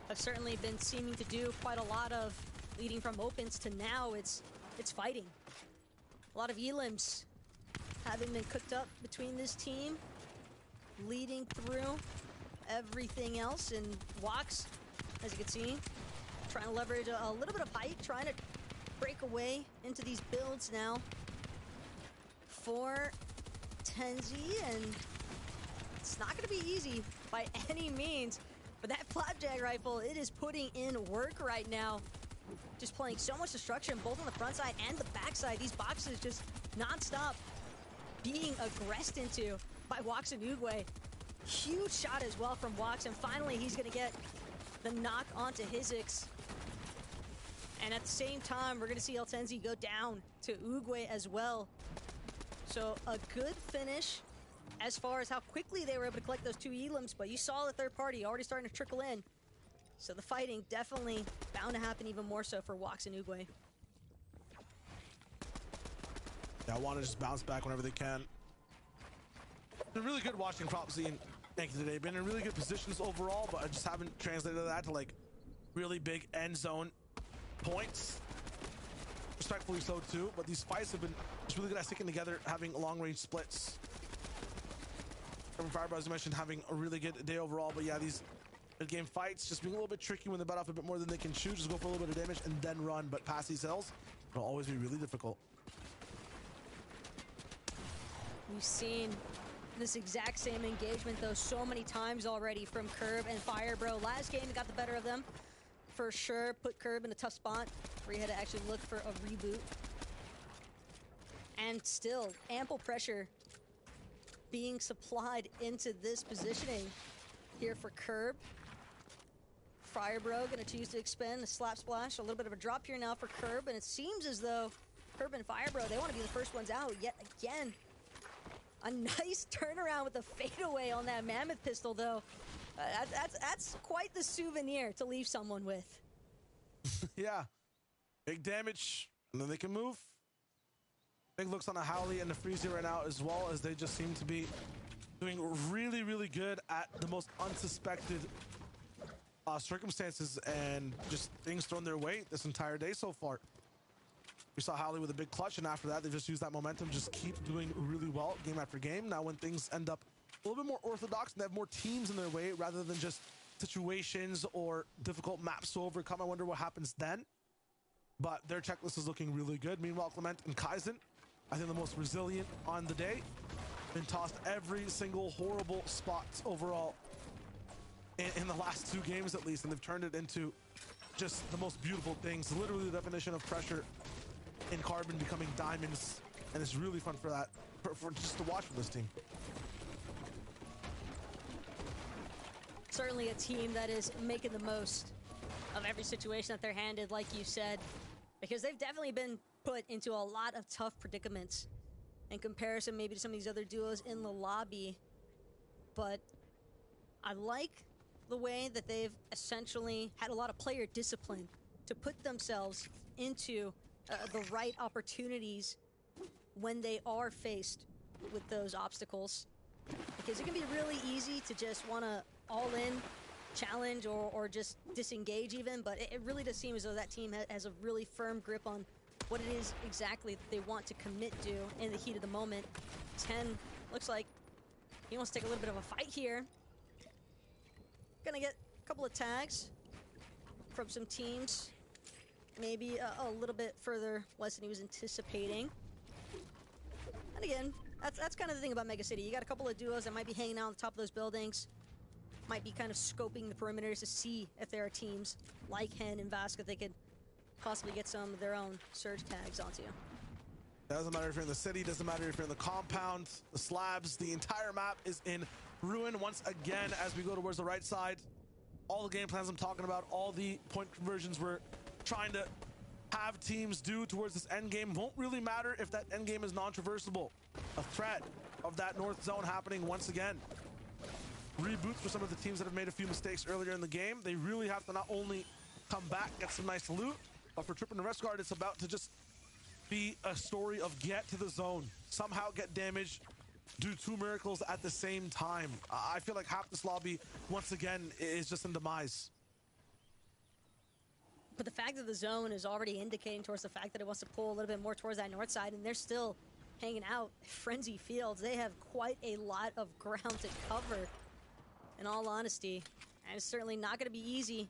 have certainly been seeming to do quite a lot of, leading from opens to now, it's fighting. A lot of elims having been cooked up between this team, leading through everything else. And Wox, as you can see, trying to leverage a little bit of height, trying to break away into these builds now for Tenzi, and it's not going to be easy by any means. But that flapjack rifle, it is putting in work right now. Just playing so much destruction, both on the front side and the back side. These boxes just non-stop being aggressed into by Wox and Uguay. Huge shot as well from Wox, and finally he's going to get the knock onto Hizix. And at the same time, we're going to see Eltenzi go down to Uguay as well. So a good finish as far as how quickly they were able to collect those 2 elims, but you saw the third party already starting to trickle in. So the fighting definitely bound to happen even more so for Wox and Uguay. Yeah, I want to just bounce back whenever they can. Been really good watching Prophecy and Yankee today. Been in really good positions overall, but I just haven't translated that to like really big end zone points. Respectfully so too, but these fights have been just really good at sticking together, having long range splits. Fireball, as you mentioned, having a really good day overall, but yeah, these game fights just being a little bit tricky when they butt off a bit more than they can chew. Just go for a little bit of damage and then run, but past these cells will always be really difficult. We've seen this exact same engagement though so many times already from Curb and Firebro. Last game got the better of them for sure, put Curb in a tough spot where he had to actually look for a reboot. And still ample pressure being supplied into this positioning here for Curb. Firebro gonna choose to expend a slap splash. A little bit of a drop here now for Curb, and it seems as though Curb and Firebro, they want to be the first ones out yet again. A nice turnaround with a fadeaway on that Mammoth pistol, though. That's quite the souvenir to leave someone with. Yeah, big damage, and then they can move. Big looks on the Howley and the Freezy right now, as well as they just seem to be doing really, really good at the most unsuspected circumstances and just things thrown their way this entire day so far. We saw Howley with a big clutch, and after that, they just used that momentum, just keep doing really well game after game. Now, when things end up a little bit more orthodox and they have more teams in their way rather than just situations or difficult maps to overcome, I wonder what happens then. But their checklist is looking really good. Meanwhile, Clement and Kaizen, I think the most resilient on the day. Been tossed every single horrible spot overall in the last 2 games at least, and they've turned it into just the most beautiful things. Literally the definition of pressure in Carbon becoming diamonds, and it's really fun for that, for just to watch for this team. Certainly a team that is making the most of every situation that they're handed, like you said, because they've definitely been put into a lot of tough predicaments in comparison maybe to some of these other duos in the lobby. But I like the way that they've essentially had a lot of player discipline to put themselves into the right opportunities when they are faced with those obstacles. Because it can be really easy to just want to all-in challenge or just disengage even, but it really does seem as though that team has a really firm grip on what it is exactly that they want to commit to in the heat of the moment. 10 looks like he wants to take a little bit of a fight here. Gonna get a couple of tags from some teams. Maybe a little bit further less than he was anticipating. And again, that's kind of the thing about Mega City. You got a couple of duos that might be hanging out on the top of those buildings. Might be kind of scoping the perimeters to see if there are teams like Hen and Vask that they could possibly get some of their own surge tags onto. Doesn't matter if you're in the city, doesn't matter if you're in the compound, the slabs, the entire map is in ruin once again as we go towards the right side. All the game plans I'm talking about, all the point conversions we're trying to have teams do towards this end game won't really matter if that end game is non-traversable. A threat of that north zone happening once again. Reboots for some of the teams that have made a few mistakes earlier in the game. They really have to not only come back, get some nice loot, but for Trip and the Rest Guard, it's about to just be a story of get to the zone, somehow get damage, do 2 miracles at the same time. I feel like half this lobby, once again, is just in demise. But the fact that the zone is already indicating towards the fact that it wants to pull a little bit more towards that north side, and they're still hanging out at Frenzy Fields. They have quite a lot of ground to cover, in all honesty. And it's certainly not going to be easy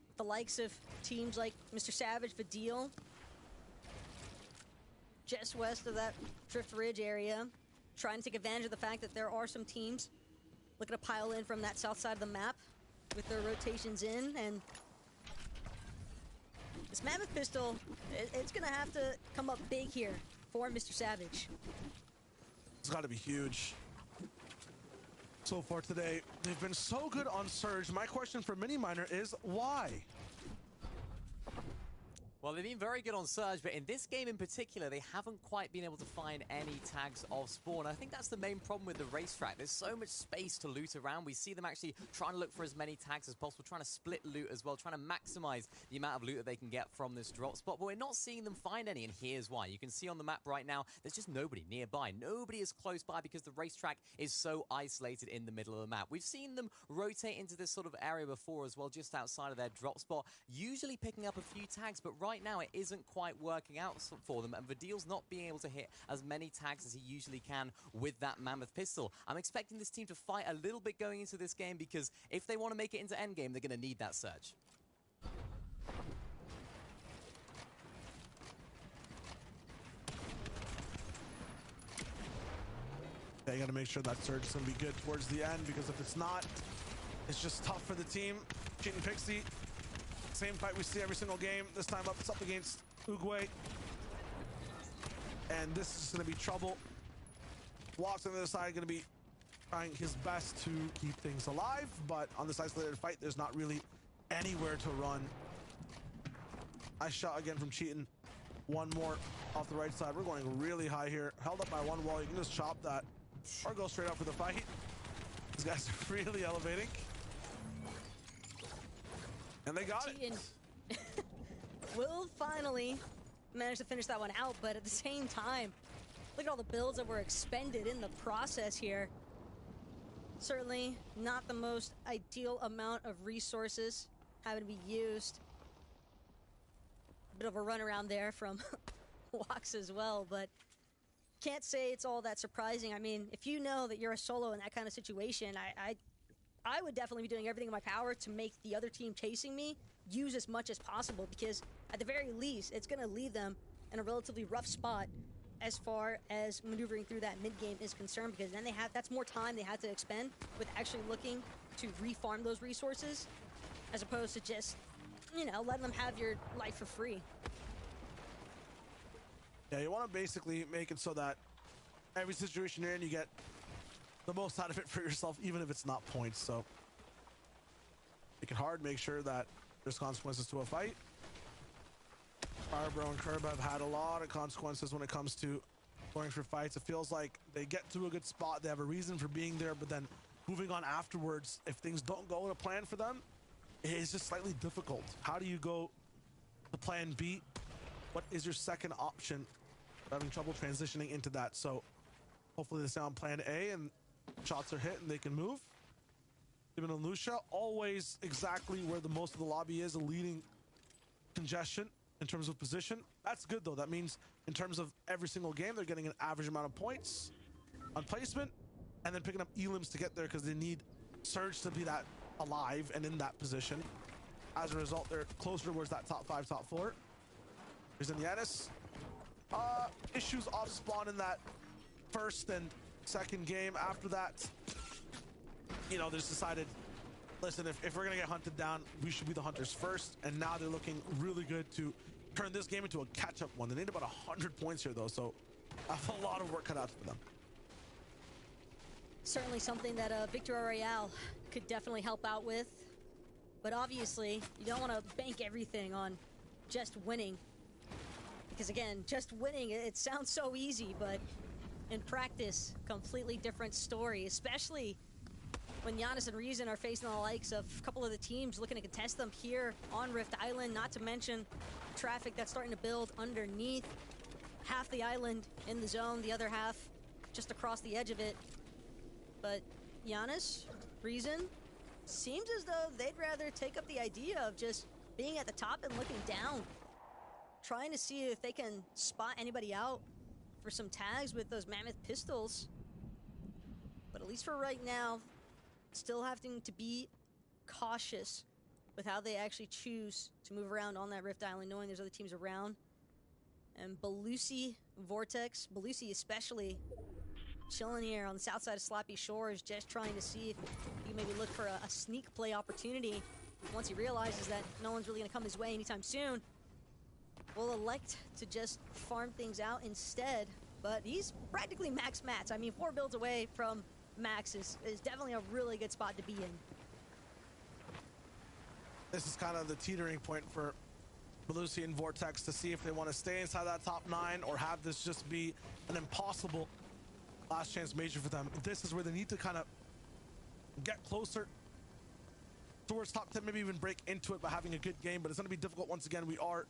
with the likes of teams like Mr. Savage, Vidil, just west of that Drift Ridge area, trying to take advantage of the fact that there are some teams looking to pile in from that south side of the map with their rotations in. And this Mammoth Pistol, it's going to have to come up big here for Mr. Savage. It's got to be huge. So far today, they've been so good on Surge. My question for Mini Miner is why? Well, they've been very good on Surge, but in this game in particular, they haven't quite been able to find any tags of spawn. I think that's the main problem with the racetrack. There's so much space to loot around. We see them actually trying to look for as many tags as possible, trying to split loot as well, trying to maximize the amount of loot that they can get from this drop spot, but we're not seeing them find any, and here's why. You can see on the map right now, there's just nobody nearby. Nobody is close by because the racetrack is so isolated in the middle of the map. We've seen them rotate into this sort of area before as well, just outside of their drop spot, usually picking up a few tags, but right now it isn't quite working out for them, and Vidil's not being able to hit as many tags as he usually can with that Mammoth Pistol. I'm expecting this team to fight a little bit going into this game, because if they want to make it into endgame, they're going to need that Surge. Yeah, you got to make sure that Surge is going to be good towards the end, because if it's not, it's just tough for the team. Cheating Pixie, same fight we see every single game. This time it's up against Uguay. And this is going to be trouble. Walks on the other side, going to be trying his best to keep things alive, but on this isolated fight, there's not really anywhere to run. Nice shot again from Cheatin. One more off the right side. We're going really high here. Held up by one wall. You can just chop that or go straight up for the fight. These guys are really elevating. And they got it. Will finally manage to finish that one out, but at the same time, look at all the builds that were expended in the process here. Certainly not the most ideal amount of resources having to be used. A bit of a runaround there from Walks as well, but can't say it's all that surprising. I mean, if you know that you're a solo in that kind of situation, I would definitely be doing everything in my power to make the other team chasing me use as much as possible, because at the very least, it's going to leave them in a relatively rough spot as far as maneuvering through that mid-game is concerned, because then that's more time they have to expend with actually looking to refarm those resources, as opposed to just, you know, letting them have your life for free. Yeah, you want to basically make it so that every situation you're in, you get the most out of it for yourself, even if it's not points. So make it hard, make sure that there's consequences to a fight. Firebro and Curb have had a lot of consequences when it comes to going for fights. It feels like they get to a good spot, they have a reason for being there, but then moving on afterwards, if things don't go to plan for them, it's just slightly difficult. How do you go to plan B? What is your second option? We're having trouble transitioning into that. So hopefully they stay on plan A and shots are hit and they can move. Even on Lucia, always exactly where the most of the lobby is, a leading congestion in terms of position. That's good though. That means in terms of every single game, they're getting an average amount of points on placement and then picking up elims to get there, because they need Surge to be that alive and in that position. As a result, they're closer towards that top 5, top 4. Here's Yanis. Issues off spawn in that first and second game. After that, you know, they just decided, listen, if we're gonna get hunted down, we should be the hunters first. And now they're looking really good to turn this game into a catch-up one. They need about 100 points here though, so I have a lot of work cut out for them. Certainly something that Victor Royale could definitely help out with, but obviously you don't want to bank everything on just winning, because again, just winning, it sounds so easy, but in practice, completely different story, especially when Giannis and Reason are facing the likes of a couple of the teams looking to contest them here on Rift Island, not to mention traffic that's starting to build underneath. Half the island in the zone, the other half just across the edge of it. But Giannis, Reason, seems as though they'd rather take up the idea of just being at the top and looking down, trying to see if they can spot anybody out for some tags with those mammoth pistols. But at least for right now, still having to be cautious with how they actually choose to move around on that Rift Island, knowing there's other teams around. And Belusi, Vortex, Belusi especially, chilling here on the south side of Sloppy Shores, just trying to see if he maybe look for a sneak play opportunity. Once he realizes that no one's really going to come his way anytime soon, will elect to just farm things out instead. But he's practically max mats. I mean, 4 builds away from max is definitely a really good spot to be in. This is kind of the teetering point for Belusi and Vortex to see if they want to stay inside that top 9 or have this just be an impossible last chance major for them. This is where they need to kind of get closer towards top 10, maybe even break into it by having a good game, but it's going to be difficult. Once again, we are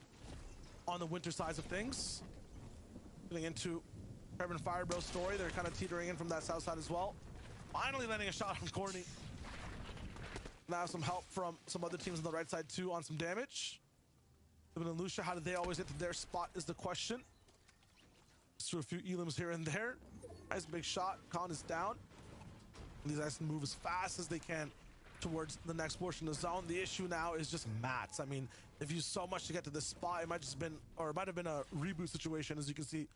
on the winter side of things. Getting into Curb and Firebro's story, they're kind of teetering in from that south side as well. Finally landing a shot from Corny. Now some help from some other teams on the right side too on some damage. Livin and Lucia, how did they always get to their spot is the question. Just threw a few elims here and there. Nice big shot. Khan is down. These guys can move as fast as they can towards the next portion of the zone. The issue now is just mats. I mean, they've used so much to get to this spot. It might just been, or it might have been a reboot situation. As you can see,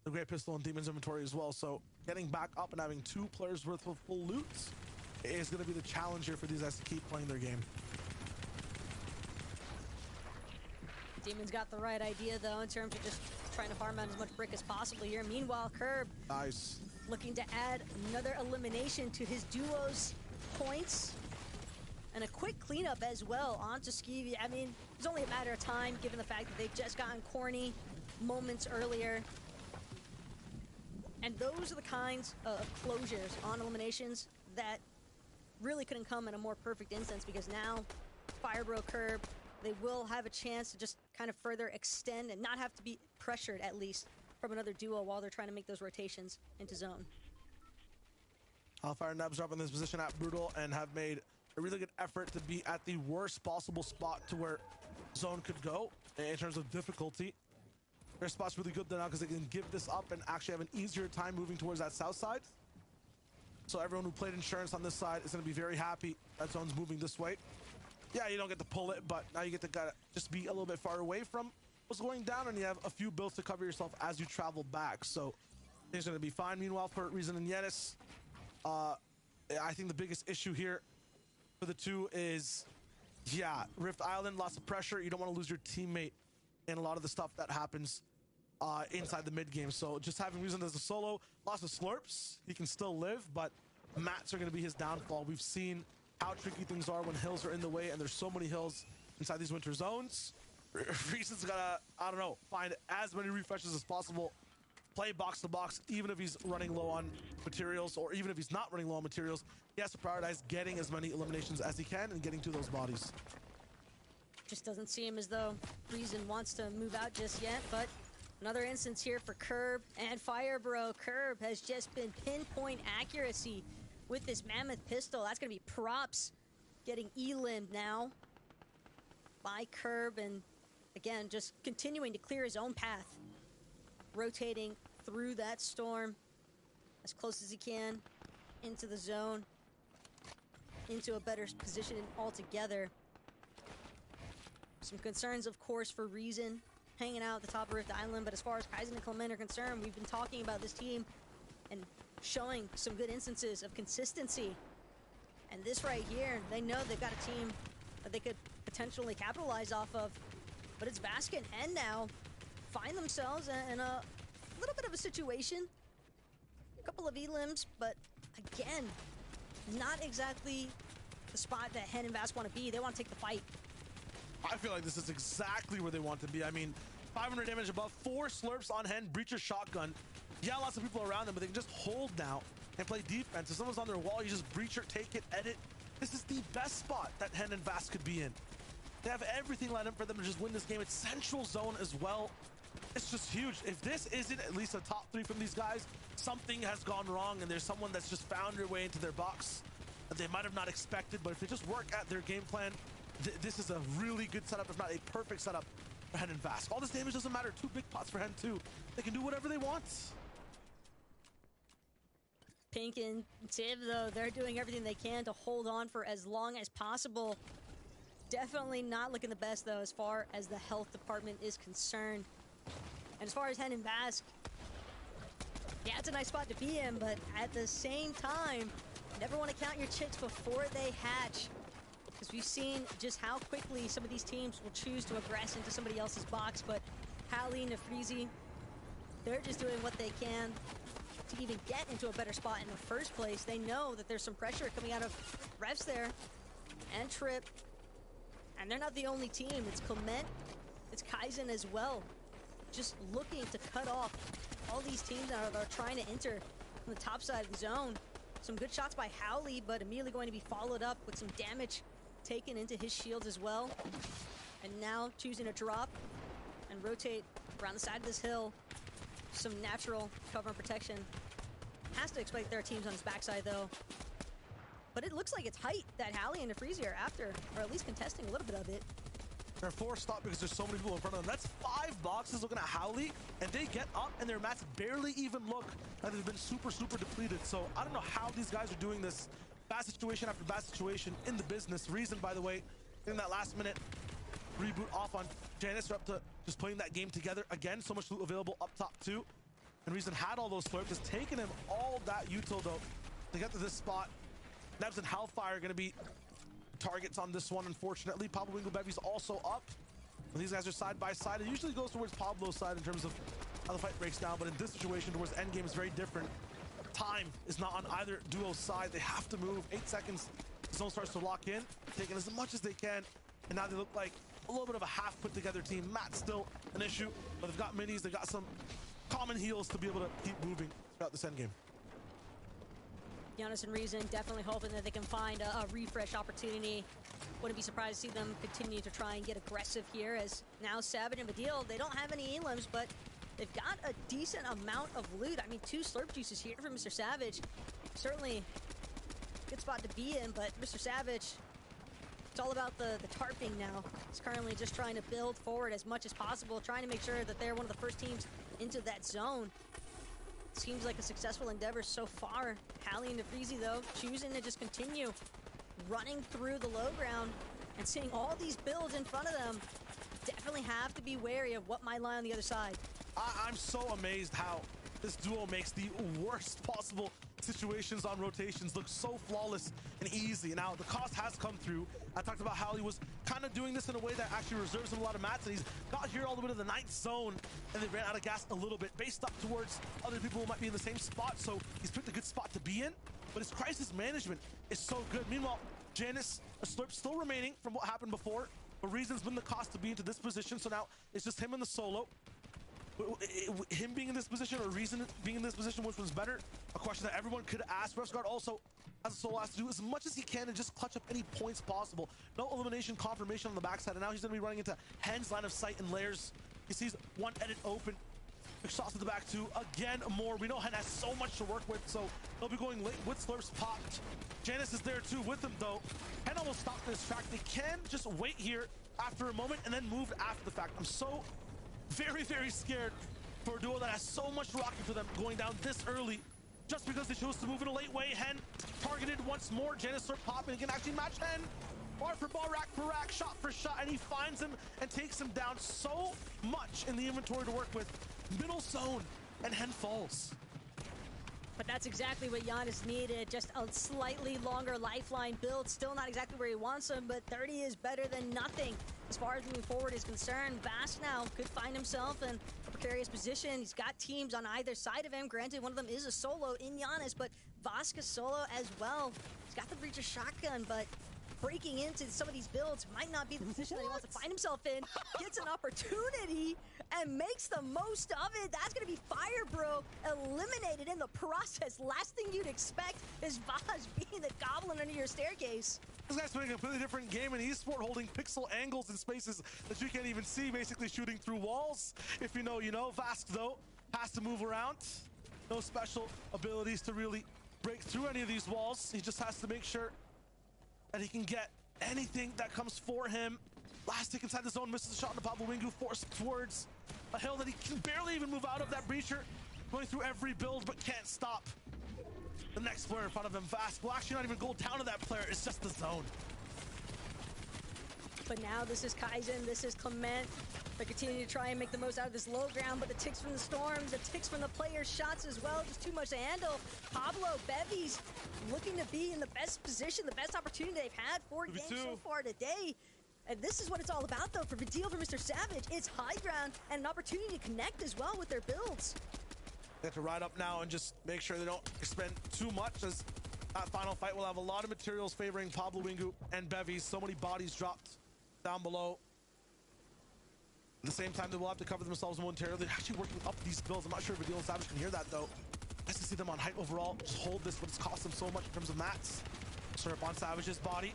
the Great Pistol and Demon's inventory as well. So getting back up and having 2 players worth of full loot is going to be the challenge here for these guys to keep playing their game. Demon's got the right idea, though, in terms of just trying to farm out as much brick as possible here. Meanwhile, Curb Nice. looking to add another elimination to his duo's points. And a quick cleanup as well onto Skeevy. I mean, it's only a matter of time, given the fact that they've just gotten Corny moments earlier. And those are the kinds of closures on eliminations that really couldn't come in a more perfect instance, because now Firebro, Curb, they will have a chance to just kind of further extend and not have to be pressured, at least, from another duo while they're trying to make those rotations into zone. Hellfire and Nebs are up in this position at Brutal and have made a really good effort to be at the worst possible spot to where zone could go in terms of difficulty. Their spot's really good now because they can give this up and actually have an easier time moving towards that south side. So everyone who played Insurance on this side is going to be very happy that zone's moving this way. Yeah, you don't get to pull it, but now you get to just be a little bit far away from what's going down, and you have a few builds to cover yourself as you travel back. So things are going to be fine. Meanwhile, for Reason and Yenis, I think the biggest issue here for the two is, yeah, Rift Island, lots of pressure. You don't want to lose your teammate in a lot of the stuff that happens inside the mid game. So just having Reason as a solo, lots of slurps, he can still live, but mats are going to be his downfall. We've seen how tricky things are when hills are in the way, and there's so many hills inside these winter zones. Reason's gotta, I don't know, find as many refreshes as possible, play box to box, even if he's running low on materials, or even if he's not running low on materials, he has to prioritize getting as many eliminations as he can and getting to those bodies. Just doesn't seem as though Reason wants to move out just yet, but another instance here for Curb and Firebro. Curb has just been pinpoint accuracy with this Mammoth pistol. That's going to be props getting elim'd now by Curb, and again, just continuing to clear his own path, rotating through that storm as close as he can into the zone, into a better position altogether. Some concerns, of course, for Reason hanging out at the top of Rift Island, but as far as Kaizen and Clement are concerned, we've been talking about this team and showing some good instances of consistency. And this right here, they know they've got a team that they could potentially capitalize off of. But it's Vasca and Hen now find themselves in a little bit of a situation. A couple of elims, but again, not exactly the spot that Hen and Vasca want to be. They want to take the fight. I feel like this is exactly where they want to be. I mean, 500 damage above, 4 slurps on Hen, Breacher shotgun. Yeah, lots of people around them, but they can just hold now and play defense. If someone's on their wall, you just Breacher, take it, edit. This is the best spot that Hen and Vas could be in. They have everything lined up for them to just win this game. It's central zone as well. It's just huge. If this isn't at least a top 3 from these guys, something has gone wrong, and there's someone that's just found their way into their box that they might have not expected. But if they just work at their game plan, this is a really good setup, if not a perfect setup for Hen and Vas. All this damage doesn't matter. 2 big pots for Hen too. They can do whatever they want. Pink and Tiv, though, they're doing everything they can to hold on for as long as possible. Definitely not looking the best, though, as far as the health department is concerned. And as far as Hen and Bask, yeah, it's a nice spot to be in, but at the same time, never want to count your chicks before they hatch. Because we've seen just how quickly some of these teams will choose to aggress into somebody else's box, but Hallie and Nefrizi, they're just doing what they can to even get into a better spot in the first place. They know that there's some pressure coming out of refs there and Trip. And they're not the only team. It's Clement, it's Kaizen as well. Just looking to cut off all these teams that are trying to enter from the top side of the zone. Some good shots by Howley, but immediately going to be followed up with some damage taken into his shields as well. And now choosing to drop and rotate around the side of this hill. Some natural cover and protection. Has to expect their teams on his backside though. But it looks like it's height that Hallie and Nefrizi are after, or at least contesting a little bit of it. They're forced up because there's so many people in front of them. That's 5 boxes looking at Howley, and they get up and their mats barely even look like they've been super depleted. So I don't know how these guys are doing this. Bad situation after bad situation in the business. Reason, by the way, in that last minute reboot off on Janice. They're up to just playing that game together again. So much loot available up top too. And Reason had all those slurps. It's taken him all that util though to get to this spot. Nebs and Hellfire are going to be targets on this one, unfortunately. Pablo Wingo Bevy's also up. When these guys are side by side, it usually goes towards Pablo's side in terms of how the fight breaks down, but in this situation towards endgame is very different. Time is not on either duo's side. They have to move. 8 seconds. The zone starts to lock in, taking as much as they can, and now they look like a little bit of a half put together team. Matt's still an issue, but they've got minis, they've got some common heals to be able to keep moving throughout this endgame. Giannis and Reason definitely hoping that they can find a refresh opportunity. Wouldn't be surprised to see them continue to try and get aggressive here, as now Savage and Badil, they don't have any elims, but they've got a decent amount of loot. I mean, 2 slurp juices here for Mr. Savage. Certainly a good spot to be in, but Mr. Savage, it's all about the tarping now. He's currently just trying to build forward as much as possible, trying to make sure that they're one of the first teams into that zone. Seems like a successful endeavor so far. Hallie and Nefrizi, though, choosing to just continue running through the low ground and seeing all these builds in front of them. Definitely have to be wary of what might lie on the other side. I'm so amazed how this duo makes the worst possible situations on rotations look so flawless and easy. Now, the cost has come through. I talked about how he was kind of doing this in a way that actually reserves him a lot of mats, and he's got here all the way to the 9th zone, and they ran out of gas a little bit, based up towards other people who might be in the same spot, so he's picked a good spot to be in, but his crisis management is so good. Meanwhile, Janice, a slurp still remaining from what happened before, but Reason's been the cost to be into this position, so now it's just him in the solo. Him being in this position or Reason being in this position, which was better? A question that everyone could ask. Refsguard also has a solo, has to do as much as he can and just clutch up any points possible. No elimination confirmation on the backside, and now he's going to be running into Hen's line of sight and layers. He sees one edit open. Big shots to the back too. Again, more. We know Hen has so much to work with, so they'll be going late with slurps popped. Janice is there too with him though. Hen almost stopped this track. They can just wait here after a moment and then move after the fact. I'm so very scared for a duo that has so much rocking for them going down this early just because they chose to move in a late way. Hen targeted once more. Janice are popping. He can actually match Hen. Bar for bar, rack for rack, shot for shot, and he finds him and takes him down. So much in the inventory to work with. Middle zone, and Hen falls. But that's exactly what Giannis needed. Just a slightly longer lifeline build. Still not exactly where he wants him, but 30 is better than nothing as far as moving forward is concerned. Vast now could find himself in a precarious position. He's got teams on either side of him. Granted, one of them is a solo in Giannis, but Vasca solo as well. He's got the breacher shotgun, but breaking into some of these builds might not be the position that he wants to find himself in. Gets an opportunity and makes the most of it. That's going to be Fire Bro eliminated in the process. Last thing you'd expect is Vaz being the goblin under your staircase. This guy's playing a completely different game in esport, holding pixel angles in spaces that you can't even see, basically shooting through walls. If you know, you know. Vask, though, has to move around. No special abilities to really break through any of these walls. He just has to make sure that he can get anything that comes for him. Last tick inside the zone, misses a shot into Pablo Wingu, forced towards a hill that he can barely even move out of. That breacher going through every build but can't stop. the next player in front of him fast. Will actually not even go down to that player. It's just the zone. But now this is Kaizen, this is Clement. They continue to try and make the most out of this low ground, but the ticks from the storms, the ticks from the players' shots as well, just too much to handle. Pablo, Bevies looking to be in the best position, the best opportunity they've had. 4 games so far today. And this is what it's all about, though, for Vidil, for Mr. Savage. It's high ground and an opportunity to connect as well with their builds. They have to ride up now and just make sure they don't expend too much, as that final fight will have a lot of materials favoring Pablo Wingu and Bevies. So many bodies dropped down below. At the same time, they will have to cover themselves momentarily. They're actually working up these builds. I'm not sure if Vidil and Savage can hear that, though. Nice to see them on height overall. Just hold this, but it's cost them so much in terms of mats. Syrup on Savage's body.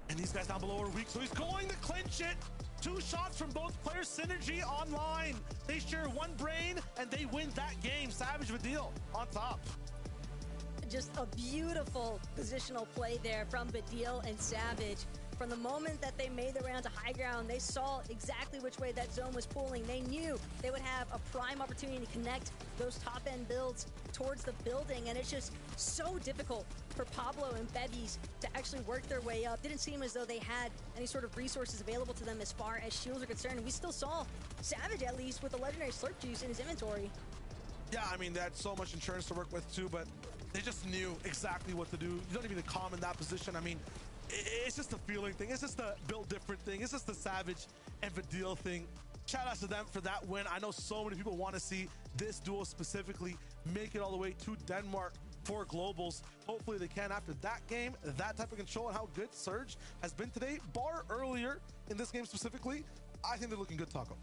And these guys down below are weak, so he's going to clinch it. 2 shots from both players. Synergy online. They share 1 brain, and they win that game. Savage, Vidil on top. Just a beautiful positional play there from Vidil and Savage. From the moment that they made their way onto high ground, they saw exactly which way that zone was pulling. They knew they would have a prime opportunity to connect those top-end builds towards the building, and it's just so difficult for Pablo and Bevies to actually work their way up. Didn't seem as though they had any sort of resources available to them as far as shields are concerned, and we still saw Savage, at least, with the legendary slurp juice in his inventory. Yeah, I mean, they had so much insurance to work with, too, but they just knew exactly what to do. You don't even calm in that position. I mean, it's just a feeling thing. It's just a build different thing. It's just the Savage and Vidil thing. Shout out to them for that win. I know so many people want to see this duo specifically make it all the way to Denmark for Globals. Hopefully they can after that game, that type of control, and how good Surge has been today, bar earlier in this game specifically. I think they're looking good, Taco.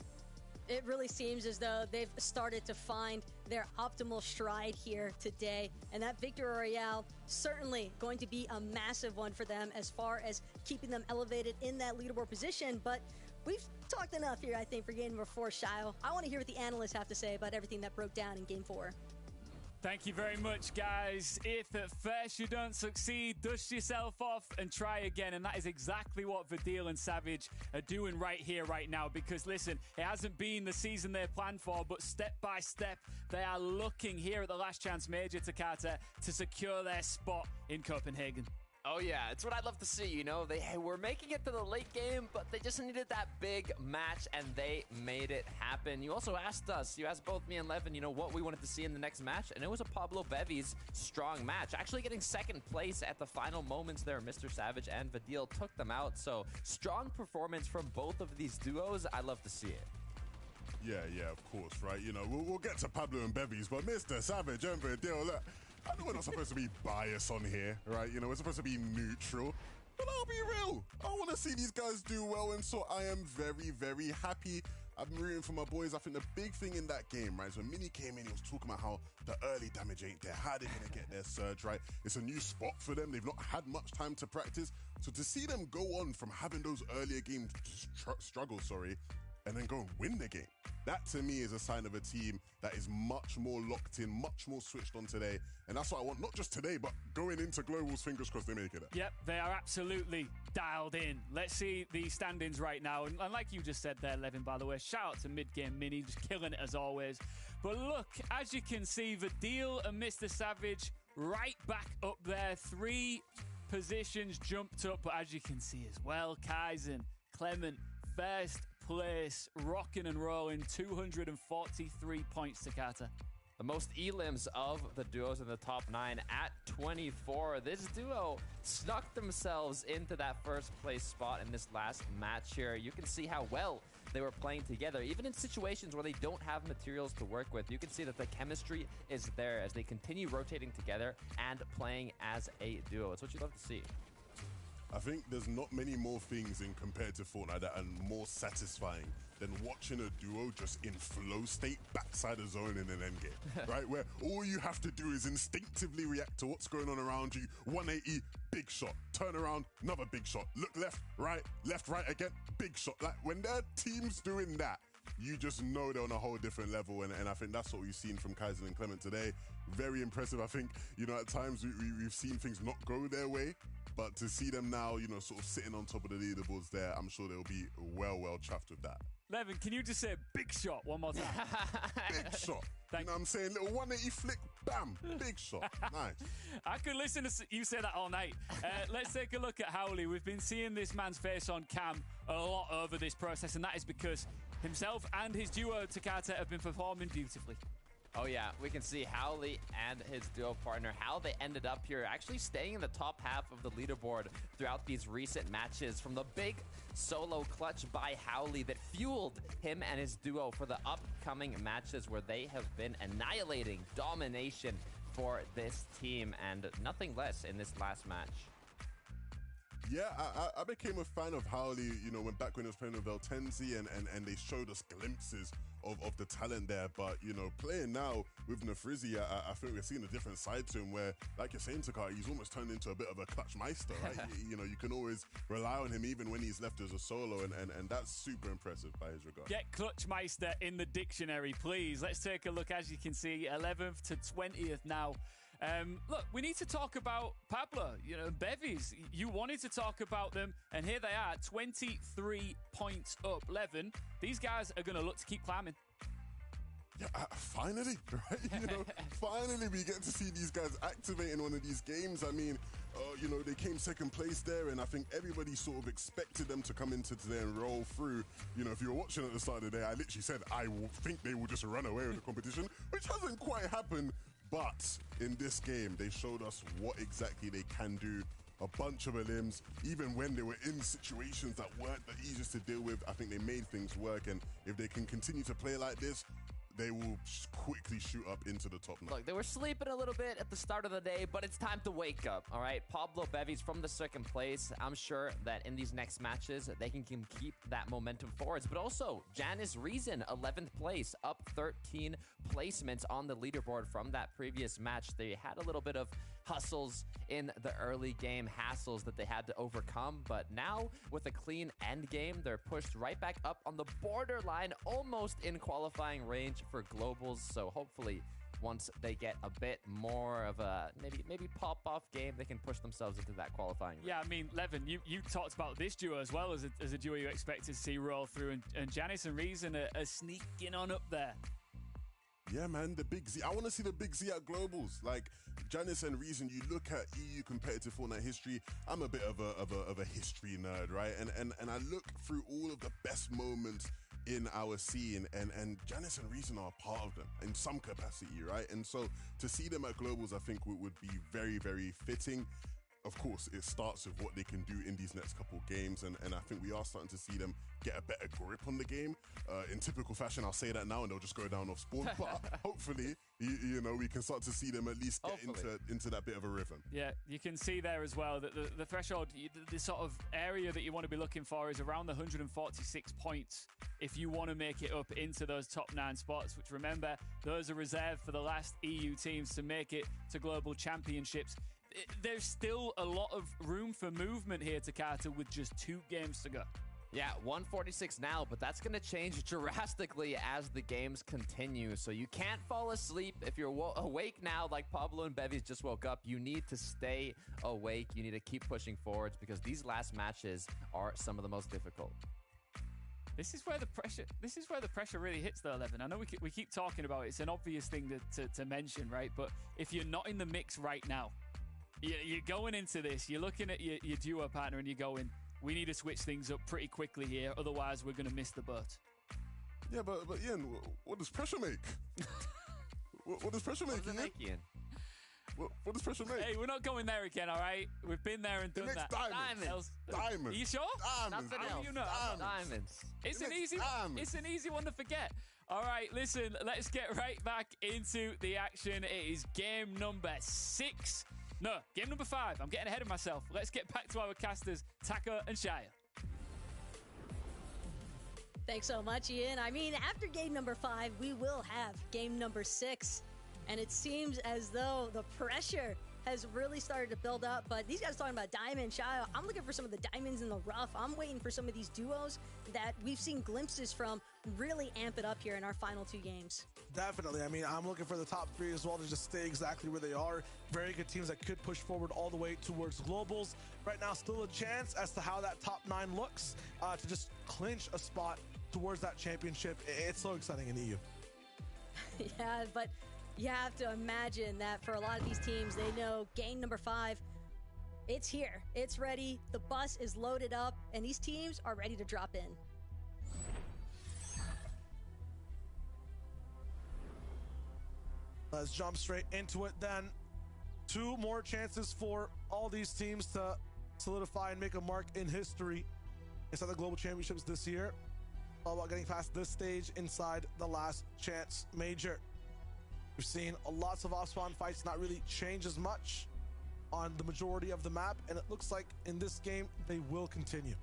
It really seems as though they've started to find their optimal stride here today. And that Victory Royale certainly going to be a massive one for them as far as keeping them elevated in that leaderboard position. But we've talked enough here, I think, for Game number 4, Shio. I want to hear what the analysts have to say about everything that broke down in Game 4. Thank you very much, guys. If at first you don't succeed, dust yourself off and try again. And that is exactly what Vidil and Savage are doing right here, right now. Because, listen, it hasn't been the season they planned for, but step by step, they are looking here at the Last Chance Major, Takata, to secure their spot in Copenhagen. Oh, yeah, it's what I'd love to see, you know. They were making it to the late game, but they just needed that big match, and they made it happen. You also asked us, you asked both me and Levin, you know, what we wanted to see in the next match, and it was a Pablo Bevies strong match. Actually getting second place at the final moments there. Mr. Savage and Vidil took them out, so strong performance from both of these duos. I love to see it. Yeah, of course, right? You know, we'll get to Pablo and Bevies, but Mr. Savage and Vidil, look, I know we're not supposed to be biased on here, right? You know, we're supposed to be neutral. But I'll be real. I want to see these guys do well, and so I am very, very happy. I've been rooting for my boys. I think the big thing in that game, right, so when Mini came in, he was talking about how the early damage ain't there, how they're going to get their surge, right? It's a new spot for them. They've not had much time to practice. So to see them go on from having those earlier game struggles, and then go and win the game, that to me is a sign of a team that is much more locked in, much more switched on today. And that's what I want, not just today, but going into Globals, fingers crossed they make it. Yep, they are absolutely dialed in. Let's see the standings right now. And like you just said there, Levin, by the way, shout out to Mid-Game Mini, just killing it as always. But look, as you can see, Vidil and Mr. Savage right back up there. 3 positions jumped up, but as you can see as well, Kaizen, Clement, first place, rocking and rolling, 243 points, Takata. The most elims of the duos in the top 9 at 24. This duo snuck themselves into that first place spot in this last match here. You can see how well they were playing together. Even in situations where they don't have materials to work with, you can see that the chemistry is there as they continue rotating together and playing as a duo. It's what you love to see. I think there's not many more things in compared to Fortnite that are more satisfying than watching a duo just in flow state backside a zone in an endgame, right? Where all you have to do is instinctively react to what's going on around you. 180, big shot. Turn around, another big shot. Look left, right again, big shot. Like when their team's doing that, you just know they're on a whole different level. And I think that's what we've seen from Kaizen and Clement today. Very impressive. I think, you know, at times we've seen things not go their way. But to see them now, you know, sort of sitting on top of the leaderboards there, I'm sure they'll be well chuffed with that. Levin, can you just say big shot one more time? Big shot. You know what I'm saying? Little 180 flick, bam, big shot. Nice. I could listen to you say that all night. Let's take a look at Howley. We've been seeing this man's face on cam a lot over this process, and that is because himself and his duo, Takata, have been performing beautifully. Oh yeah, we can see Howley and his duo partner, how they ended up here, actually staying in the top half of the leaderboard throughout these recent matches, from the big solo clutch by Howley that fueled him and his duo for the upcoming matches where they have been annihilating domination for this team, and nothing less in this last match. Yeah, I became a fan of Howley, you know, when he was playing with Veltenzi, and they showed us glimpses of the talent there. But, you know, playing now with Nafrizi, I think we're seeing a different side to him where, like you're saying, Takata, he's almost turned into a bit of a clutch meister, right? You know, you can always rely on him even when he's left as a solo, and that's super impressive by his regard. Get clutch meister in the dictionary, please. Let's take a look. As you can see, 11th to 20th now. Look, we need to talk about Pablo, you know, Bevies. You wanted to talk about them, and here they are, 23 points up. 11. These guys are going to look to keep climbing. Yeah, finally, right? You know, finally we get to see these guys activating one of these games. I mean, you know, they came second place there, and I think everybody sort of expected them to come into today and roll through. You know, if you were watching at the start of the day, I literally said, I think they will just run away with the competition, which hasn't quite happened. But in this game, they showed us what exactly they can do. A bunch of limbs, even when they were in situations that weren't the easiest to deal with, I think they made things work. And if they can continue to play like this, they will quickly shoot up into the top 9. Look, they were sleeping a little bit at the start of the day, but it's time to wake up, all right? Pablo Bevies from the second place. I'm sure that in these next matches, they can keep that momentum forwards. But also, Janice Reason, 11th place, up 13 placements on the leaderboard from that previous match. They had a little bit of hustles in the early game, hassles that they had to overcome, but now with a clean end game, they're pushed right back up on the borderline, almost in qualifying range for globals. So hopefully once they get a bit more of a maybe pop-off game, they can push themselves into that qualifying range. Yeah, I mean, Levin, you talked about this duo as well as a duo you expected to see roll through, and Janice and Reason are sneaking on up there. Yeah, man, the Big Z. I want to see the Big Z at globals. Like Janice and Reason, you look at EU competitive Fortnite history. I'm a bit of a history nerd, right? And I look through all of the best moments in our scene, and Janice and Reason are a part of them in some capacity, right? And so to see them at globals, I think would be very, very fitting. Of course, it starts with what they can do in these next couple games, and I think we are starting to see them get a better grip on the game. In typical fashion, I'll say that now, and they'll just go down off spawn. But hopefully, you know, we can start to see them at least get into that bit of a rhythm. Yeah, you can see there as well that the threshold, the sort of area that you want to be looking for is around the 146 points if you want to make it up into those top 9 spots, which, remember, those are reserved for the last EU teams to make it to global championships. There's still a lot of room for movement here, Takata, with just 2 games to go. Yeah, 146 now, but that's going to change drastically as the games continue. So you can't fall asleep. If you're awake now, like Pablo and Bevies just woke up, you need to stay awake. You need to keep pushing forwards because these last matches are some of the most difficult. This is where the pressure really hits, though, Levin. I know we keep talking about it. It's an obvious thing to mention, right? But if you're not in the mix right now, you're going into this, you're looking at your duo partner and you're going, we need to switch things up pretty quickly here, otherwise we're going to miss the boat. Yeah, but Ian, what does pressure make? what does pressure make, What does it make, Ian? What does pressure make? Hey, we're not going there again, all right? We've been there and done that. Diamonds. Are you sure? Diamonds. Nothing else. You know. Diamonds. It's an Diamonds. easy one to forget. All right, listen, let's get right back into the action. It is game number 6. No, game number 5. I'm getting ahead of myself. Let's get back to our casters, Taka and Shia. Thanks so much, Ian. I mean, after game number 5, we will have game number 6. And it seems as though the pressure has really started to build up. But these guys talking about Diamond, Shia, I'm looking for some of the diamonds in the rough. I'm waiting for some of these duos that we've seen glimpses from really amp it up here in our final 2 games. Definitely. I mean, I'm looking for the top 3 as well to just stay exactly where they are. Very good teams that could push forward all the way towards globals. Right now, still a chance as to how that top 9 looks to just clinch a spot towards that championship. It's so exciting in EU. Yeah, but You have to imagine that for a lot of these teams, they know game number 5, it's here, it's ready, the bus is loaded up, and these teams are ready to drop in. Let's jump straight into it then. 2 more chances for all these teams to solidify and make a mark in history inside the Global Championships this year. All about getting past this stage inside the last chance major. We've seen lots of off-spawn fights not really change as much on the majority of the map, and it looks like in this game they will continue.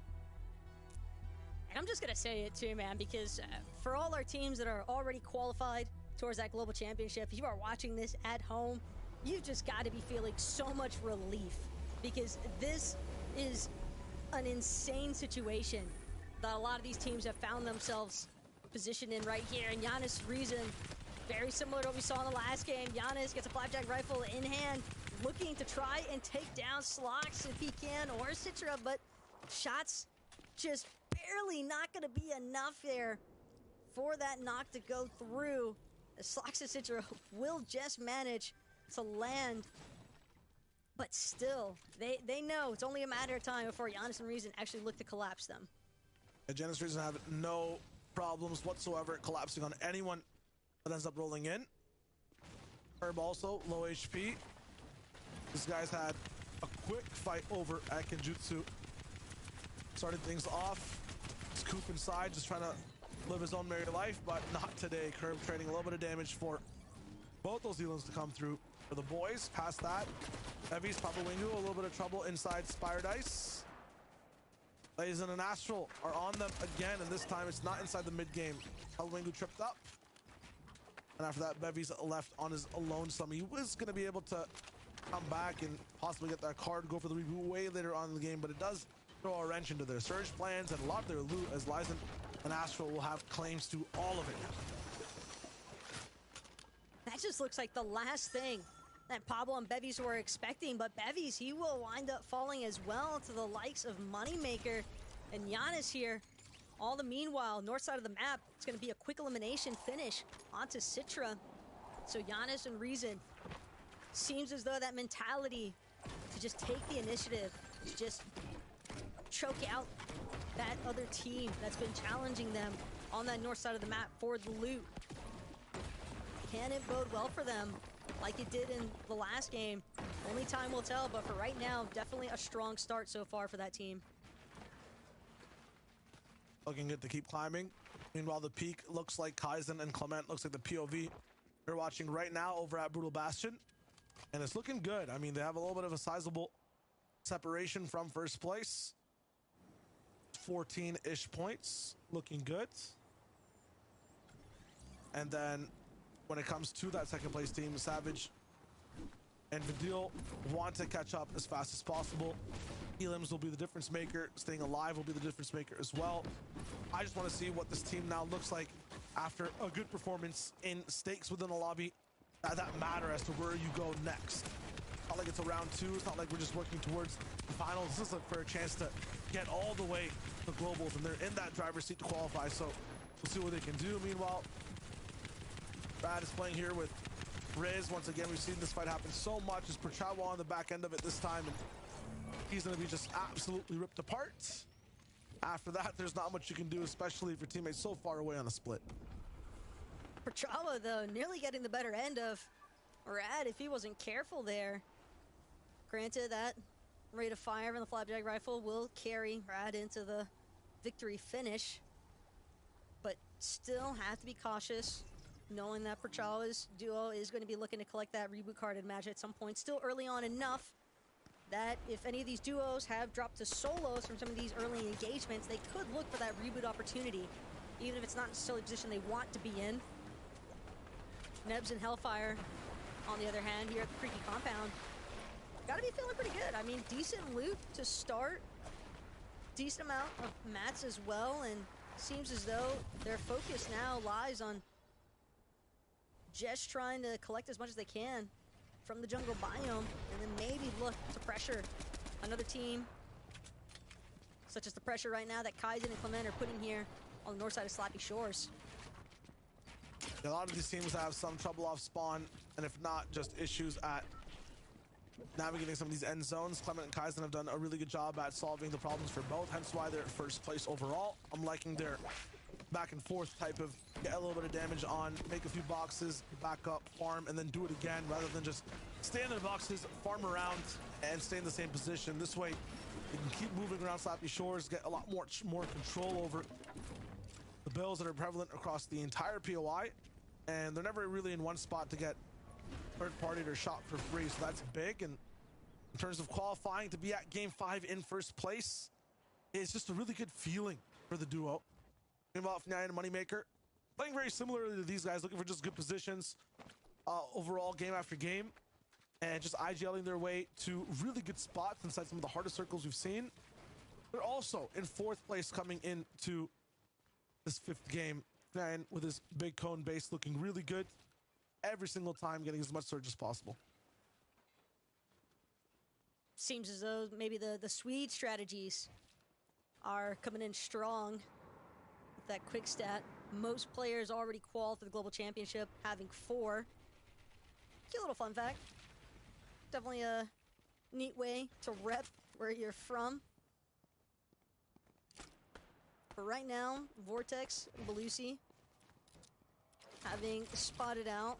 And I'm just going to say it too, man, because for all our teams that are already qualified towards that Global Championship, if you are watching this at home, you've just got to be feeling so much relief, because this is an insane situation that a lot of these teams have found themselves positioned in right here. And Giannis Reason, very similar to what we saw in the last game. Giannis gets a flapjack rifle in hand, looking to try and take down Slox if he can, or Citra, but shots just barely not going to be enough there for that knock to go through. Slox and Citra will just manage to land, but still, they know it's only a matter of time before Giannis and Reason actually look to collapse them. Giannis Reason have no problems whatsoever collapsing on anyone that ends up rolling in. Herb also low HP. This guy's had a quick fight over at Kenjutsu. Started things off. Scoop inside, just trying to live his own merry life, but not today. Curb trading a little bit of damage for both those Elands to come through for the boys. Past that, Evi's Papa Wingu, a little bit of trouble inside Spire Dice. Lazen and Astral are on them again, and this time it's not inside the mid game. Papa Wingu tripped up. And after that, Bevy's left on his alone sum. He was going to be able to come back and possibly get that card, go for the reboot way later on in the game, but it does throw a wrench into their surge plans and a lot of their loot, as Lizen and Astral will have claims to all of it now. That just looks like the last thing that Pablo and Bevies were expecting, but Bevies, he will wind up falling as well to the likes of Moneymaker and Giannis here. All the meanwhile, north side of the map, it's going to be a quick elimination finish onto Citra. So Giannis and Reason, seems as though that mentality to just take the initiative, to just choke out that other team that's been challenging them on that north side of the map for the loot. Can it bode well for them like it did in the last game? Only time will tell, but for right now, definitely a strong start so far for that team. Looking good to keep climbing. Meanwhile, the peak looks like Kaizen and Clement, looks like the POV we're watching right now over at Brutal Bastion. And it's looking good. I mean, they have a little bit of a sizable separation from first place. 14-ish points, looking good. And then when it comes to that second place team, Savage and Vidil want to catch up as fast as possible. Elims will be the difference maker. Staying alive will be the difference maker as well. I just want to see what this team now looks like after a good performance in stakes within the lobby that matter as to where you go next. Not like it's a round 2. It's not like we're just working towards the finals. This is for a chance to get all the way to globals, and they're in that driver's seat to qualify, so we'll see what they can do. Meanwhile, Brad is playing here with Riz. Once again, we've seen this fight happen so much. As Perchawa on the back end of it this time, and he's going to be just absolutely ripped apart. After that, there's not much you can do, especially if your teammate's so far away on a split. Perchawa, though, nearly getting the better end of Rad if he wasn't careful there. Granted, that rate of fire from the flapjack rifle will carry Rad into the victory finish, but still have to be cautious, knowing that Perchawa's duo is going to be looking to collect that reboot carded match at some point. Still early on enough that if any of these duos have dropped to solos from some of these early engagements, they could look for that reboot opportunity, even if it's not necessarily a position they want to be in. Nebs and Hellfire, on the other hand, here at the Creaky Compound, gotta be feeling pretty good. I mean, decent loot to start, decent amount of mats as well, and seems as though their focus now lies on just trying to collect as much as they can from the jungle biome, and then maybe look to pressure another team, such as the pressure right now that Kaizen and Clement are putting here on the north side of Slappy Shores. A lot of these teams have some trouble off spawn and if not, just issues at navigating some of these end zones. Clement and Kaizen have done a really good job at solving the problems for both, hence why they're first place overall. I'm liking their back and forth type of get a little bit of damage on, make a few boxes, back up, farm, and then do it again rather than just stay in the boxes, farm around, and stay in the same position. This way, you can keep moving around Slappy Shores, get a lot more control over the builds that are prevalent across the entire POI, and they're never really in one spot to get third party or shot for free, so that's big. And in terms of qualifying to be at game 5 in first place, it's just a really good feeling for the duo. Meanwhile, F9 and Moneymaker playing very similarly to these guys, looking for just good positions overall game after game, and just IGLing their way to really good spots inside some of the hardest circles we've seen. They're also in 4th place coming into this 5th game. F9 with his big cone base looking really good every single time, getting as much surge as possible. Seems as though maybe the Swede strategies are coming in strong with that quick stat. Most players already qualified for the Global Championship, having 4. Cute little fun fact. Definitely a neat way to rep where you're from. But right now, Vortex and Belusi having spotted out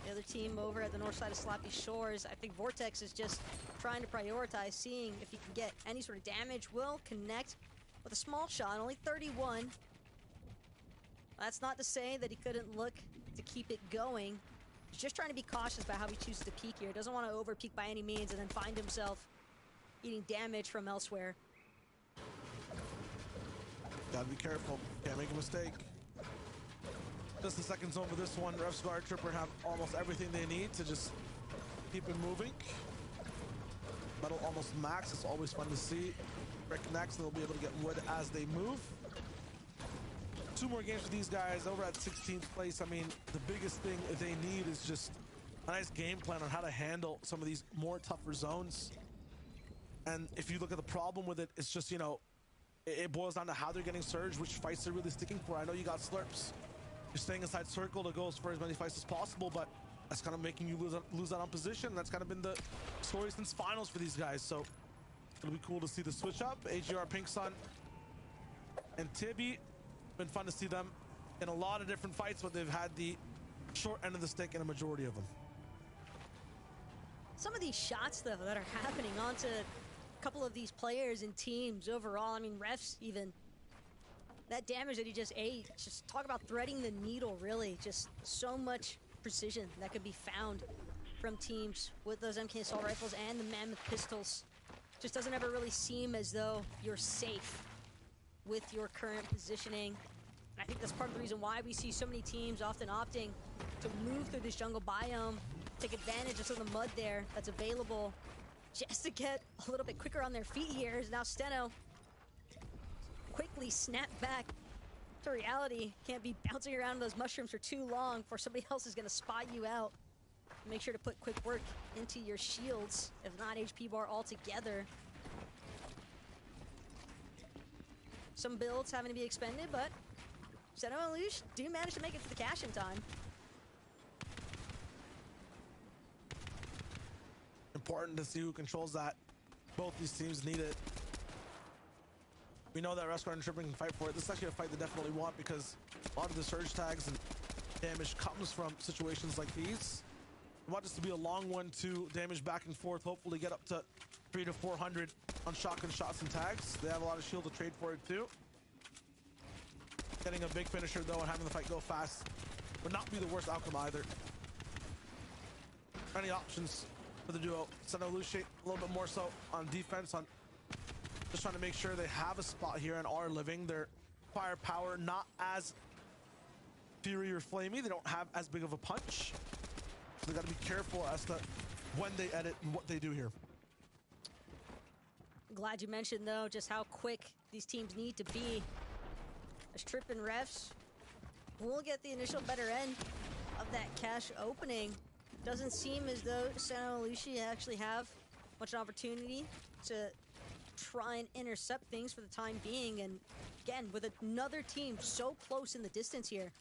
the other team over at the north side of Slappy Shores. I think Vortex is just trying to prioritize, seeing if he can get any sort of damage. Will connect with a small shot, only 31. That's not to say that he couldn't look to keep it going. He's just trying to be cautious about how he chooses to peek here. Doesn't want to over peek by any means and then find himself eating damage from elsewhere. Gotta be careful, can't make a mistake. Just the second zone for this one. Refs Guard Tripper have almost everything they need to just keep it moving. Metal almost max, it's always fun to see. Reconnects, and they'll be able to get wood as they move. 2 more games for these guys over at 16th place. I mean, the biggest thing that they need is just a nice game plan on how to handle some of these more tougher zones. And if you look at the problem with it, it's just, you know, it boils down to how they're getting surge, which fights they're really sticking for. I know you got slurps. You're staying inside circle to go for as many fights as possible, but that's kind of making you lose out on position. That's kind of been the story since finals for these guys. So it'll be cool to see the switch up. AGR, Pink Sun, and Tibby. Been fun to see them in a lot of different fights, but they've had the short end of the stick in a majority of them. Some of these shots, though, that are happening onto a couple of these players and teams overall, I mean, refs even, that damage that he just ate, just talk about threading the needle, really. Just so much precision that could be found from teams with those MK assault rifles and the Mammoth pistols. Just doesn't ever really seem as though you're safe with your current positioning. And I think that's part of the reason why we see so many teams often opting to move through this jungle biome, take advantage of some of the mud there that's available just to get a little bit quicker on their feet here. As now Steno quickly snap back to reality. Can't be bouncing around those mushrooms for too long, for somebody else is gonna spot you out. Make sure to put quick work into your shields, if not HP bar altogether. Some builds having to be expended, but Steno and Lush do manage to make it to the cash in time. Important to see who controls that. Both these teams need it. We know that Rescue and Tripping can fight for it. This is actually a fight they definitely want, because a lot of the surge tags and damage comes from situations like these. We want this to be a long one to damage back and forth, hopefully get up to 300 to 400 on shotgun shots and tags. They have a lot of shield to trade for it too. Getting a big finisher though and having the fight go fast would not be the worst outcome either. Any options for the duo? Steno Luce a little bit more so on defense, on just trying to make sure they have a spot here and are living. Their firepower not as fury or flamey. They don't have as big of a punch. So they got to be careful as to when they edit and what they do here. Glad you mentioned though just how quick these teams need to be, as Trip and Refs will get the initial better end of that cash opening. Doesn't seem as though Steno and Lucia actually have much opportunity to try and intercept things for the time being. And again, with another team so close in the distance here,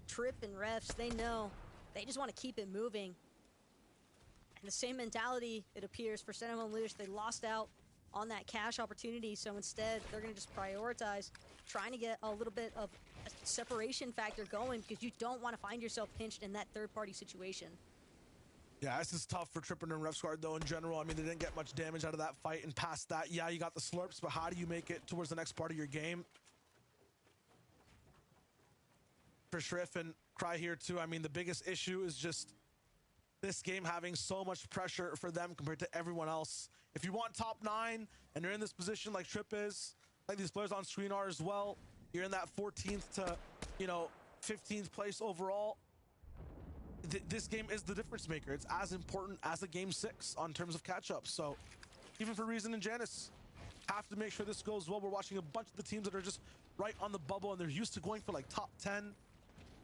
Trip and Refs, they know They just want to keep it moving. And the same mentality, it appears, for Sentinel and Leaders. They lost out on that cash opportunity, so instead they're going to just prioritize trying to get a little bit of a separation factor going, because you don't want to find yourself pinched in that third-party situation. Yeah, this is tough for Trippin and Ref Squad, though, in general. I mean, they didn't get much damage out of that fight, and past that, yeah, you got the slurps, but how do you make it towards the next part of your game? For Shriff and Cry here, too, I mean, the biggest issue is just this game having so much pressure for them compared to everyone else. If you want top 9 and you're in this position like Trip is, like these players on screen are as well, you're in that 14th to, 15th place overall. This game is the difference maker. It's as important as a game 6 on terms of catch-up. So even for Reason and Janice, have to make sure this goes well. We're watching a bunch of the teams that are just right on the bubble, and they're used to going for like top 10.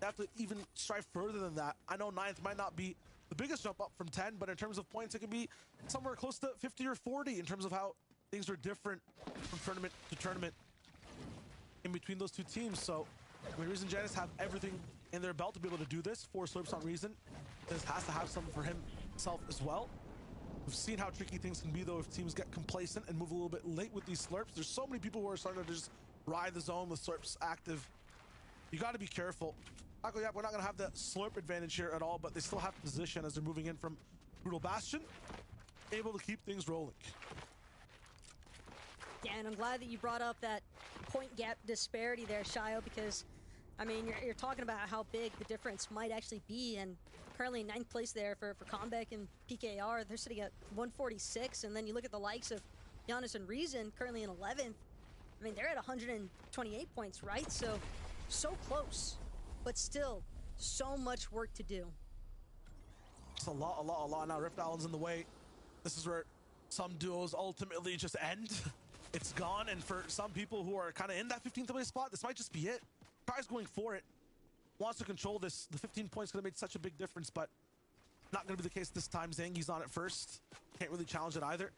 They have to even strive further than that. I know 9th might not be the biggest jump up from 10, but in terms of points, it could be somewhere close to 50 or 40 in terms of how things are different from tournament to tournament in between those two teams. So I mean, Reason and Janice have everything in their belt to be able to do this. 4 slurps on Reason. This has to have something for himself as well. We've seen how tricky things can be, though, if teams get complacent and move a little bit late with these slurps. There's so many people who are starting to just ride the zone with slurps active. You got to be careful. We're not going to have the slurp advantage here at all, but they still have position as they're moving in from Brutal Bastion, able to keep things rolling. Yeah, and I'm glad that you brought up that point gap disparity there, Shio, because, I mean, you're talking about how big the difference might actually be, and currently in 9th place there for Combeck and PKR. They're sitting at 146, and then you look at the likes of Giannis and Reason, currently in 11th. I mean, they're at 128 points, right? So close, but still so much work to do. It's a lot. Now Rift Island's in the way. This is where some duos ultimately just end. It's gone, and for some people who are kind of in that 15th place spot, this might just be it. Tries going for it. Wants to control this. The 15 points could have made such a big difference, but not going to be the case this time. Zangi's on it first. Can't really challenge it either.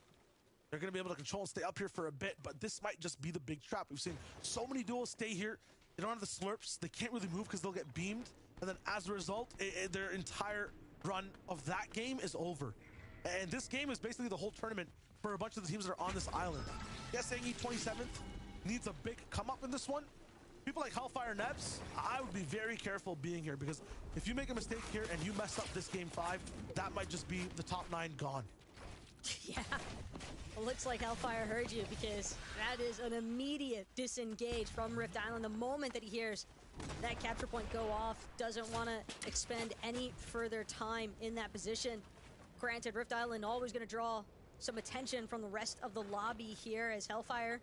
They're going to be able to control and stay up here for a bit, but this might just be the big trap. We've seen so many duos stay here. They don't have the slurps. They can't really move because they'll get beamed. And then as a result, their entire run of that game is over. And this game is basically the whole tournament for a bunch of the teams that are on this island. Yes, Zangi 27th needs a big come up in this one. People like Hellfire Nebs, I would be very careful being here, because if you make a mistake here and you mess up this game 5, that might just be the top 9 gone. Yeah, it looks like Hellfire heard you, because that is an immediate disengage from Rift Island. The moment that he hears that capture point go off, doesn't want to expend any further time in that position. Granted, Rift Island always going to draw some attention from the rest of the lobby here, as Hellfire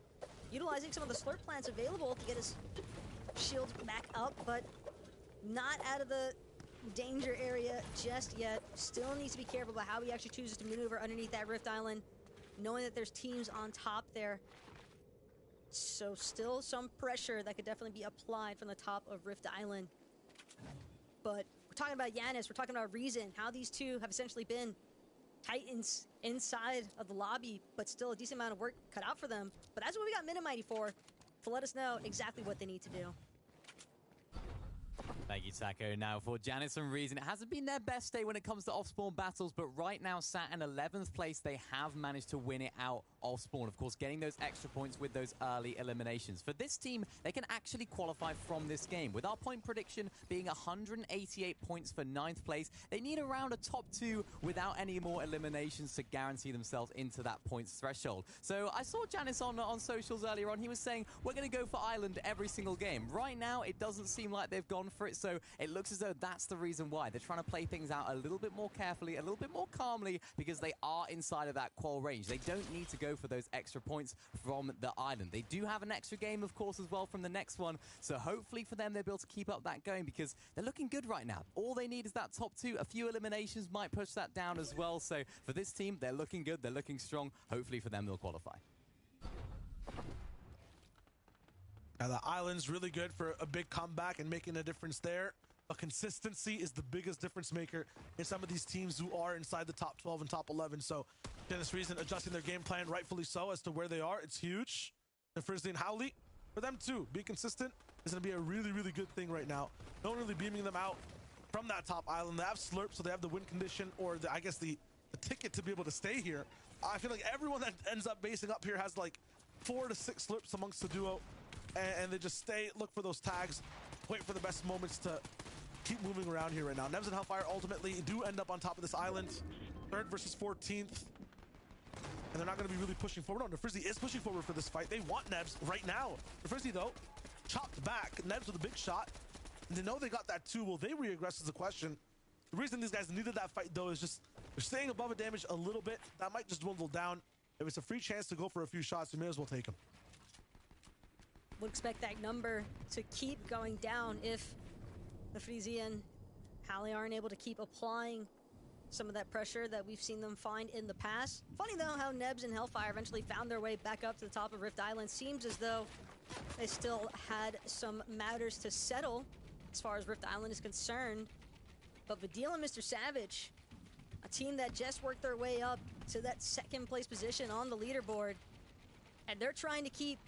utilizing some of the slurp plants available to get his shield back up, but not out of the danger area just yet. Still needs to be careful about how he actually chooses to maneuver underneath that Rift Island, knowing that there's teams on top there. So still some pressure that could definitely be applied from the top of Rift Island. But we're talking about Giannis, we're talking about Reason, how these two have essentially been Titans inside of the lobby, but still a decent amount of work cut out for them. But that's what we got Minimighty for, to let us know exactly what they need to do. Thank you, Taco. Now, for Janice and Reason, it hasn't been their best day when it comes to off-spawn battles, but right now, sat in 11th place, they have managed to win it out off-spawn. Of course, getting those extra points with those early eliminations. For this team, they can actually qualify from this game. With our point prediction being 188 points for 9th place, they need around a top 2 without any more eliminations to guarantee themselves into that points threshold. So I saw Janice on socials earlier on. He was saying, we're going to go for Island every single game. Right now, it doesn't seem like they've gone for it, so it looks as though that's the reason why. They're trying to play things out a little bit more carefully, a little bit more calmly, because they are inside of that qual range. They don't need to go for those extra points from the island. They do have an extra game, of course, as well from the next one, so hopefully for them, they'll be able to keep up that going, because they're looking good right now. All they need is that top 2. A few eliminations might push that down as well, so for this team, they're looking good, they're looking strong. Hopefully for them, they'll qualify. Now, the island's really good for a big comeback and making a difference there. But consistency is the biggest difference maker in some of these teams who are inside the top 12 and top 11. So, Dennis Reason adjusting their game plan, rightfully so, as to where they are. It's huge. And Frizzly and Howley, for them too, being consistent is going to be a really, really good thing right now. No one really beaming them out from from that top island. They have Slurp, so they have the win condition, or I guess the ticket to be able to stay here. I feel like everyone that ends up basing up here has like 4 to 6 Slurps amongst the duo, and they just stay, look for those tags, wait for the best moments to keep moving around here right now. Nebs and Hellfire ultimately do end up on top of this island. 3rd versus 14th. And they're not going to be really pushing forward. No, Frizzy is pushing forward for this fight. They want Nebs right now. Frizzy, though, chopped back. Nebs with a big shot. And they know they got that too. Will they regress is the question. The reason these guys needed that fight, though, is just they're staying above a damage a little bit. That might just dwindle down. If it's a free chance to go for a few shots, you may as well take them. Would expect that number to keep going down if the Frizzy and Halle aren't able to keep applying some of that pressure that we've seen them find in the past. Funny though how Nebs and Hellfire eventually found their way back up to the top of Rift Island. Seems as though they still had some matters to settle as far as Rift Island is concerned. But Vidil and Mr. Savage, a team that just worked their way up to that 2nd place position on the leaderboard, and they're trying to keep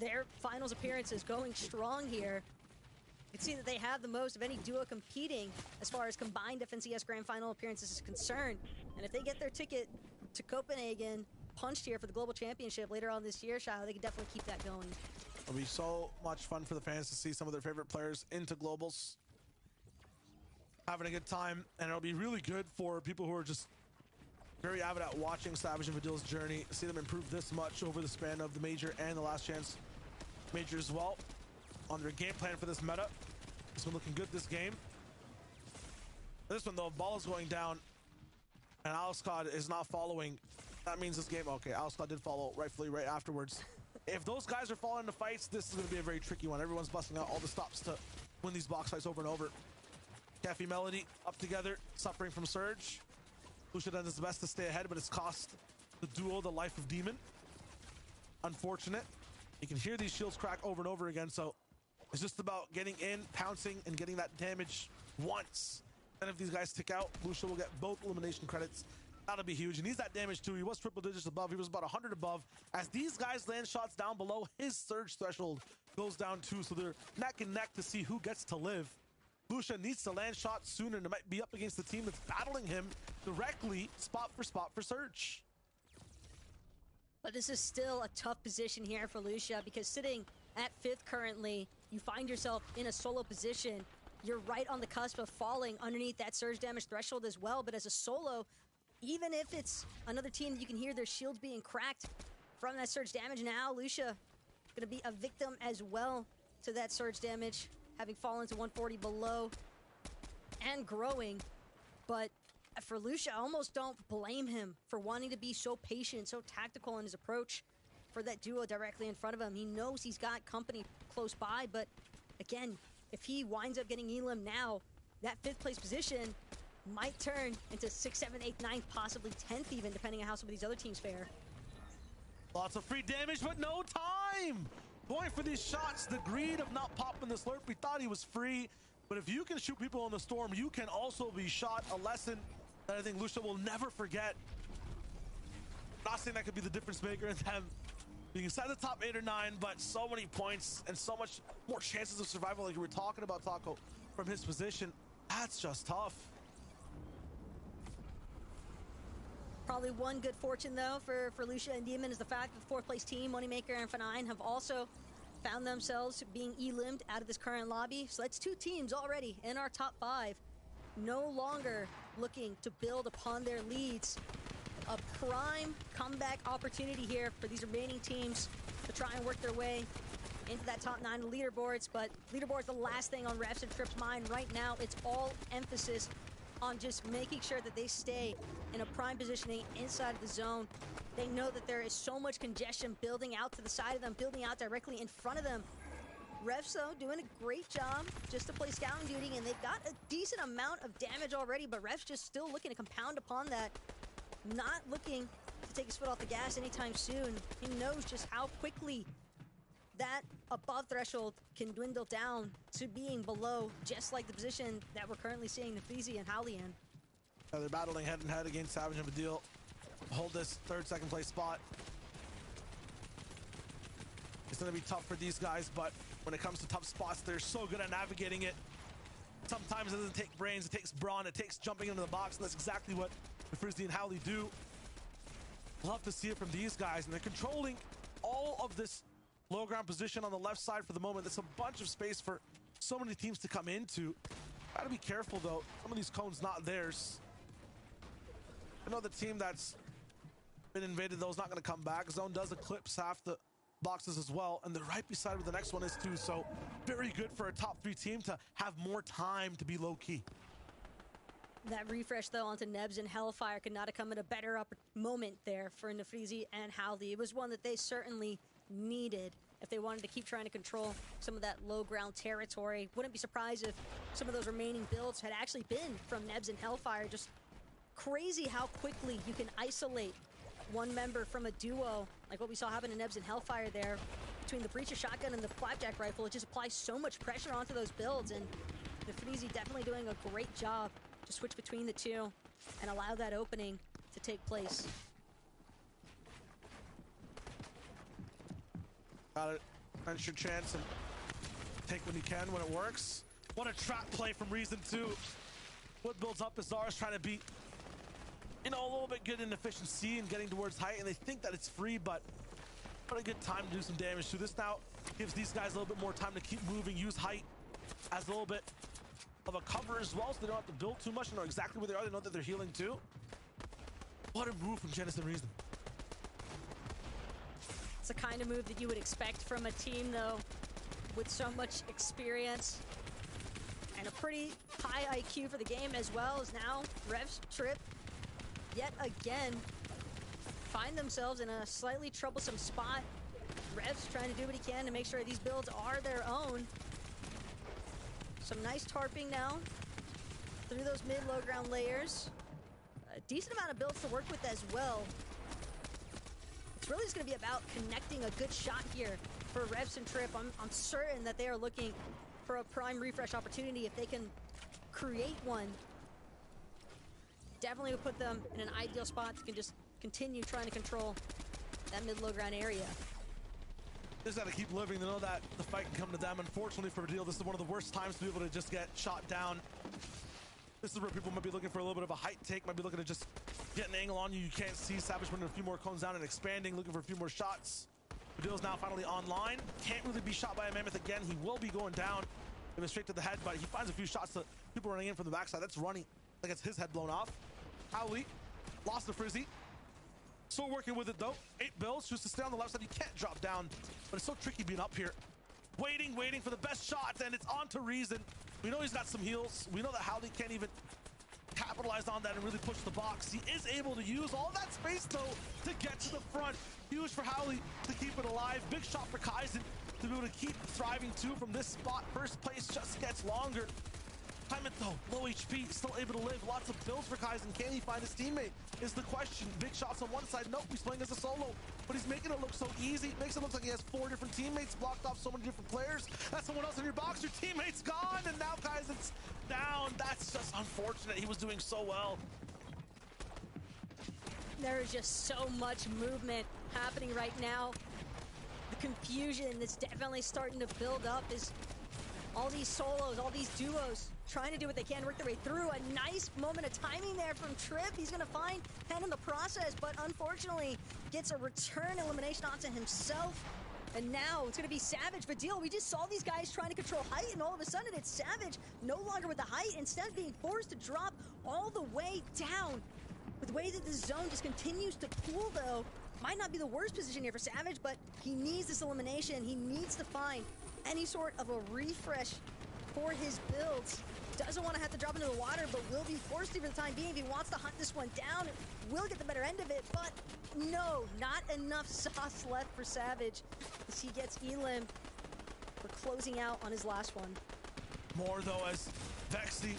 their finals appearances going strong here. You can see that they have the most of any duo competing as far as combined FNCS Grand Final appearances is concerned. And if they get their ticket to Copenhagen punched here for the Global Championship later on this year, Shiloh, they can definitely keep that going. It'll be so much fun for the fans to see some of their favorite players into Globals, having a good time. And it'll be really good for people who are just very avid at watching Savage and Vidil's journey, see them improve this much over the span of the Major and the Last Chance Major as well. On their game plan for this meta. This one looking good this game. This one though, ball is going down and Alscod is not following. That means this game, okay, Alscod did follow rightfully right afterwards. If those guys are falling into fights, this is going to be a very tricky one. Everyone's busting out all the stops to win these box fights over and over. Cafe Melody up together, suffering from Surge. Lucia does his best to stay ahead, but it's cost the duo the life of Demon. Unfortunate. You can hear these shields crack over and over again, so it's just about getting in, pouncing, and getting that damage once. And if these guys tick out, Lucia will get both elimination credits. That'll be huge. He needs that damage too. He was triple digits above. He was about 100 above. As these guys land shots down below, his surge threshold goes down too. So they're neck and neck to see who gets to live. Lucia needs to land shots sooner and it might be up against the team that's battling him directly spot for surge. But this is still a tough position here for Lucia because sitting at 5th currently, you find yourself in a solo position. You're right on the cusp of falling underneath that surge damage threshold as well. But as a solo, even if it's another team that you can hear their shields being cracked from that surge damage, now Lucia gonna be a victim as well to that surge damage, having fallen to 140 below and growing. But for Lucia, I almost don't blame him for wanting to be so patient, so tactical in his approach for that duo directly in front of him. He knows he's got company close by, but again, if he winds up getting Elim now, that 5th place position might turn into 6th, 7th, 8th, 9th, possibly 10th even, depending on how some of these other teams fare. Lots of free damage, but no time! Going for these shots, the greed of not popping the slurp. We thought he was free, but if you can shoot people in the storm, you can also be shot. A lesson that I think Lucia will never forget. Not saying that could be the difference maker in them being inside the top 8 or 9, but so many points and so much more chances of survival like we were talking about, Taco, from his position. That's just tough. Probably one good fortune, though, for Lucia and Demon is the fact that the 4th place team, Moneymaker and F9, have also found themselves being elimed out of this current lobby. So that's 2 teams already in our top 5, no longer looking to build upon their leads. A prime comeback opportunity here for these remaining teams to try and work their way into that top 9 leaderboards. But leaderboard's the last thing on Refs and Trip's mind right now. It's all emphasis on just making sure that they stay in a prime positioning inside of the zone. They know that there is so much congestion building out to the side of them, building out directly in front of them. Refs, though, doing a great job just to play scouting duty, and they've got a decent amount of damage already, but Refs just still looking to compound upon that, not looking to take his foot off the gas anytime soon. He knows just how quickly that above threshold can dwindle down to being below, just like the position that we're currently seeing Nafizi and Halle in. They're battling head and head against Savage and Vidil. Hold this 3rd, 2nd place spot. It's going to be tough for these guys, but when it comes to tough spots, they're so good at navigating it. Sometimes it doesn't take brains, it takes brawn, it takes jumping into the box, and that's exactly what the Frizzy and Howley do. Love to see it from these guys, and they're controlling all of this low ground position on the left side for the moment. There's a bunch of space for so many teams to come into. Gotta be careful though, some of these cones not theirs. I know the team that's been invaded though is not gonna come back. Zone does eclipse half the boxes as well, and they're right beside where the next one is too, so very good for a top 3 team to have more time to be low-key. That refresh, though, onto Nebs and Hellfire could not have come at a better moment there for Nafrizi and Howley. It was one that they certainly needed if they wanted to keep trying to control some of that low ground territory. Wouldn't be surprised if some of those remaining builds had actually been from Nebs and Hellfire. Just crazy how quickly you can isolate one member from a duo, like what we saw happen to Nebs and Hellfire there. Between the Breacher shotgun and the Flapjack rifle, it just applies so much pressure onto those builds, and Nafrizi definitely doing a great job to switch between the two and allow that opening to take place. Got it. Bench your chance and take when you can when it works. What a trap play from Reason 2. What builds up is Zara's trying to be, you know, a little bit good in efficiency and getting towards height, and they think that it's free, but what a good time to do some damage to this. Now gives these guys a little bit more time to keep moving, use height as a little bit of a cover as well, so they don't have to build too much and know exactly where they are. They know that they're healing too. What a move from Genesis and Reason. It's the kind of move that you would expect from a team, though, with so much experience and a pretty high IQ for the game, as well as now Revs Trip yet again find themselves in a slightly troublesome spot. Revs trying to do what he can to make sure these builds are their own. Some nice tarping now through those mid-low ground layers. A decent amount of builds to work with as well. It's really just going to be about connecting a good shot here for Revs and Trip. I'm certain that they are looking for a prime refresh opportunity. If they can create one, definitely would put them in an ideal spot to can just continue trying to control that mid-low ground area. Just got to keep living to know that the fight can come to them. Unfortunately for Deal, this is one of the worst times to be able to just get shot down. This is where people might be looking for a little bit of a height take, might be looking to just get an angle on you. You can't see. Savage putting a few more cones down and expanding, looking for a few more shots. Deal's now finally online. Can't really be shot by a Mammoth again. He will be going down. It was straight to the head, but he finds a few shots to people running in from the backside. That's running like it's his head blown off. Howley lost the Frizzy. Still working with it though. 8 builds, choose to stay on the left side. You can't drop down, but it's so tricky being up here. Waiting for the best shots, and it's on to Reason. We know he's got some heals. We know that Howley can't even capitalize on that and really push the box. He is able to use all that space though to get to the front. Huge for Howley to keep it alive. Big shot for Kaizen to be able to keep thriving too from this spot. First place just gets longer. Time it though, low HP, still able to live. Lots of builds for Kaizen. Can he find his teammate is the question. Big shots on one side. Nope, he's playing as a solo, but he's making it look so easy. It makes it look like he has 4 different teammates, blocked off so many different players. That's someone else in your box. Your teammate's gone, and now Kaizen's down. That's just unfortunate. He was doing so well. There is just so much movement happening right now. The confusion that's definitely starting to build up is all these solos, all these duos trying to do what they can, work their way through. A nice moment of timing there from Trip. He's going to find Pen in the process, but unfortunately gets a return elimination onto himself. And now it's going to be Savage. But Deal, we just saw these guys trying to control height, and all of a sudden it's Savage no longer with the height, instead being forced to drop all the way down. With the way that the zone just continues to pool, though, might not be the worst position here for Savage, but he needs this elimination. He needs to find any sort of a refresh for his builds. Doesn't want to have to drop into the water, but will be forced to for the time being. If he wants to hunt this one down, will get the better end of it, but no, not enough sauce left for Savage as he gets Elim for closing out on his last one. More though, as Vexy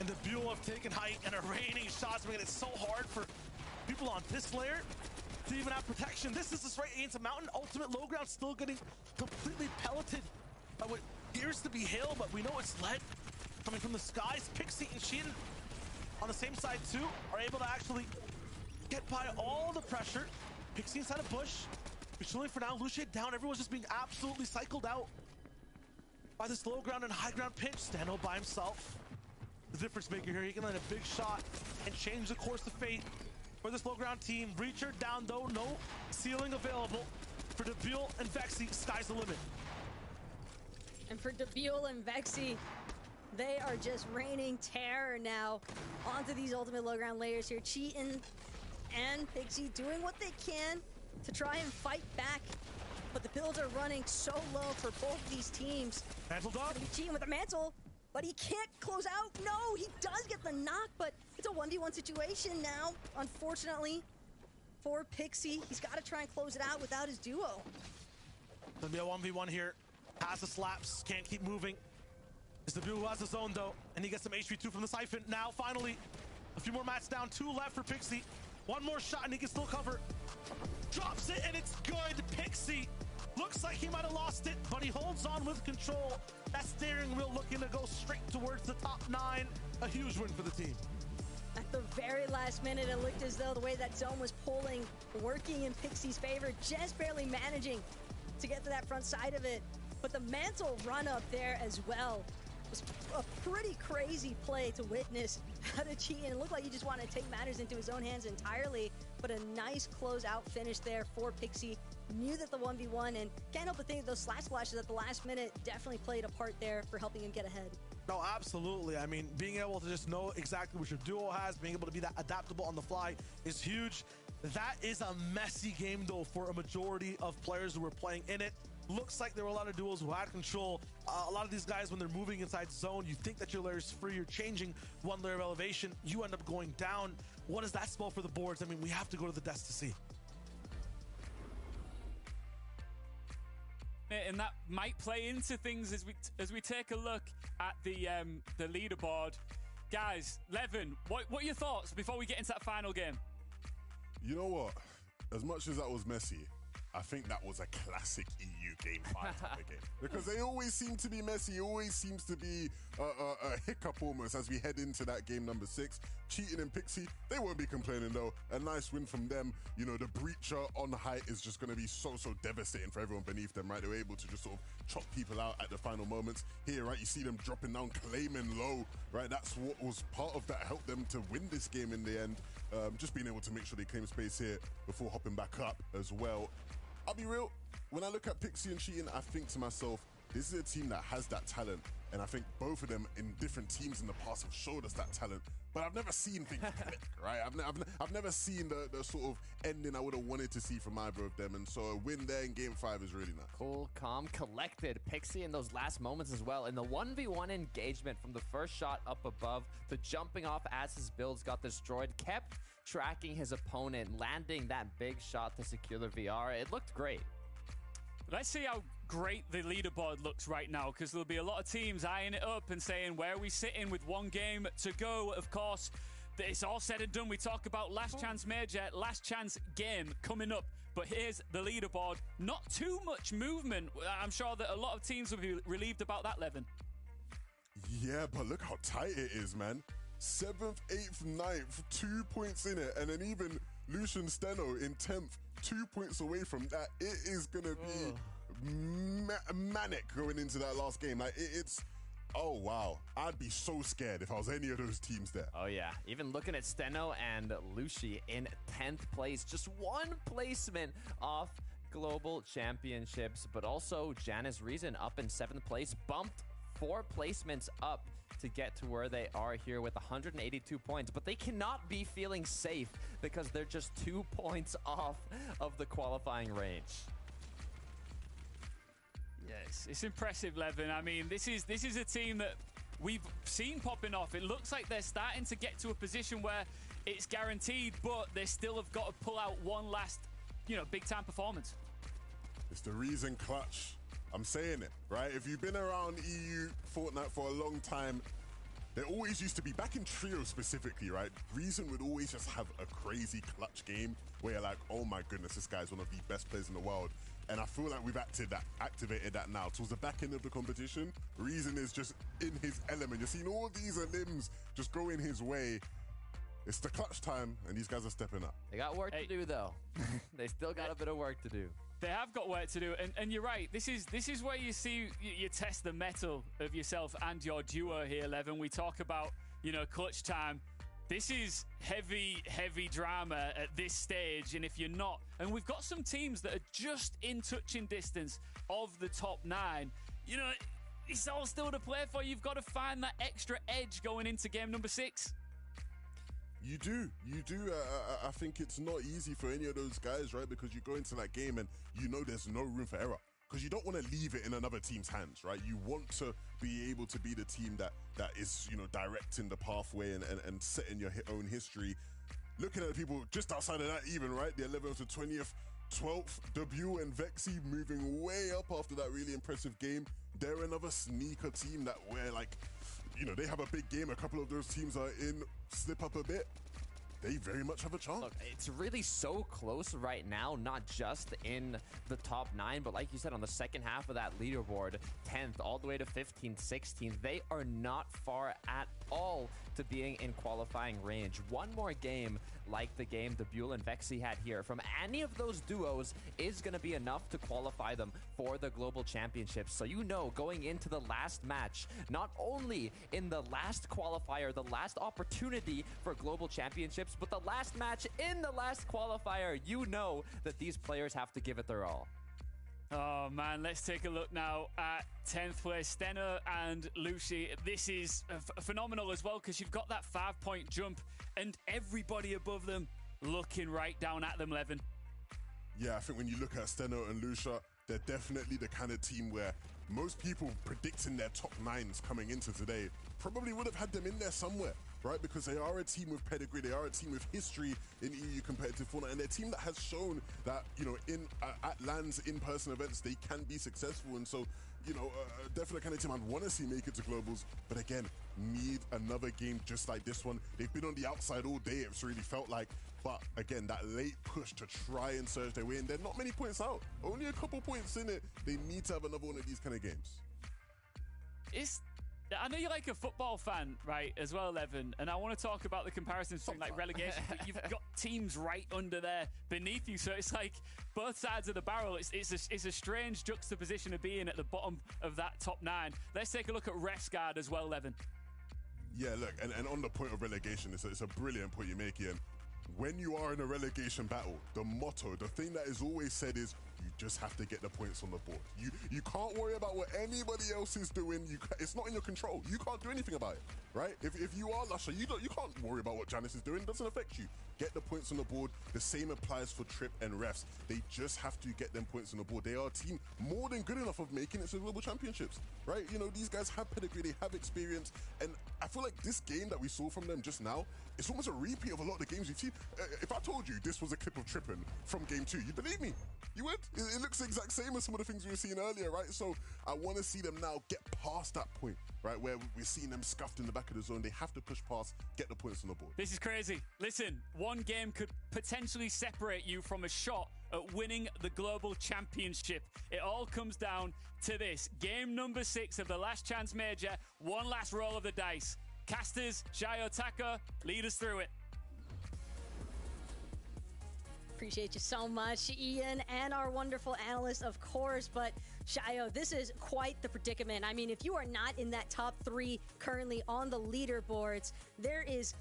and the Buell have taken height and are raining shots, making it so hard for people on this layer to even have protection. This is just right against a mountain. Ultimate low ground still getting completely pelleted by what appears to be hail, but we know it's lead coming from the skies. Pixie and Sheehan on the same side too are able to actually get by all the pressure. Pixie inside a bush. Chilling for now. Lucia down. Everyone's just being absolutely cycled out by this low ground and high ground pinch. Stano by himself. The difference maker here. He can land a big shot and change the course of fate for this low ground team. Breacher down though, no ceiling available for Debule and Vexy. Sky's the limit. And for Debule and Vexy, they are just raining terror now onto these ultimate low ground layers here. Cheatin' and Pixie doing what they can to try and fight back. But the builds are running so low for both of these teams. Mantled up. Cheating with the mantle, but he can't close out. No, he does get the knock, but it's a 1v1 situation now, unfortunately, for Pixie. He's got to try and close it out without his duo. Gonna be a 1v1 here. Has the slaps, can't keep moving. It's the Debule who has the zone though, and he gets some HP2 from the Siphon. Now, finally, a few more mats down, 2 left for Pixie. One more shot and he can still cover. Drops it and it's good. Pixie looks like he might have lost it, but he holds on with control. That steering wheel looking to go straight towards the top 9. A huge win for the team. At the very last minute, it looked as though the way that zone was pulling, working in Pixie's favor, just barely managing to get to that front side of it. But the mantle run up there as well was a pretty crazy play to witness out of Cheatin'. It looked like he just wanted to take matters into his own hands entirely, but a nice closeout finish there for Pixie. Knew that the 1v1, and can't help but think those slash splashes at the last minute definitely played a part there for helping him get ahead. No, absolutely. I mean, being able to just know exactly what your duo has, being able to be that adaptable on the fly is huge. That is a messy game, though, for a majority of players who were playing in it. Looks like there were a lot of duos who had control. A lot of these guys, when they're moving inside zone, you think that your layer is free, you're changing one layer of elevation, you end up going down. What does that spell for the boards? I mean, we have to go to the desk to see. And that might play into things as we take a look at the leaderboard. Guys, Levin, what are your thoughts before we get into that final game? You know what? As much as that was messy, I think that was a classic EU Game 5 type of game. Because they always seem to be messy, always seems to be a hiccup almost as we head into that game number 6. Cheating and Pixie, they won't be complaining though. A nice win from them. You know, the breacher on height is just going to be so devastating for everyone beneath them, right? They were able to just sort of chop people out at the final moments. Here, right, you see them dropping down, claiming low, right? That's what was part of that helped them to win this game in the end. Just being able to make sure they claim space here before hopping back up as well. I'll be real, when I look at Pixie and Cheating, I think to myself, this is a team that has that talent, and I think both of them in different teams in the past have showed us that talent, but I've never seen things click, right? I've never seen the sort of ending I would have wanted to see from either of them, and so a win there in Game 5 is really nice. Cool, calm, collected. Pixie in those last moments as well. In the 1v1 engagement from the first shot up above, the jumping off as his builds got destroyed, kept tracking his opponent, landing that big shot to secure the VR. It looked great. Let's see how great the leaderboard looks right now, because there'll be a lot of teams eyeing it up and saying, where are we sitting with one game to go? Of course, it's all said and done. We talk about last chance major, last chance game coming up. But here's the leaderboard. Not too much movement. I'm sure that a lot of teams will be relieved about that, Levin. Yeah, but look how tight it is, man. 7th, 8th, 9th, 2 points in it, and then even Lucian Steno in 10th, 2 points away from that. It is going to be manic going into that last game. Like, it's... Oh, wow. I'd be so scared if I was any of those teams there. Oh, yeah. Even looking at Steno and Lucy in 10th place, just one placement off global championships, but also Janice Reason up in 7th place, bumped 4 placements up to get to where they are here with 182 points, but they cannot be feeling safe because they're just 2 points off of the qualifying range. Yes, it's impressive, Levin. I mean, this is a team that we've seen popping off. It looks like they're starting to get to a position where it's guaranteed, but they still have got to pull out one last, big-time performance. It's the Reason clutch. I'm saying it, right? If you've been around EU Fortnite for a long time, there always used to be, back in Trio specifically, right? Reason would always just have a crazy clutch game where you're like, oh my goodness, this guy's one of the best players in the world. And I feel like we've activated that now. Towards the back end of the competition, Reason is just in his element. You're seeing all these limbs just going his way. It's the clutch time, and these guys are stepping up. They got work to do, though. They still got a bit of work to do. They have got work to do, and you're right. This is where you see you test the mettle of yourself and your duo here, Levin. We talk about clutch time. This is heavy drama at this stage, and if you're not, and we've got some teams that are just in touching distance of the top 9. It's all still to play for. You've got to find that extra edge going into game number 6. You do. I think it's not easy for any of those guys, right? Because you go into that game and there's no room for error. Because you don't want to leave it in another team's hands, right? You want to be able to be the team that is, directing the pathway and setting your own history. Looking at the people just outside of that even, right? The 11th to 20th, 12th, Debut and Vexy moving way up after that really impressive game. They're another sneaker team that where, they have a big game. A couple of those teams are in, slip up a bit. They very much have a chance. Look, it's really so close right now, not just in the top 9, but like you said, on the second half of that leaderboard, 10th all the way to 15th, 16th, they are not far at all to being in qualifying range. One more game like the game Debut and Vexy had here from any of those duos is going to be enough to qualify them for the Global Championships. So going into the last match, not only in the last qualifier, the last opportunity for Global Championships, but the last match in the last qualifier, that these players have to give it their all. Oh, man, let's take a look now at 10th place, Steno and Lucy. This is phenomenal as well because you've got that 5-point jump and everybody above them looking right down at them, Levin. Yeah, I think when you look at Steno and Lucia, they're definitely the kind of team where most people predicting their top 9s coming into today probably would have had them in there somewhere, right? Because they are a team with pedigree, they are a team with history in EU competitive Fortnite, and they're a team that has shown that, at LAN's in-person events, they can be successful. And so, definitely kind of team I'd want to see make it to Globals, but again, need another game just like this one. They've been on the outside all day, it's really felt like, but again, that late push to try and surge their way in, they're not many points out, only a couple points in it. They need to have another one of these kind of games. I know you're like a football fan, right, as well, Evan, and I want to talk about the comparisons between like relegation, but you've got teams right under there beneath you, so it's like both sides of the barrel. It's a strange juxtaposition of being at the bottom of that top 9. Let's take a look at Refsguard as well, Evan. Yeah, look, and on the point of relegation, it's a brilliant point you make, Ian. When you are in a relegation battle, the motto, the thing that is always said is, you just have to get the points on the board. You can't worry about what anybody else is doing. It's not in your control. You can't do anything about it, right? If you are Lusher, you can't worry about what Janice is doing. It doesn't affect you. Get the points on the board. The same applies for Trip and Refs. They just have to get them points on the board. They are a team more than good enough of making it to Global Championships, right? These guys have pedigree, they have experience, and I feel like this game that we saw from them just now, it's almost a repeat of a lot of the games we've seen. If I told you this was a clip of Trippin from game 2, you'd believe me. You would. It looks the exact same as some of the things we were seeing earlier, right? So I want to see them now get past that point, right, where we're seeing them scuffed in the back of the zone. They have to push past, get the points on the board. This is crazy. Listen, one game could potentially separate you from a shot at winning the Global Championship. It all comes down to this. Game number 6 of the Last Chance Major. One last roll of the dice. Casters, Shayo Taka, lead us through it. Appreciate you so much, Ian, and our wonderful analyst, of course. But Shayo, this is quite the predicament. I mean, if you are not in that top 3 currently on the leaderboards, there is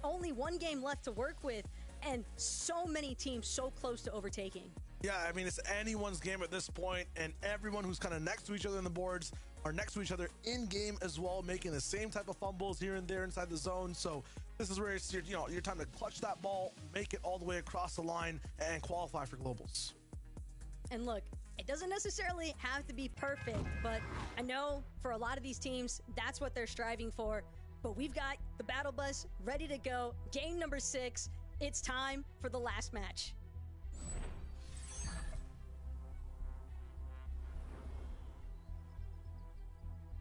only one game left to work with, and so many teams so close to overtaking. Yeah, I mean, it's anyone's game at this point, and everyone who's kind of next to each other in the boards are next to each other in game as well, making the same type of fumbles here and there inside the zone. So this is where it's your time to clutch that ball, make it all the way across the line, and qualify for Globals. And look, it doesn't necessarily have to be perfect, but I know for a lot of these teams, that's what they're striving for. But we've got the battle bus ready to go. Game number 6. It's time for the last match.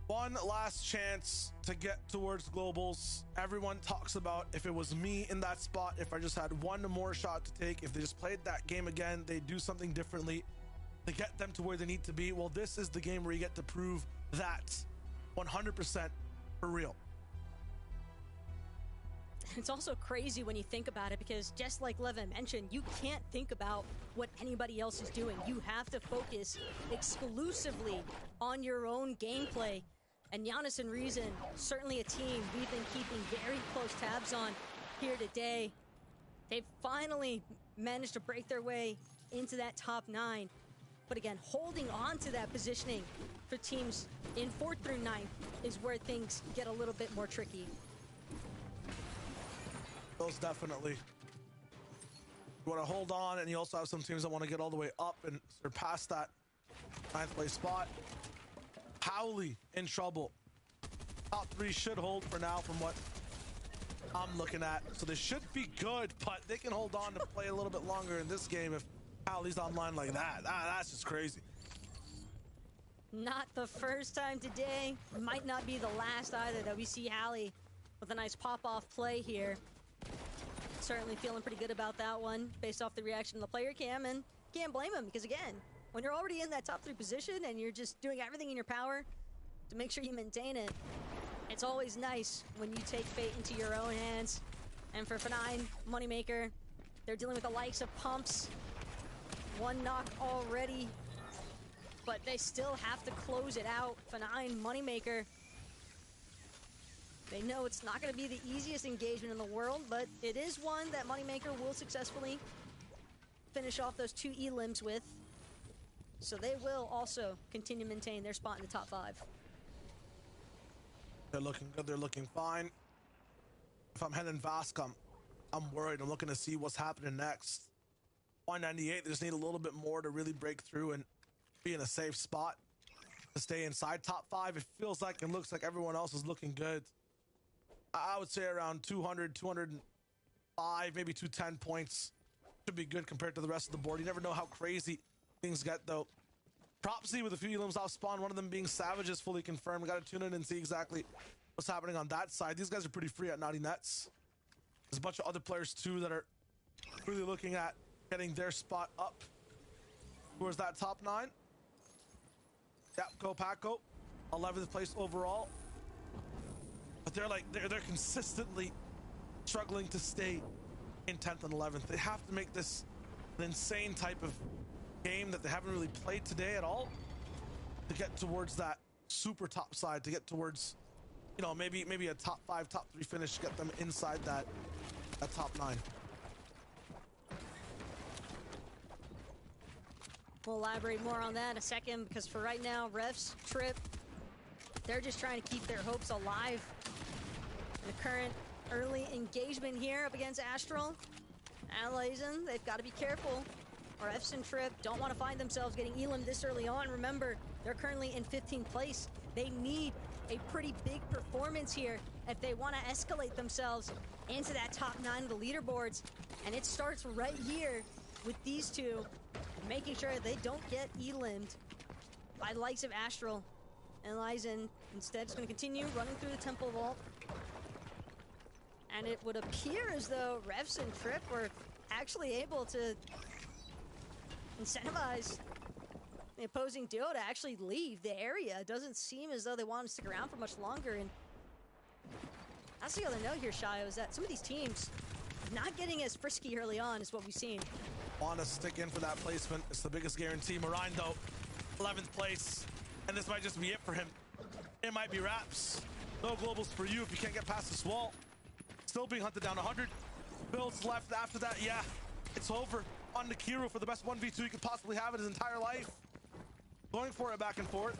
One last chance to get towards Globals. Everyone talks about if it was me in that spot, if I just had one more shot to take, if they just played that game again, they'd do something differently to get them to where they need to be. Well, this is the game where you get to prove that 100% for real. It's also crazy when you think about it, because just like Levin mentioned, you can't think about what anybody else is doing. You have to focus exclusively on your own gameplay. And Giannis and Reason, certainly a team we've been keeping very close tabs on here today. They've finally managed to break their way into that top 9. But again, holding on to that positioning for teams in 4th through 9th is where things get a little bit more tricky. Those definitely. You want to hold on, and you also have some teams that want to get all the way up and surpass that 9th place spot. Howley in trouble. Top 3 should hold for now from what I'm looking at. So they should be good, but they can hold on to play a little bit longer in this game if Howley's online like that. That's just crazy. Not the first time today. Might not be the last either, though. We see Howley with a nice pop-off play here. Certainly feeling pretty good about that one based off the reaction of the player cam, and can't blame him because, again, when you're already in that top 3 position and you're just doing everything in your power to make sure you maintain it, it's always nice when you take fate into your own hands. And for F9, Moneymaker, they're dealing with the likes of Pumps. 1 knock already, but they still have to close it out. F9, Moneymaker, they know it's not going to be the easiest engagement in the world, but it is one that Moneymaker will successfully finish off those 2 elims with. So they will also continue to maintain their spot in the top 5. They're looking good. They're looking fine. If I'm heading Vask, I'm worried. I'm looking to see what's happening next. 198, they just need a little bit more to really break through and be in a safe spot to stay inside top 5. It feels like and looks like everyone else is looking good. I would say around 200, 205, maybe 210 points should be good compared to the rest of the board. You never know how crazy things get, though. Propsy with a few elims off spawn, one of them being Savage is fully confirmed. Got to tune in and see exactly what's happening on that side. These guys are pretty free at Naughty Nets. There's a bunch of other players, too, that are really looking at getting their spot up towards that top 9. Yep, go Paco, 11th place overall. But they're consistently struggling to stay in 10th and 11th. They have to make this an insane type of game that they haven't really played today at all to get towards that super top side, to get towards, you know, maybe a top 5, top 3 finish to get them inside that top 9. We'll elaborate more on that in a second, because for right now, Refs, Trip, they're just trying to keep their hopes alive. In the current early engagement here up against Astral, Analyzing, they've got to be careful. Refs and Trip don't want to find themselves getting elim this early on. Remember, they're currently in 15th place. They need a pretty big performance here if they want to escalate themselves into that top 9 of the leaderboards. And it starts right here with these two, making sure they don't get elimed by the likes of Astral. And Lyzen instead is going to continue running through the Temple Vault. And it would appear as though Refs and Trip were actually able to incentivize the opposing duo to actually leave the area. It doesn't seem as though they want to stick around for much longer. And that's the other note here, Shayo, is that some of these teams not getting as frisky early on is what we've seen. Want to stick in for that placement. It's the biggest guarantee. Marine, though, 11th place. And this might just be it for him. It might be wraps. No globals for you if you can't get past this wall. Still being hunted down. 100 builds left after that. Yeah, it's over. On Nakiru for the best 1v2 he could possibly have in his entire life. Going for it back and forth.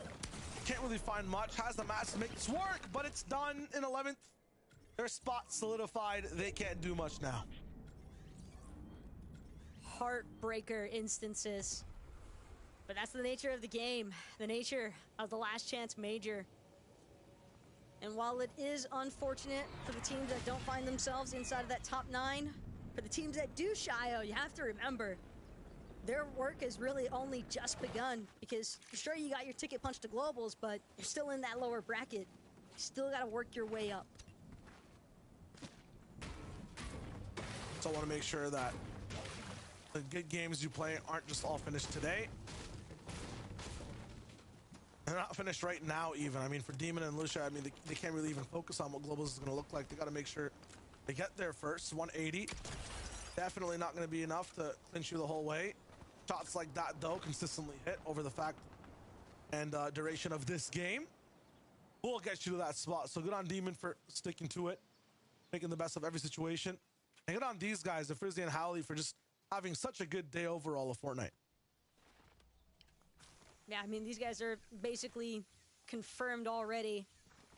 Can't really find much. Has the match to make this work, but it's done in 11th. Their spot solidified. They can't do much now. Heartbreaker instances. But that's the nature of the game. The nature of the last chance major. And while it is unfortunate for the teams that don't find themselves inside of that top 9, for the teams that do, Shayo, you have to remember, their work has really only just begun, because sure, you got your ticket punched to globals, but you're still in that lower bracket. You still got to work your way up. So I want to make sure that the good games you play aren't just all finished today. They're not finished right now even. I mean, for Demon and Lucia, I mean, they can't really even focus on what globals is going to look like. They got to make sure They get there first, 180. Definitely not going to be enough to clinch you the whole way. Shots like that, though, consistently hit over the fact and duration of this game will get you to that spot. So good on Demon for sticking to it, making the best of every situation. And good on these guys, the Frizzy and Howley, for just having such a good day overall of Fortnite. Yeah, I mean, these guys are basically confirmed already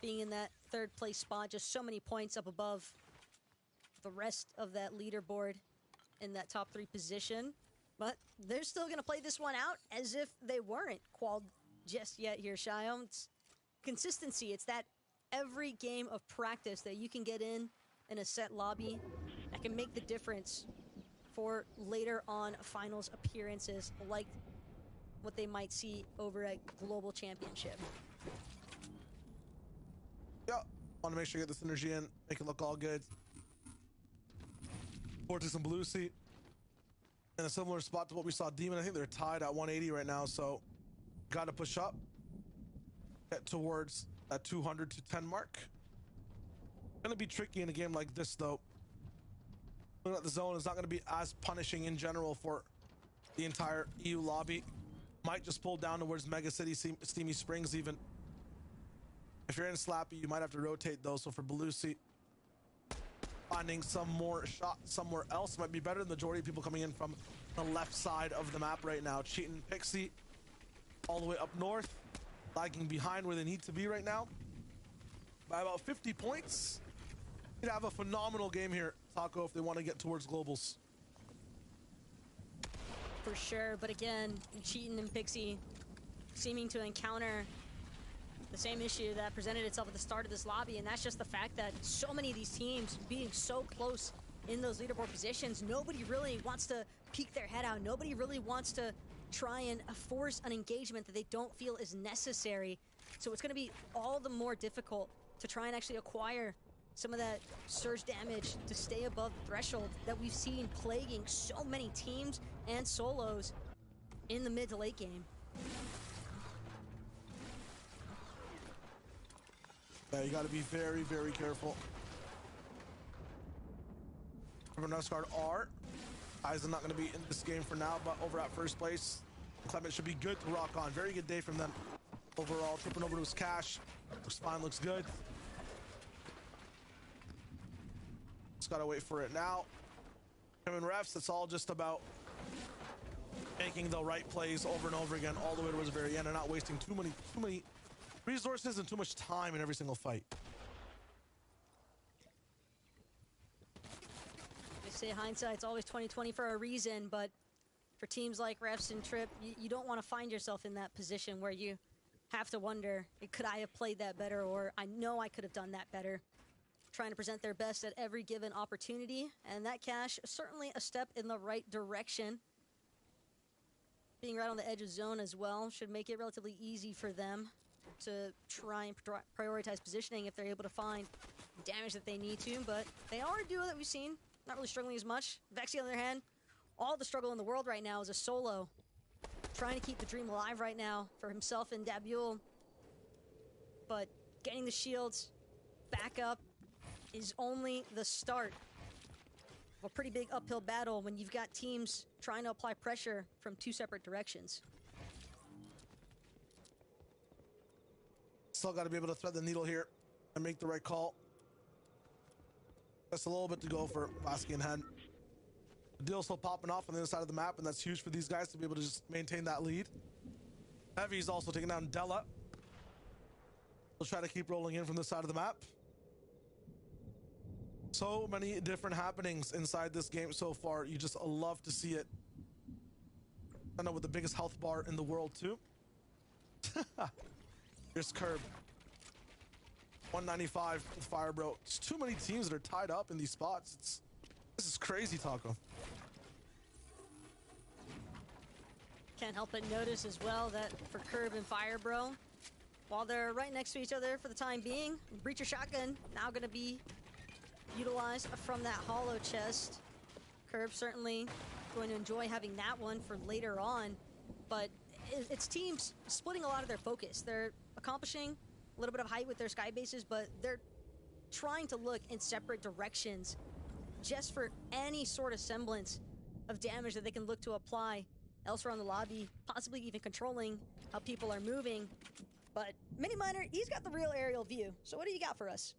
being in that third place spot, just so many points up above the rest of that leaderboard in that top 3 position. But they're still going to play this one out as if they weren't qualled just yet here, Shion. It's consistency. It's that every game of practice that you can get in a set lobby that can make the difference for later on finals appearances like what they might see over at Global Championship. Yeah, want to make sure you get this energy in, make it look all good. Fortis and Blue Sea in a similar spot to what we saw Demon. I think they're tied at 180 right now, so got to push up, get towards that 200 to 10 mark. Gonna be tricky in a game like this, though. Looking at the zone is not going to be as punishing in general for the entire EU lobby. Might just pull down towards Mega City, Steamy Springs even. If you're in Slappy, you might have to rotate though. So for Belusi, finding some more shots somewhere else might be better. The majority of people coming in from the left side of the map right now. Cheating Pixie all the way up north, lagging behind where they need to be right now by about 50 points. You'd have a phenomenal game here, Taco, if they want to get towards globals. For sure, but again, Cheatin and Pixie seeming to encounter the same issue that presented itself at the start of this lobby, and that's just the fact that so many of these teams being so close in those leaderboard positions, nobody really wants to peek their head out. Nobody really wants to try and force an engagement that they don't feel is necessary. So it's going to be all the more difficult to try and actually acquire some of that surge damage to stay above the threshold that we've seen plaguing so many teams and solos in the mid to late game. Yeah, you got to be very, very careful. Nuscard R. Eisen not going to be in this game for now, but over at first place, Clement should be good to rock on. Very good day from them overall. Tripping over to his cash. Looks fine, looks good. Just got to wait for it now. Him and refs, it's all just about making the right plays over and over again, all the way towards the very end, and not wasting too many resources and too much time in every single fight. They say hindsight's always 20/20 for a reason, but for teams like refs and Trip, you don't want to find yourself in that position where you have to wonder, could I have played that better, or I know I could have done that better. Trying to present their best at every given opportunity, and that cash certainly a step in the right direction. Being right on the edge of zone as well should make it relatively easy for them to try and prioritize positioning if they're able to find damage that they need to, but they are a duo that we've seen not really struggling as much. Vexy, on the other hand, all the struggle in the world right now is a solo, trying to keep the dream alive right now for himself and Dabule, but getting the shields back up is only the start of a pretty big uphill battle when you've got teams trying to apply pressure from two separate directions. Still got to be able to thread the needle here and make the right call. Just a little bit to go for Lasky and Hen. The deal's still popping off on the other side of the map, and that's huge for these guys to be able to just maintain that lead. Heavy's also taking down Della. We'll try to keep rolling in from this side of the map. So many different happenings inside this game so far. You just love to see it. I know, with the biggest health bar in the world too. Here's Curb. 195 with Fire Bro. There's too many teams that are tied up in these spots. This is crazy, Taco. Can't help but notice as well that for Curb and Fire Bro, while they're right next to each other for the time being, Breacher Shotgun now going to be utilized from that hollow chest. Curb certainly going to enjoy having that one for later on, but it's teams splitting a lot of their focus. They're accomplishing a little bit of height with their sky bases, but they're trying to look in separate directions just for any sort of semblance of damage that they can look to apply elsewhere on the lobby, possibly even controlling how people are moving. But Mini Miner, he's got the real aerial view. So what do you got for us?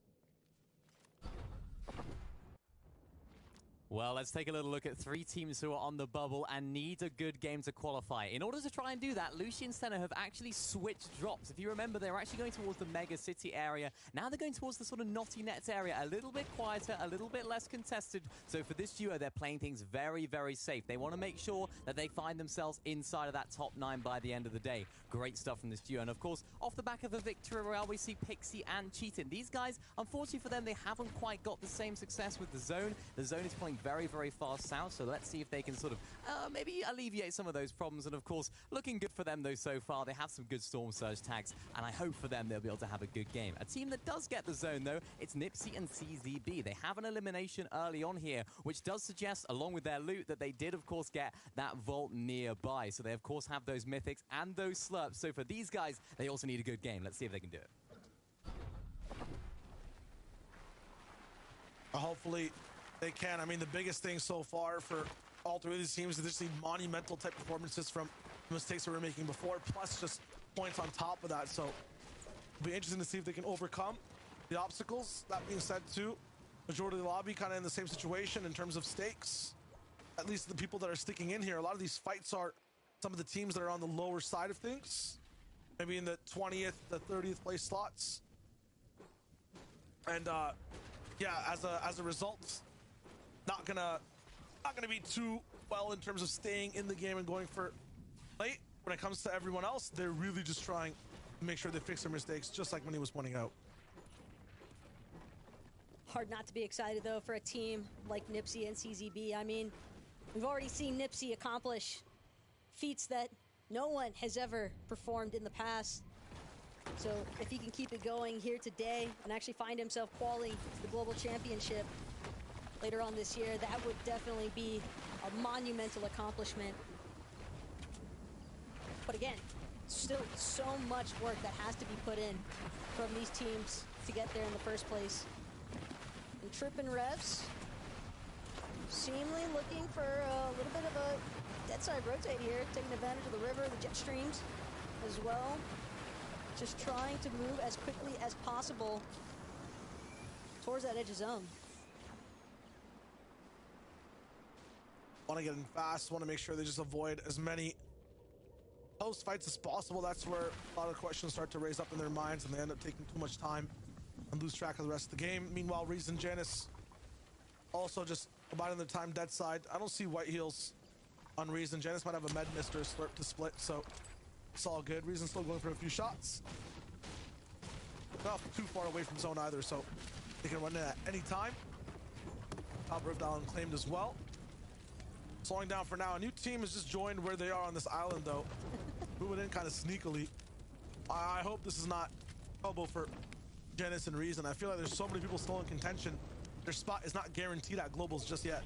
Well, let's take a little look at 3 teams who are on the bubble and need a good game to qualify. In order to try and do that, lChampion and Senna have actually switched drops. If you remember, they were actually going towards the mega city area. Now they're going towards the sort of naughty nets area, a little bit quieter, a little bit less contested. So for this duo, they're playing things very, very safe. They want to make sure that they find themselves inside of that top 9 by the end of the day. Great stuff from this duo. And of course, off the back of a victory royale, we see Pixie and Cheatin. These guys, unfortunately for them, they haven't quite got the same success with the zone. The zone is playing very, very fast south, so let's see if they can sort of maybe alleviate some of those problems. And of course, looking good for them though so far. They have some good Storm Surge tags, and I hope for them they'll be able to have a good game. A team that does get the zone though, it's Nipsey and CZB. They have an elimination early on here, which does suggest, along with their loot, that they did of course get that vault nearby. So they of course have those mythics and those slurps. So for these guys, they also need a good game. Let's see if they can do it. Hopefully they can. I mean, the biggest thing so far for all 3 of these teams is they just need monumental type performances from the mistakes that we were making before, plus just points on top of that. So it'll be interesting to see if they can overcome the obstacles. That being said too, majority of the lobby kind of in the same situation in terms of stakes. At least the people that are sticking in here, a lot of these fights are some of the teams that are on the lower side of things, maybe in the 20th, the 30th place slots. And yeah, as a result, not gonna be too well in terms of staying in the game and going for late. When it comes to everyone else, they're really just trying to make sure they fix their mistakes, just like when he was pointing out. Hard not to be excited though for a team like Nipsey and CZB. I mean, we've already seen Nipsey accomplish feats that no one has ever performed in the past. So if he can keep it going here today and actually find himself quality to the global championship later on this year, that would definitely be a monumental accomplishment. But again, still so much work that has to be put in from these teams to get there in the first place. And Trip and Revs seemingly looking for a little bit of a dead side rotate here, taking advantage of the river, the jet streams as well. Just trying to move as quickly as possible towards that edge of zone. Want to get in fast, want to make sure they just avoid as many close fights as possible. That's where a lot of questions start to raise up in their minds and they end up taking too much time and lose track of the rest of the game. Meanwhile, Reason Janice also just abiding their time dead side. I don't see white heals on Reason. Janice might have a med mist or a slurp to split, so it's all good. Reason still going for a few shots. Not too far away from zone either, so they can run in at any time. Top Rift Island claimed as well. Slowing down for now. A new team has just joined where they are on this island, though. Moving in kind of sneakily. I hope this is not trouble for Janice and Reason. I feel like there's so many people still in contention. Their spot is not guaranteed at Globals just yet.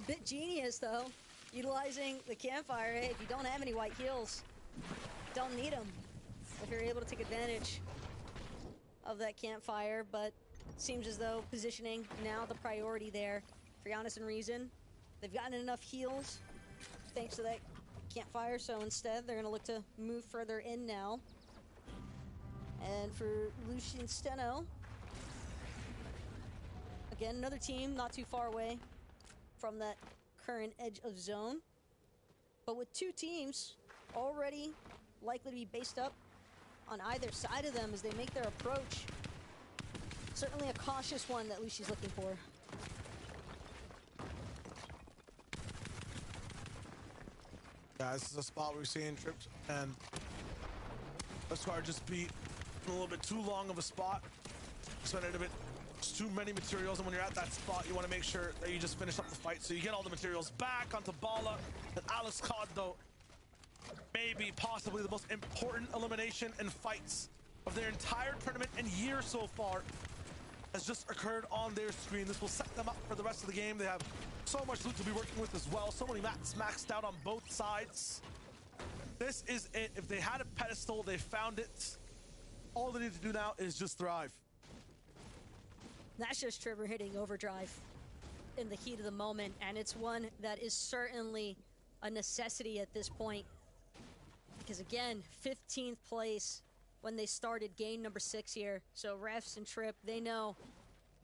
Bit genius, though. Utilizing the campfire. Hey, if you don't have any white heals, don't need them. If you're able to take advantage of that campfire, but seems as though positioning now the priority there for Giannis and Reason. They've gotten enough heals thanks to that campfire, so instead they're going to look to move further in now. And for Lucian Steno, again, another team not too far away from that current edge of zone. But with 2 teams already likely to be based up on either side of them as they make their approach. Certainly a cautious one that Lucy's looking for. Yeah, this is a spot we're seeing Tripped and Oscar just beat a little bit too long of a spot. Spending a bit too many materials, and when you're at that spot, you want to make sure that you just finish up the fight so you get all the materials back onto Bala and Alice Cod, though. Maybe possibly the most important elimination and fights of their entire tournament and year so far has just occurred on their screen. This will set them up for the rest of the game. They have so much loot to be working with as well. So many mats maxed out on both sides. This is it. If they had a pedestal, they found it. All they need to do now is just thrive. That's just Trevor hitting overdrive in the heat of the moment, and it's one that is certainly a necessity at this point. Because again, 15th place when they started game number 6 here. So refs and Trip, they know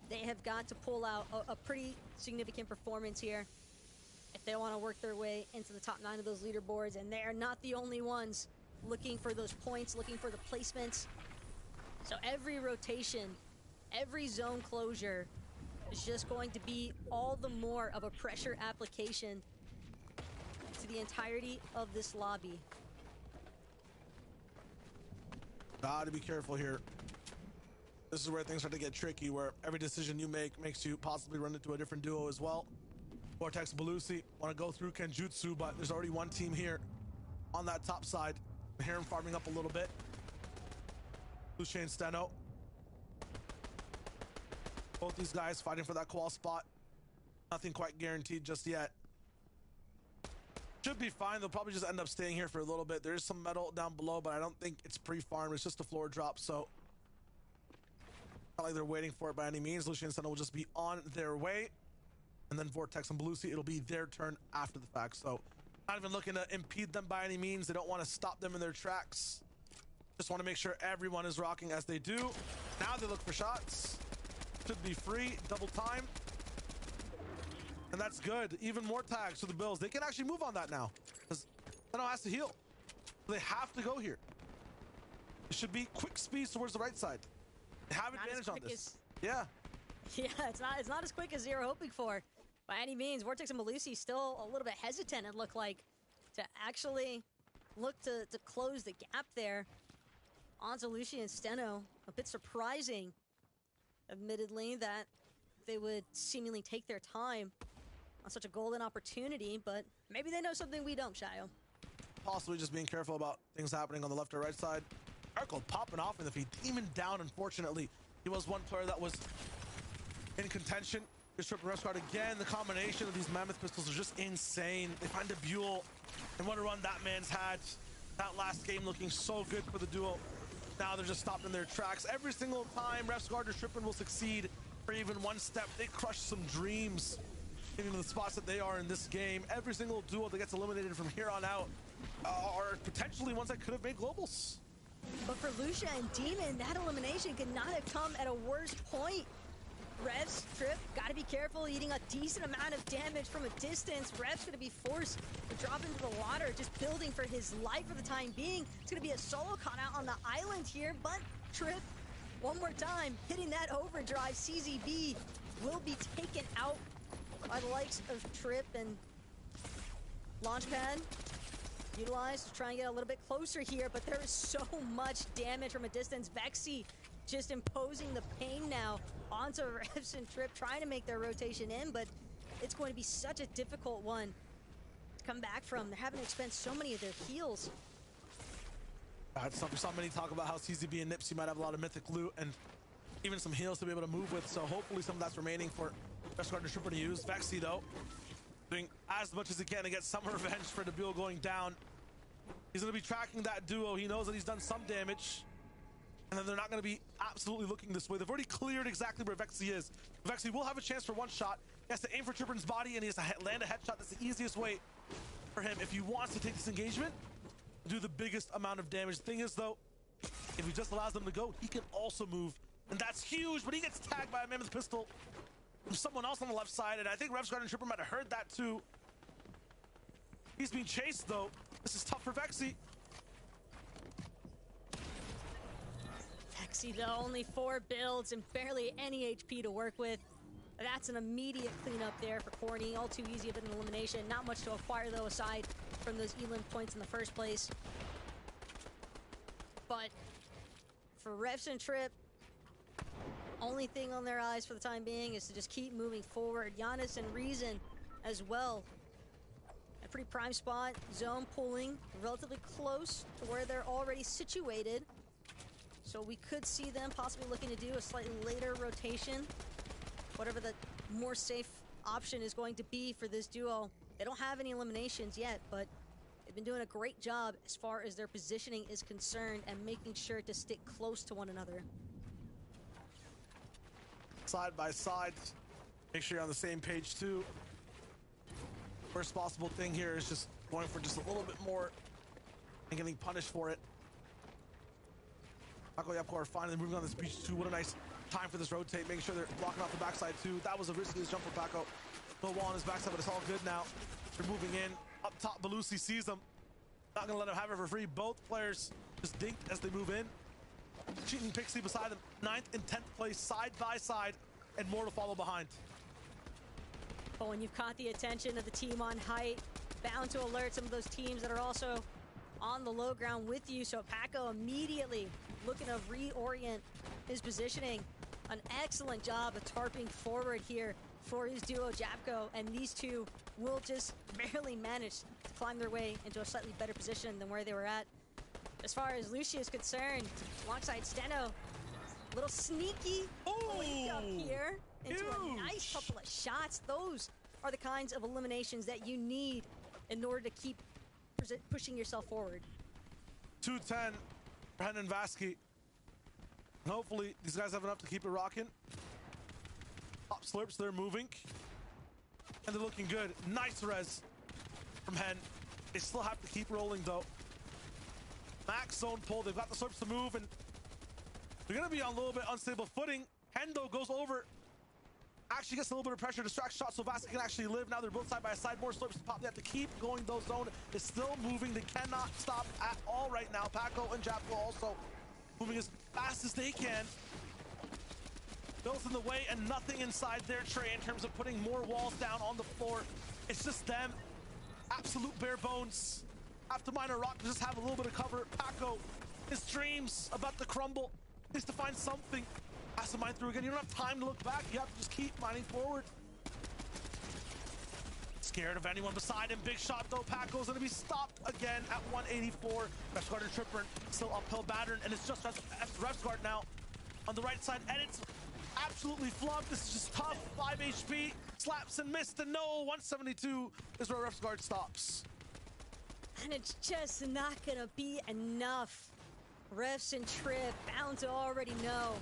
they have got to pull out a pretty significant performance here if they want to work their way into the top 9 of those leaderboards. And they are not the only ones looking for those points, looking for the placements. So every rotation, every zone closure is just going to be all the more of a pressure application to the entirety of this lobby. Gotta be careful here. This is where things start to get tricky, where every decision you make makes you possibly run into a different duo as well. Vortex, Belusi want to go through Kenjutsu, but there's already one team here on that top side. I hear him farming up a little bit. lChampion, Steno. Both these guys fighting for that qual spot. Nothing quite guaranteed just yet. Should be fine. They'll probably just end up staying here for a little bit. There is some metal down below, but I don't think it's pre-farmed. It's just a floor drop, so not like they're waiting for it by any means. lChampion and Steno will just be on their way. And then Vortex and Belusi, it'll be their turn after the fact. So not even looking to impede them by any means. They don't want to stop them in their tracks. Just want to make sure everyone is rocking as they do. Now they look for shots. Should be free, double time. And that's good. Even more tags for the Bills. They can actually move on that now, because Steno has to heal. They have to go here. It should be quick speeds towards the right side. They have advantage on this. Yeah. Yeah, it's not as quick as they were hoping for by any means. Vortex and Belusi still a little bit hesitant, it looked like, to actually look to close the gap there. Onto lChampion and Steno. A bit surprising, admittedly, that they would seemingly take their time on such a golden opportunity, but maybe they know something we don't, Shayo. Possibly just being careful about things happening on the left or right side. Urkel popping off in the feed. Demon down, unfortunately. He was one player that was in contention. Just Trip and Rescard again. The combination of these Mammoth pistols is just insane. They find a Buell, and what a run that man's had. That last game looking so good for the duo. Now they're just stopped in their tracks. Every single time Rescard or Trippin will succeed for even one step, they crush some dreams into the spots that they are in this game. Every single duo that gets eliminated from here on out are potentially ones that could have made globals. But for Lucia and Demon, that elimination could not have come at a worse point. Revs, Trip, gotta be careful, eating a decent amount of damage from a distance. Revs gonna be forced to drop into the water, just building for his life for the time being. It's gonna be a solo caught out on the island here, but Trip, one more time, hitting that overdrive. CZB will be taken out by the likes of Trip, and Launchpad utilized to try and get a little bit closer here, but there is so much damage from a distance. Vexy just imposing the pain now onto Revs and Trip, trying to make their rotation in, but it's going to be such a difficult one to come back from. They're having to expend so many of their heals. I saw many talk about how CZB and Nipsey might have a lot of mythic loot and even some heals to be able to move with, so hopefully some of that's remaining for Rescard and Tripper to use. Vexy, though, doing as much as he can to get some revenge for the Buell going down. He's going to be tracking that duo. He knows that he's done some damage, and then they're not going to be absolutely looking this way. They've already cleared exactly where Vexy is. Vexy will have a chance for one shot. He has to aim for Tripper's body, and he has to land a headshot. That's the easiest way for him if he wants to take this engagement, do the biggest amount of damage. The thing is, though, if he just allows them to go, he can also move, and that's huge, but he gets tagged by a Mammoth pistol from someone else on the left side, and I think Revsguard and Tripper might have heard that too. He's being chased, though. This is tough for Vexy. Vexy, though, only 4 builds and barely any HP to work with. That's an immediate cleanup there for Corny. All too easy of an elimination. Not much to acquire, though, aside from those Elim points in the first place. But for Revs and Trip, only thing on their eyes for the time being is to just keep moving forward. Giannis and Reason as well. A pretty prime spot. Zone pulling relatively close to where they're already situated. So we could see them possibly looking to do a slightly later rotation. Whatever the more safe option is going to be for this duo. They don't have any eliminations yet, but they've been doing a great job as far as their positioning is concerned and making sure to stick close to one another. side by side. Make sure you're on the same page too. Worst possible thing here is just going for just a little bit more and getting punished for it. Paco Yapko are finally moving on this beach too. What a nice time for this rotate. Making sure they're blocking off the backside too. That was a riskiest jump for Paco. No wall on his backside, but it's all good now. They're moving in. Up top, Belusi sees them. Not gonna let him have it for free. Both players just dinked as they move in. Cheating Pixie beside them. 9th and 10th place side by side, and more to follow behind. But when you've caught the attention of the team on height, bound to alert some of those teams that are also on the low ground with you. So Paco immediately looking to reorient his positioning. An excellent job of tarping forward here for his duo Japko, and these two will just barely manage to climb their way into a slightly better position than where they were at. As far as Lucia is concerned, alongside Steno, a little sneaky blink up here into a nice couple of shots. Those are the kinds of eliminations that you need in order to keep pushing yourself forward. 210 for Hen and Vasky. And hopefully these guys have enough to keep it rocking. Top slurps, they're moving. And they're looking good. Nice res from Hen. They still have to keep rolling though. Max zone pull. They've got the slurps to move, and they're gonna be on a little bit unstable footing. Hen though goes over. Actually gets a little bit of pressure, distracts shot, so Vasky can actually live. Now they're both side by side. More slurps to pop. They have to keep going though. Zone is still moving. They cannot stop at all right now. Paco and Japko also moving as fast as they can. Built in the way, and nothing inside their tray in terms of putting more walls down on the floor. It's just them. Absolute bare bones. Have to mine a rock to just have a little bit of cover. Paco, his dreams about to crumble. Needs to find something. Has to mine through again. You don't have time to look back. You have to just keep mining forward. Scared of anyone beside him. Big shot though. Paco's gonna be stopped again at 184. Refsguard and Tripper still uphill pattern, and it's just Refsguard now on the right side. And it's absolutely flubbed. This is just tough. 5 HP. Slaps and missed, and no. 172 is where Refsguard stops. And it's just not gonna be enough. Refs and Trip bound to already know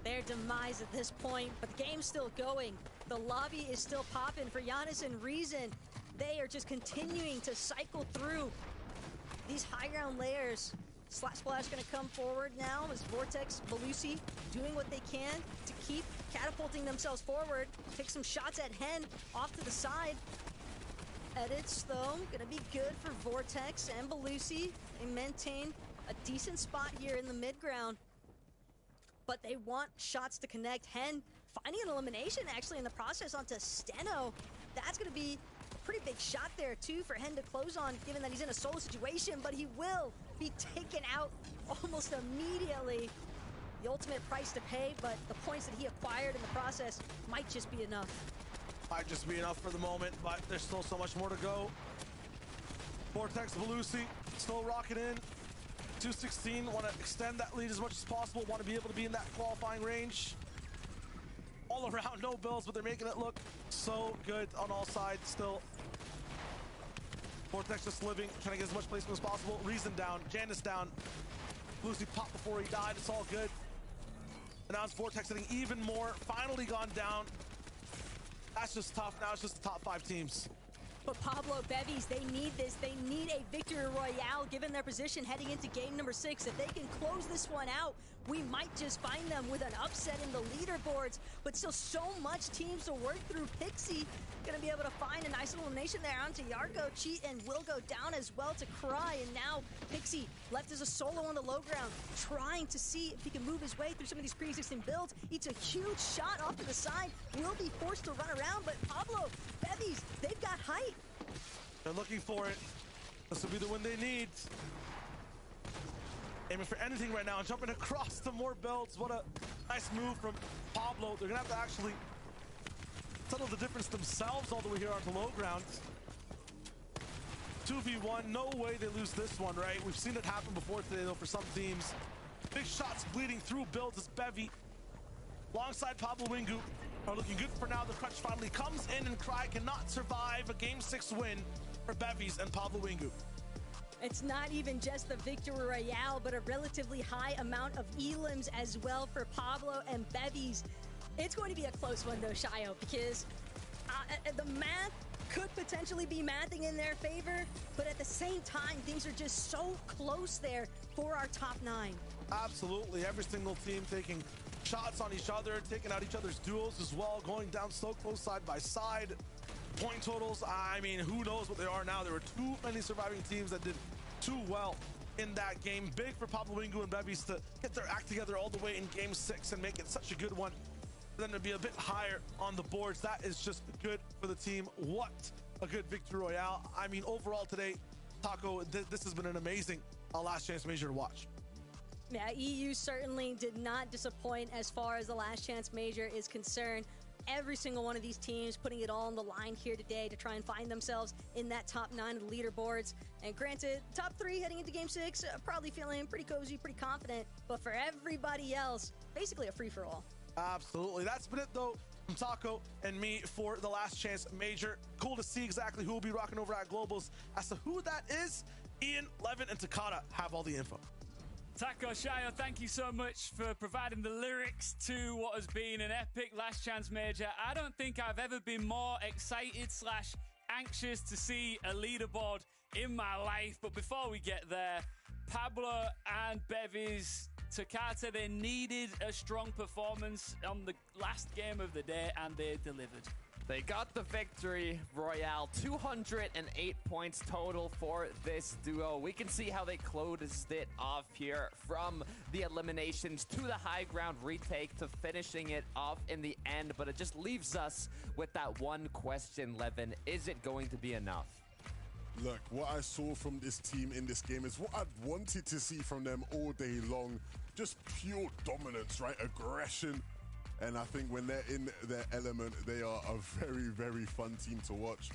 their demise at this point, but the game's still going. The lobby is still popping for Giannis and Reason. They are just continuing to cycle through these high ground layers. Slap Splash gonna come forward now as Vortex, Belusi doing what they can to keep catapulting themselves forward. Take some shots at Hen off to the side. Edits though, gonna be good for Vortex and Belusi. They maintain a decent spot here in the mid ground, but they want shots to connect. Hen finding an elimination actually in the process onto Steno. That's gonna be a pretty big shot there too for Hen to close on, given that he's in a solo situation, but he will be taken out almost immediately. The ultimate price to pay, but the points that he acquired in the process might just be enough. Might just be enough for the moment, but there's still so much more to go. Vortex, Belusi still rocking in. 216, want to extend that lead as much as possible, want to be able to be in that qualifying range. All around, no builds, but they're making it look so good on all sides still. Vortex just living, trying to get as much placement as possible. Reason down, Janice down. Belusi popped before he died, it's all good. And now it's Vortex hitting even more, finally gone down. That's just tough. Now it's just the top 5 teams. But Pablo Bevies, they need this. They need a victory royale given their position heading into game number 6. If they can close this one out, we might just find them with an upset in the leaderboards. But still so much teams to work through. Pixie gonna be able to find a nice elimination there onto Yarko. Cheat and will go down as well to Cry. And now Pixie left as a solo on the low ground, trying to see if he can move his way through some of these pre-existing builds. Eats a huge shot off to the side. Will be forced to run around, but Pablo Bevies, they've got height. They're looking for it. This will be the win they need. Aiming for anything right now, jumping across to more builds. What a nice move from Pablo. They're gonna have to actually settle the difference themselves all the way here onto low ground. 2v1, no way they lose this one, right? We've seen it happen before today though for some teams. Big shots bleeding through builds as Bevy alongside Pablo Wingu are looking good for now. The crutch finally comes in, and Cry cannot survive a game 6 win for Bevies and Pablo Wingu. It's not even just the victory royale, but a relatively high amount of elims as well for Pablo and Bevies. It's going to be a close one, though, Shayo, because the math could potentially be mathing in their favor, but at the same time, things are just so close there for our top 9. Absolutely. Every single team taking shots on each other, taking out each other's duels as well, going down so close side by side. Point totals, I mean, who knows what they are now. There were too many surviving teams that did too well in that game. Big for Pablo Wingu and Bevies to get their act together all the way in game 6 and make it such a good one. Then to be a bit higher on the boards, that is just good for the team. What a good victory royale. I mean, overall today, Taco, this has been an amazing last chance major to watch. Yeah, EU certainly did not disappoint as far as the last chance major is concerned. Every single one of these teams putting it all on the line here today to try and find themselves in that top 9 of the leaderboards. And granted, top 3 heading into game 6, probably feeling pretty cozy, pretty confident. But for everybody else, basically a free-for-all. Absolutely. That's been it, though, from Taco and me for the last chance major. Cool to see exactly who will be rocking over at Globals. As to who that is, Ian, Levin, and Takata have all the info. Taco, Shayo, thank you so much for providing the lyrics to what has been an epic last chance major. I don't think I've ever been more excited / anxious to see a leaderboard in my life. But before we get there, Pablo and Bevies, Takata, they needed a strong performance on the last game of the day, and they delivered. They got the victory royale, 208 points total for this duo. We can see how they closed it off here from the eliminations to the high ground retake to finishing it off in the end. But it just leaves us with that one question, Levin. Is it going to be enough? Look, what I saw from this team in this game is what I'd wanted to see from them all day long. Just pure dominance, right? Aggression. And I think when they're in their element, they are a very, very fun team to watch.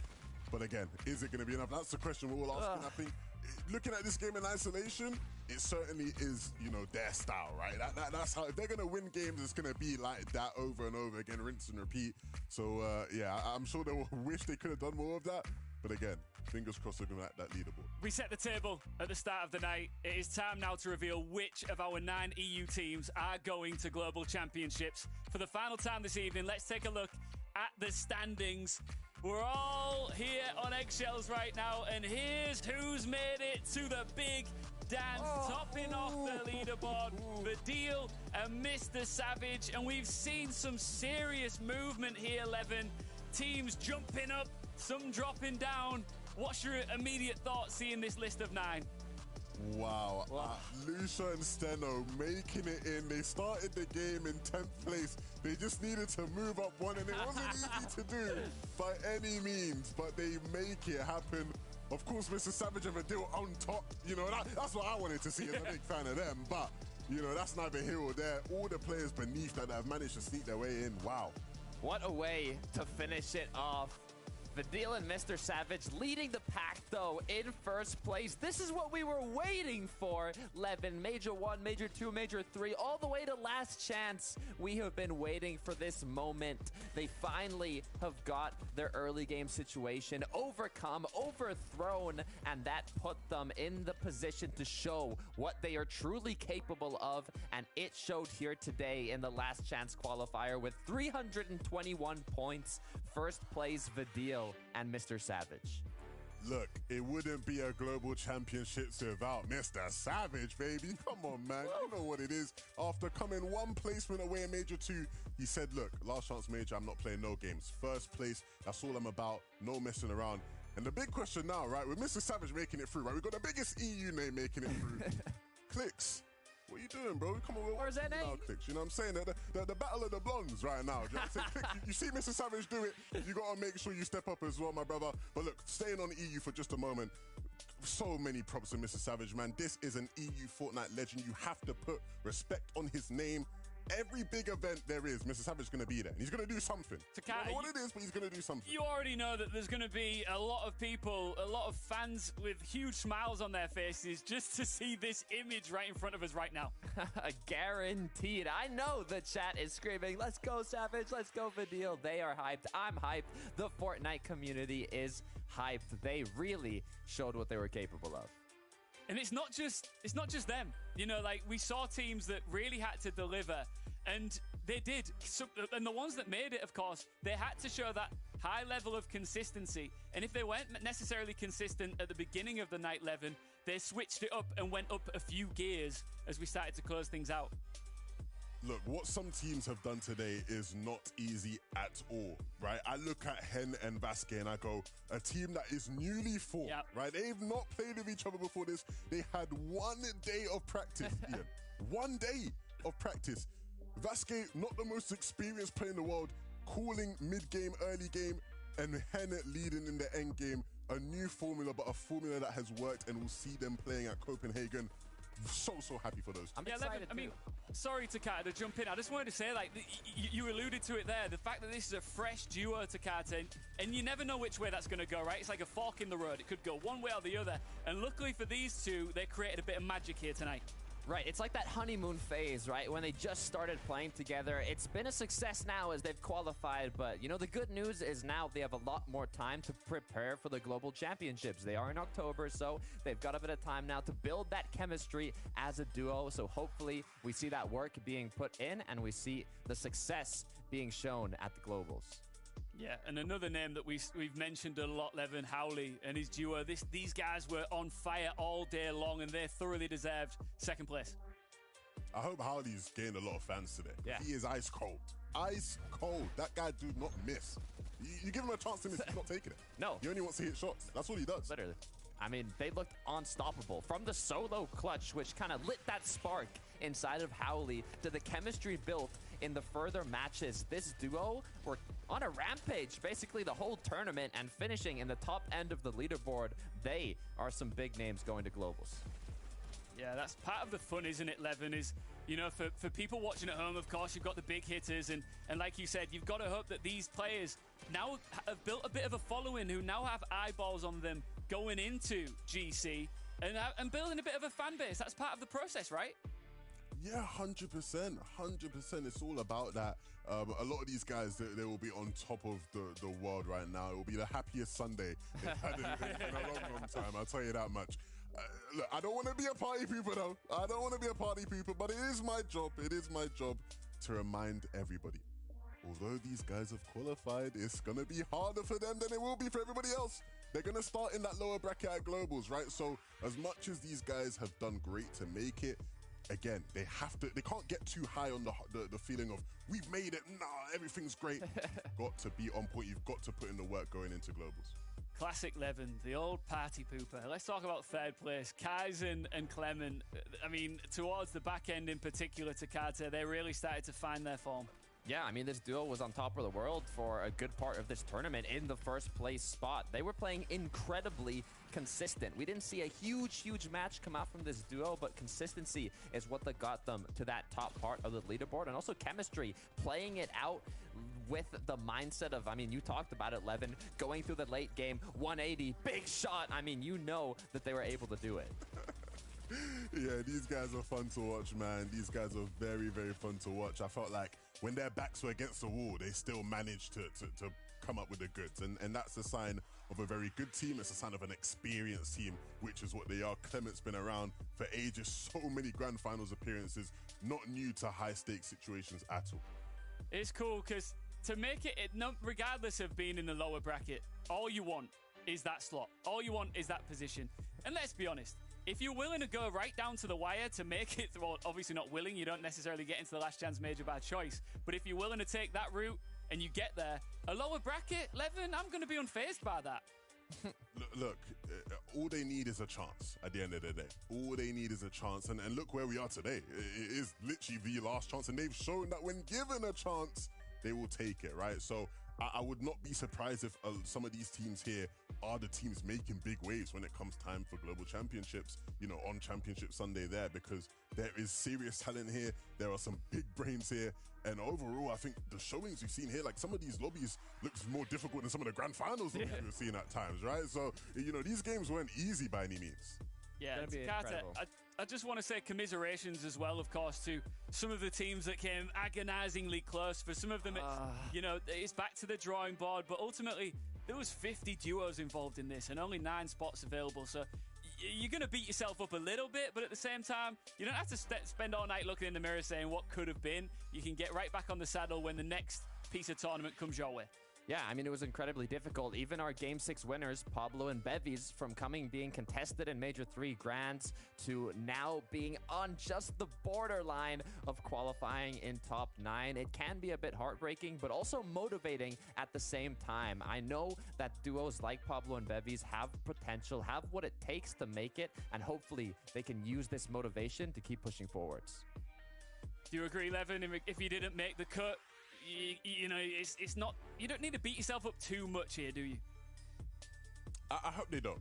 But again, is it going to be enough? That's the question we're all asking. I think looking at this game in isolation, it certainly is, you know, their style, right? That's how, if they're going to win games, it's going to be like that over and over again, rinse and repeat. So, yeah, I'm sure they will wish they could have done more of that. But again, fingers crossed they're going to that leaderboard. We set the table at the start of the night. It is time now to reveal which of our 9 EU teams are going to Global Championships. For the final time this evening, let's take a look at the standings. We're all here on eggshells right now, and here's who's made it to the big dance, topping off the leaderboard, Vidil and Mr. Savage. And we've seen some serious movement here, Levin. Teams jumping up, some dropping down. What's your immediate thoughts seeing this list of 9? Wow. Lucia and Steno making it in. They started the game in 10th place. They just needed to move up one, and it wasn't easy to do by any means, but they make it happen. Of course, Mr. Savage and Vidil on top. You know, that's what I wanted to see as a big fan of them, but, you know, that's neither here or there. All the players beneath that have managed to sneak their way in. Wow. What a way to finish it off. Vidil and Mr. Savage leading the pack, though, in first place. This is what we were waiting for, Levin. Major 1, Major 2, Major 3, all the way to last chance. We have been waiting for this moment. They finally have got their early game situation overcome, overthrown, and that put them in the position to show what they are truly capable of, and it showed here today in the last chance qualifier with 321 points. First place, Vidil and Mr. Savage. Look, it wouldn't be a global championships without Mr. Savage, baby. Come on, man. You know what it is. After coming one placement away in Major 2, he said, look, last chance major, I'm not playing no games. First place, that's all I'm about. No messing around. And the big question now, right, with Mr. Savage making it through, right, we've got the biggest EU name making it through. Clicks. What are you doing, bro? Come on, where's that name? Clicks. You know what I'm saying? The battle of the blondes right now. You know what I'm saying? Clicks, you see Mr. Savage do it, you got to make sure you step up as well, my brother. But look, staying on EU for just a moment, so many props to Mr. Savage, man. This is an EU Fortnite legend. You have to put respect on his name. Every big event there is, Mr. Savage is going to be there. And he's going to do something. I don't know what it is, but he's going to do something. You already know that there's going to be a lot of people, a lot of fans with huge smiles on their faces just to see this image right in front of us right now. Guaranteed. I know the chat is screaming, let's go Savage, let's go Vidil. They are hyped. I'm hyped. The Fortnite community is hyped. They really showed what they were capable of. And it's not just them. You know, like we saw teams that really had to deliver, and they did. So, and the ones that made it, of course, they had to show that high level of consistency. And if they weren't necessarily consistent at the beginning of the night 11, they switched it up and went up a few gears as we started to close things out. Look, what some teams have done today is not easy at all, right? I look at Hen and Vasquez and I go, a team that is newly formed, right? They've not played with each other before this. They had 1 day of practice, Ian. 1 day of practice. Vasquez, not the most experienced player in the world, calling mid-game, early game, and Hen leading in the end game. A new formula, but a formula that has worked, and we'll see them playing at Copenhagen. So happy for those. I'm excited. I mean, sorry, Takata, to jump in. I just wanted to say, like, you alluded to it there. The fact that this is a fresh duo, Takata, and you never know which way that's going to go, right? It's like a fork in the road. It could go one way or the other. And luckily for these two, they created a bit of magic here tonight. Right, it's like that honeymoon phase, right? When they just started playing together. It's been a success now as they've qualified, but you know, the good news is now they have a lot more time to prepare for the Global Championships. They are in October, so they've got a bit of time now to build that chemistry as a duo. So hopefully we see that work being put in and we see the success being shown at the Globals. Yeah, and another name that we've mentioned a lot, Levin Howley and his duo. These guys were on fire all day long, and they thoroughly deserved second place. I hope Howley's gained a lot of fans today. Yeah. He is ice cold. Ice cold. That guy do not miss. You give him a chance to miss, he's not taking it. No. He only wants to hit shots. That's all he does. Literally. I mean, they looked unstoppable. From the solo clutch, which kind of lit that spark inside of Howley, to the chemistry built in the further matches. This duo were on a rampage basically the whole tournament and finishing in the top end of the leaderboard. They are some big names going to Globals. Yeah, that's part of the fun, isn't it, Levin? Is, you know, for people watching at home, of course, you've got the big hitters. And like you said, you've got to hope that these players now have built a bit of a following who now have eyeballs on them going into GC and building a bit of a fan base. That's part of the process, right? Yeah, 100%. 100%. It's all about that. A lot of these guys, they will be on top of the world right now. It will be the happiest Sunday they've had in a long time. I'll tell you that much. Look, I don't want to be a party pooper, though. I don't want to be a party pooper, but it is my job. It is my job to remind everybody. Although these guys have qualified, it's going to be harder for them than it will be for everybody else. They're going to start in that lower bracket at Globals, right? So as much as these guys have done great to make it, again, they can't get too high on the feeling of, we've made it, nah, everything's great. Got to be on point. You've got to put in the work going into Globals. Classic Levin, the old party pooper. Let's talk about third place. Kaizen and Clement. I mean, towards the back end in particular, Takata, they really started to find their form. Yeah, I mean, this duo was on top of the world for a good part of this tournament in the first place spot. They were playing incredibly consistent. We didn't see a huge match come out from this duo, but consistency is what that got them to that top part of the leaderboard. And also chemistry, playing it out with the mindset of, I mean, you talked about it, Levin, going through the late game, 180, big shot. I mean, you know that they were able to do it. Yeah, these guys are fun to watch, man. These guys are very fun to watch. I felt like when their backs were against the wall, they still managed to come up with the goods. And that's a sign of a very good team. It's a sign of an experienced team, which is what they are. Clement's been around for ages, so many grand finals appearances, not new to high-stakes situations at all. It's cool because to make it, regardless of being in the lower bracket, all you want is that slot. All you want is that position. And let's be honest, if you're willing to go right down to the wire to make it, well, obviously not willing, you don't necessarily get into the last chance major by choice, but if you're willing to take that route and you get there, a lower bracket, Levin, I'm going to be unfazed by that. Look, all they need is a chance at the end of the day. All they need is a chance. And look where we are today. It is literally the last chance. And they've shown that when given a chance, they will take it, right? So I would not be surprised if some of these teams here are the teams making big waves when it comes time for global championships, you know, on Championship Sunday there, because there is serious talent here. There are some big brains here. And overall, I think the showings we've seen here, like some of these lobbies looks more difficult than some of the grand finals that we've seen at times, right? So, you know, these games weren't easy by any means. Yeah, Takata, I just want to say commiserations as well, of course, to some of the teams that came agonizingly close. For some of them, you know, it's back to the drawing board. But ultimately, there was 50 duos involved in this and only 9 spots available. So you're going to beat yourself up a little bit, but at the same time, you don't have to spend all night looking in the mirror saying what could have been. You can get right back on the saddle when the next piece of tournament comes your way. Yeah, I mean, it was incredibly difficult. Even our Game 6 winners, Pablo and Bevies, from being contested in Major 3 Grands to now being on just the borderline of qualifying in top 9. It can be a bit heartbreaking, but also motivating at the same time. I know that duos like Pablo and Bevies have potential, have what it takes to make it, and hopefully they can use this motivation to keep pushing forwards. Do you agree, Levin? If you didn't make the cut, you know, it's not. You don't need to beat yourself up too much here, do you? I hope they don't.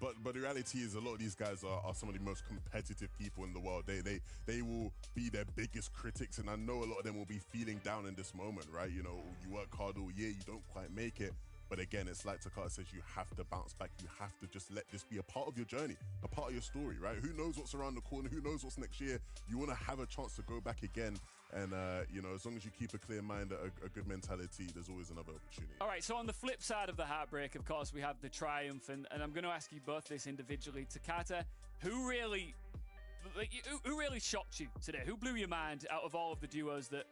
But the reality is, a lot of these guys are some of the most competitive people in the world. They will be their biggest critics, and I know a lot of them will be feeling down in this moment, right? You know, you work hard all year, you don't quite make it. But again, it's like Takata says, you have to bounce back. You have to just let this be a part of your journey, a part of your story, right? Who knows what's around the corner? Who knows what's next year? You want to have a chance to go back again. And, you know, as long as you keep a clear mind, a good mentality, there's always another opportunity. All right, so on the flip side of the heartbreak, of course, we have the triumph. And I'm going to ask you both this individually. Takata, who really shocked you today? Who blew your mind out of all of the duos that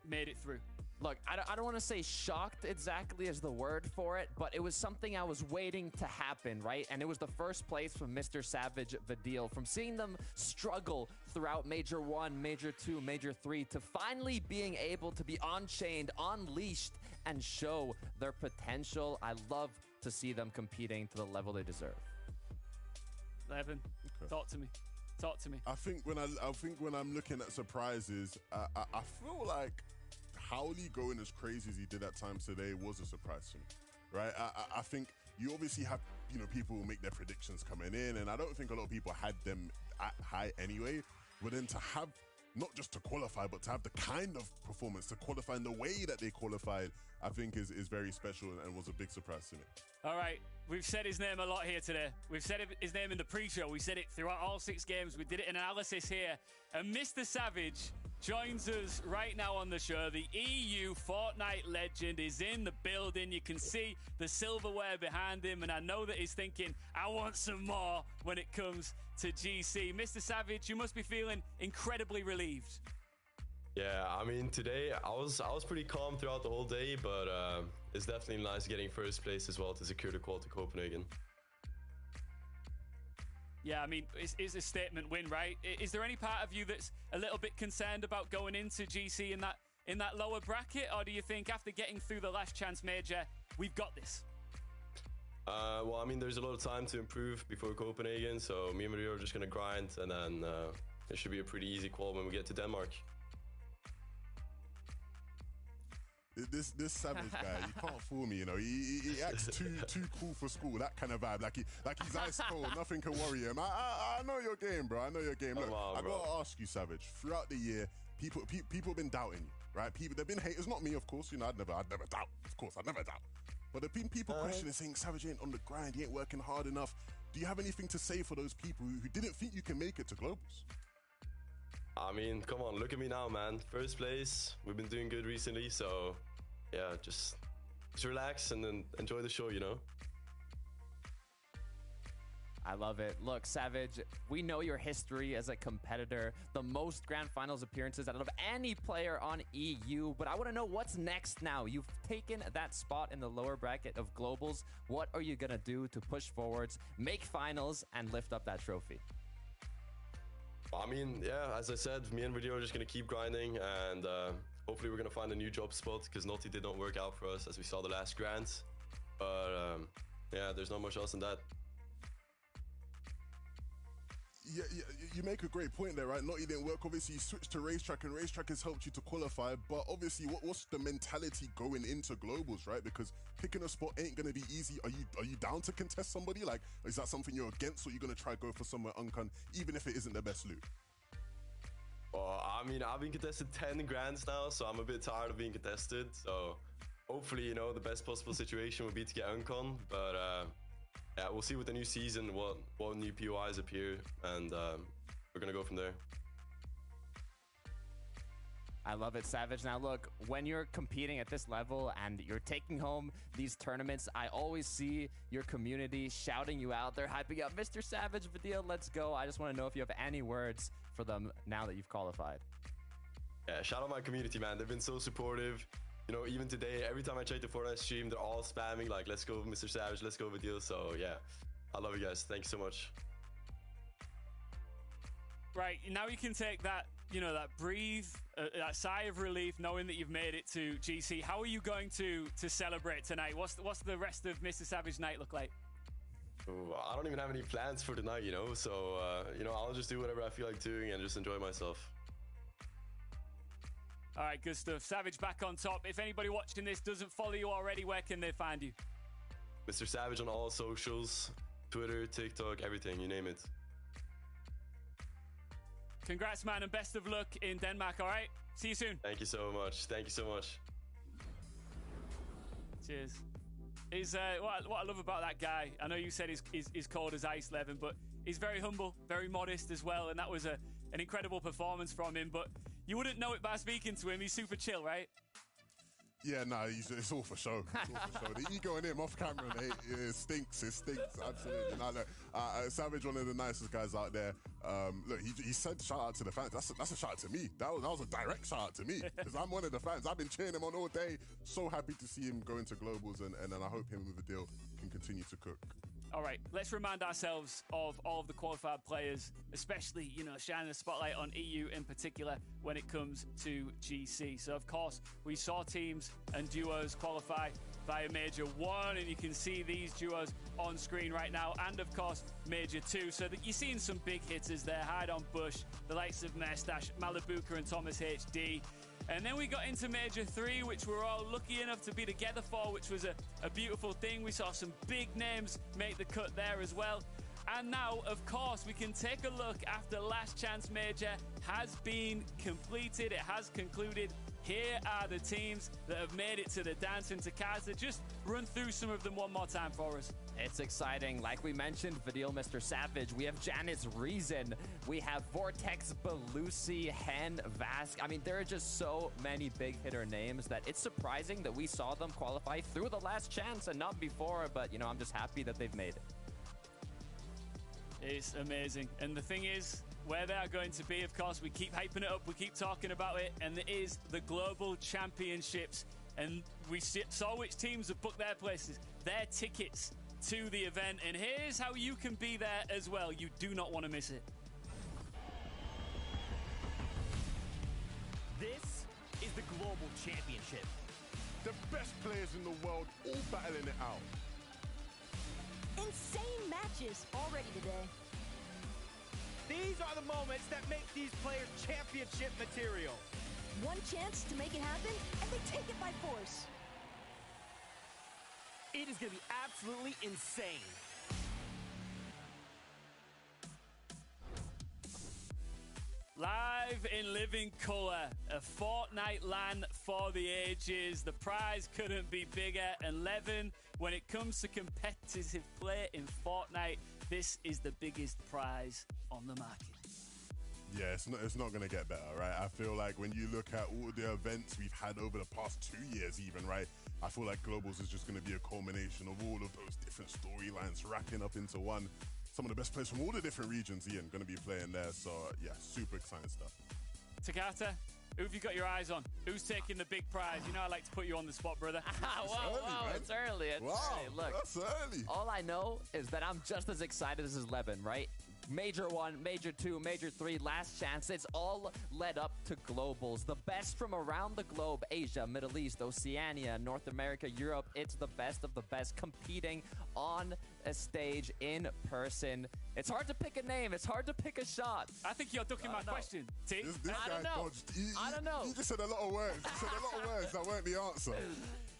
made it through? Look, I don't want to say shocked exactly as the word for it, but it was something I was waiting to happen, right? And it was the first place from Mr. Savage Vadil. From seeing them struggle throughout Major 1, Major 2, Major 3, to finally being able to be on-chained, unleashed, and show their potential. I love to see them competing to the level they deserve. Levin, talk to me. Talk to me. I think when I'm looking at surprises, I feel like Howley going as crazy as he did at times today was a surprise to me, right? I think you obviously have, you know, people who make their predictions coming in, and I don't think a lot of people had them at high anyway. But then to have, not just to qualify, but to have the kind of performance, to qualify in the way that they qualified, I think is very special and was a big surprise to me. All right, we've said his name a lot here today. We've said his name in the pre-show. We said it throughout all 6 games. We did it in analysis here. And Mr. Savage joins us right now on the show. The EU Fortnite legend is in the building. You can see the silverware behind him, and I know that he's thinking, I want some more when it comes to GC. Mr. Savage, you must be feeling incredibly relieved. Yeah, I mean, today I was pretty calm throughout the whole day, but it's definitely nice getting first place as well to secure the qual to Copenhagen. Yeah, I mean, it's a statement win, right? Is there any part of you that's a little bit concerned about going into GC in that lower bracket, or do you think after getting through the last chance major, we've got this? Well, I mean, there's a lot of time to improve before Copenhagen, so me and Mario are just going to grind, and then it should be a pretty easy qual when we get to Denmark. This Savage guy, you can't fool me, you know. He acts too cool for school, that kind of vibe. Like he's ice cold, nothing can worry him. I know your game, bro. I know your game. Look, I gotta ask you, Savage. Throughout the year, people have been doubting you, right? There've been haters, not me, of course. You know, I'd never doubt. Of course, I'd never doubt. But there've been people questioning, saying Savage ain't on the grind, he ain't working hard enough. Do you have anything to say for those people who didn't think you can make it to globals? I mean, come on, look at me now, man. First place. We've been doing good recently, so yeah, just relax and then enjoy the show, you know? I love it. Look, Savage, we know your history as a competitor, the most grand finals appearances out of any player on EU, but I want to know what's next now. You've taken that spot in the lower bracket of globals. What are you going to do to push forwards, make finals, and lift up that trophy? I mean, yeah, as I said, me and Video are just going to keep grinding, and hopefully we're going to find a new job spot, because Naughty did not work out for us, as we saw the last grants. But yeah, there's not much else than that. Yeah, you make a great point there, right? Naughty didn't work. Obviously, you switched to Racetrack, and Racetrack has helped you to qualify. But obviously, what's the mentality going into globals, right? Because picking a spot ain't going to be easy. Are you down to contest somebody? Like, is that something you're against, or are you going to try go for somewhere uncon, even if it isn't the best loot? Well, I mean, I've been contested 10 grands now, so I'm a bit tired of being contested. So hopefully, you know, the best possible situation would be to get uncon. But yeah, we'll see with the new season what new POIs appear, and we're gonna go from there. I love it, Savage. Now, look, when you're competing at this level and you're taking home these tournaments, I always see your community shouting you out. They're hyping up, Mr. Savage, Vidil, let's go. I just want to know if you have any words for them now that you've qualified. Yeah, shout out my community, man. They've been so supportive. You know, even today, every time I check the Fortnite stream, they're all spamming, like, let's go, Mr. Savage, let's go, Vidil. So, yeah, I love you guys. Thank you so much. Right, now you can take that, you know, that breathe, that sigh of relief, knowing that you've made it to GC. How are you going to celebrate tonight? What's the rest of Mr. Savage night look like? Ooh, I don't even have any plans for tonight, you know. So, you know, I'll just do whatever I feel like doing and just enjoy myself. All right, good stuff. Savage back on top. If anybody watching this doesn't follow you already, where can they find you? Mr. Savage on all socials, Twitter, TikTok, everything, you name it. Congrats, man, and best of luck in Denmark, all right? See you soon. Thank you so much. Thank you so much. Cheers. What I love about that guy, I know you said he's cold as ice, Levin, but he's very humble, very modest as well, and that was an incredible performance from him, but you wouldn't know it by speaking to him. He's super chill, right? Yeah, nah, it's all for show. It's all for show. The ego in him off camera, mate, it stinks. It stinks, absolutely. Nah, look, Savage, one of the nicest guys out there. Look, he said shout out to the fans. That's a shout out to me. That was a direct shout out to me because I'm one of the fans. I've been cheering him on all day. So happy to see him going to globals, and then I hope him with the deal can continue to cook. All right, let's remind ourselves of all of the qualified players, especially, you know, shining the spotlight on EU in particular when it comes to GC. So, of course, we saw teams and duos qualify via Major 1, and you can see these duos on screen right now, and, of course, Major 2. So that you're seeing some big hitters there, Hyde on Bush, the likes of Mestash, Malibuka and Thomas HD. And then we got into Major 3, which we're all lucky enough to be together for, which was a beautiful thing. We saw some big names make the cut there as well. And now, of course, we can take a look after Last Chance Major has been completed. It has concluded. Here are the teams that have made it to the dance. And Takasa, just run through some of them one more time for us. It's exciting. Like we mentioned, Vidil, Mr. Savage. We have Janice Reason. We have Vortex, Belusi, Hen, Vask. I mean, there are just so many big hitter names that it's surprising that we saw them qualify through the Last Chance and not before. But, you know, I'm just happy that they've made it. It's amazing. And the thing is, where they are going to be, of course, we keep hyping it up, we keep talking about it, and it is the Global Championships. And we saw which teams have booked their places, their tickets to the event. And here's how you can be there as well. You do not want to miss it. This is the Global Championship. The best players in the world all battling it out. Insane matches already today. These are the moments that make these players championship material. One chance to make it happen, and they take it by force. It is going to be absolutely insane. Live in living color, a Fortnite LAN for the ages. The prize couldn't be bigger. And Levin, when it comes to competitive play in Fortnite, this is the biggest prize on the market. Yeah, it's not going to get better, right? I feel like when you look at all the events we've had over the past 2 years even, right? I feel like Globals is just going to be a culmination of all of those different storylines wrapping up into one. Some of the best players from all the different regions, Ian, going to be playing there. So, yeah, super exciting stuff. Takata, who have you got your eyes on? Who's taking the big prize? You know I like to put you on the spot, brother. Wow, it's early. It's early. Look, that's early. All I know is that I'm just as excited as Levin, right? Major 1, Major 2, Major 3, Last Chance. It's all led up to globals. The best from around the globe. Asia, Middle East, Oceania, North America, Europe. It's the best of the best competing on a stage in person. It's hard to pick a name. It's hard to pick a shot. I think you're ducking my question, T. This I don't guy know. dodged. I don't know. You just said a lot of words. You said a lot of words that weren't the answer.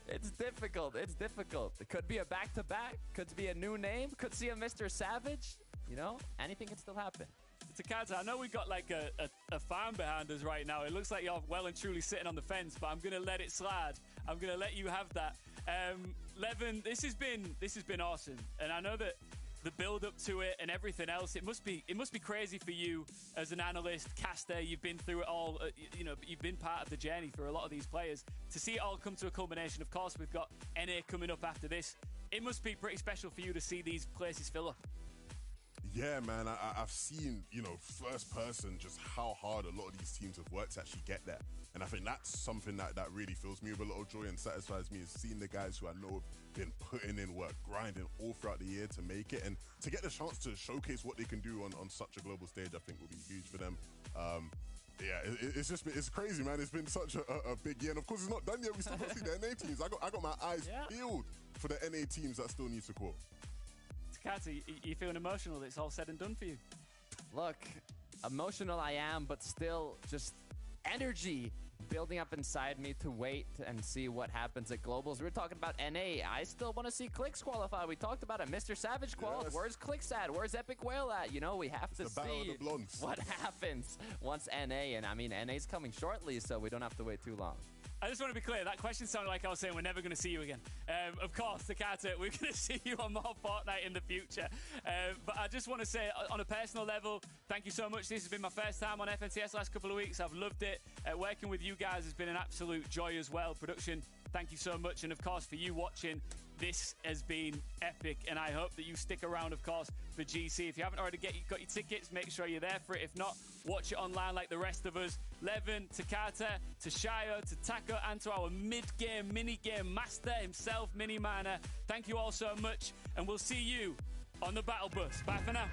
It's difficult. It's difficult. It could be a back-to-back. Could be a new name. Could see a Mr. Savage. You know, anything can still happen. Takata, I know we got like a fan behind us right now. It looks like you're well and truly sitting on the fence, but I'm going to let it slide. I'm going to let you have that. Levin, this has been awesome. And I know that the build up to it and everything else. It must be crazy for you as an analyst, caster. You've been through it all. You've been part of the journey for a lot of these players. To see it all come to a culmination. Of course, we've got NA coming up after this. It must be pretty special for you to see these places fill up. Yeah, man, I've seen, first person just how hard a lot of these teams have worked to actually get there. And I think that's something that really fills me with a lot of joy and satisfies me, is seeing the guys who I know have been putting in work, grinding all throughout the year to make it. And to get the chance to showcase what they can do on such a global stage, I think will be huge for them. It's crazy, man. It's been such a big year. And of course, it's not done yet. We still got to see the NA teams. I got my eyes peeled for the NA teams that still need to quote. Takata, you feeling emotional that it's all said and done for you? Look, emotional I am, but still just energy building up inside me to wait and see what happens at Globals. We were talking about NA. I still want to see Clix qualify. We talked about it. Mr. Savage qualified. Yes. Where's Clix at? Where's Epic Whale at? We have to see what happens once NA. And I mean, NA's coming shortly, so we don't have to wait too long. I just want to be clear, that question sounded like I was saying we're never going to see you again. Of course, Takata, we're going to see you on more Fortnite in the future. But I just want to say, on a personal level, thank you so much. This has been my first time on FNCS the last couple of weeks. I've loved it. Working with you guys has been an absolute joy as well. Production, thank you so much. And of course, for you watching, this has been epic, and I hope that you stick around, of course, for GC. If you haven't already got your tickets, make sure you're there for it. If not, watch it online like the rest of us. Levin, Takata, to Shayo, to Taco, and to our mid-game, mini-game master himself, Mini Miner. Thank you all so much, and we'll see you on the Battle Bus. Bye for now.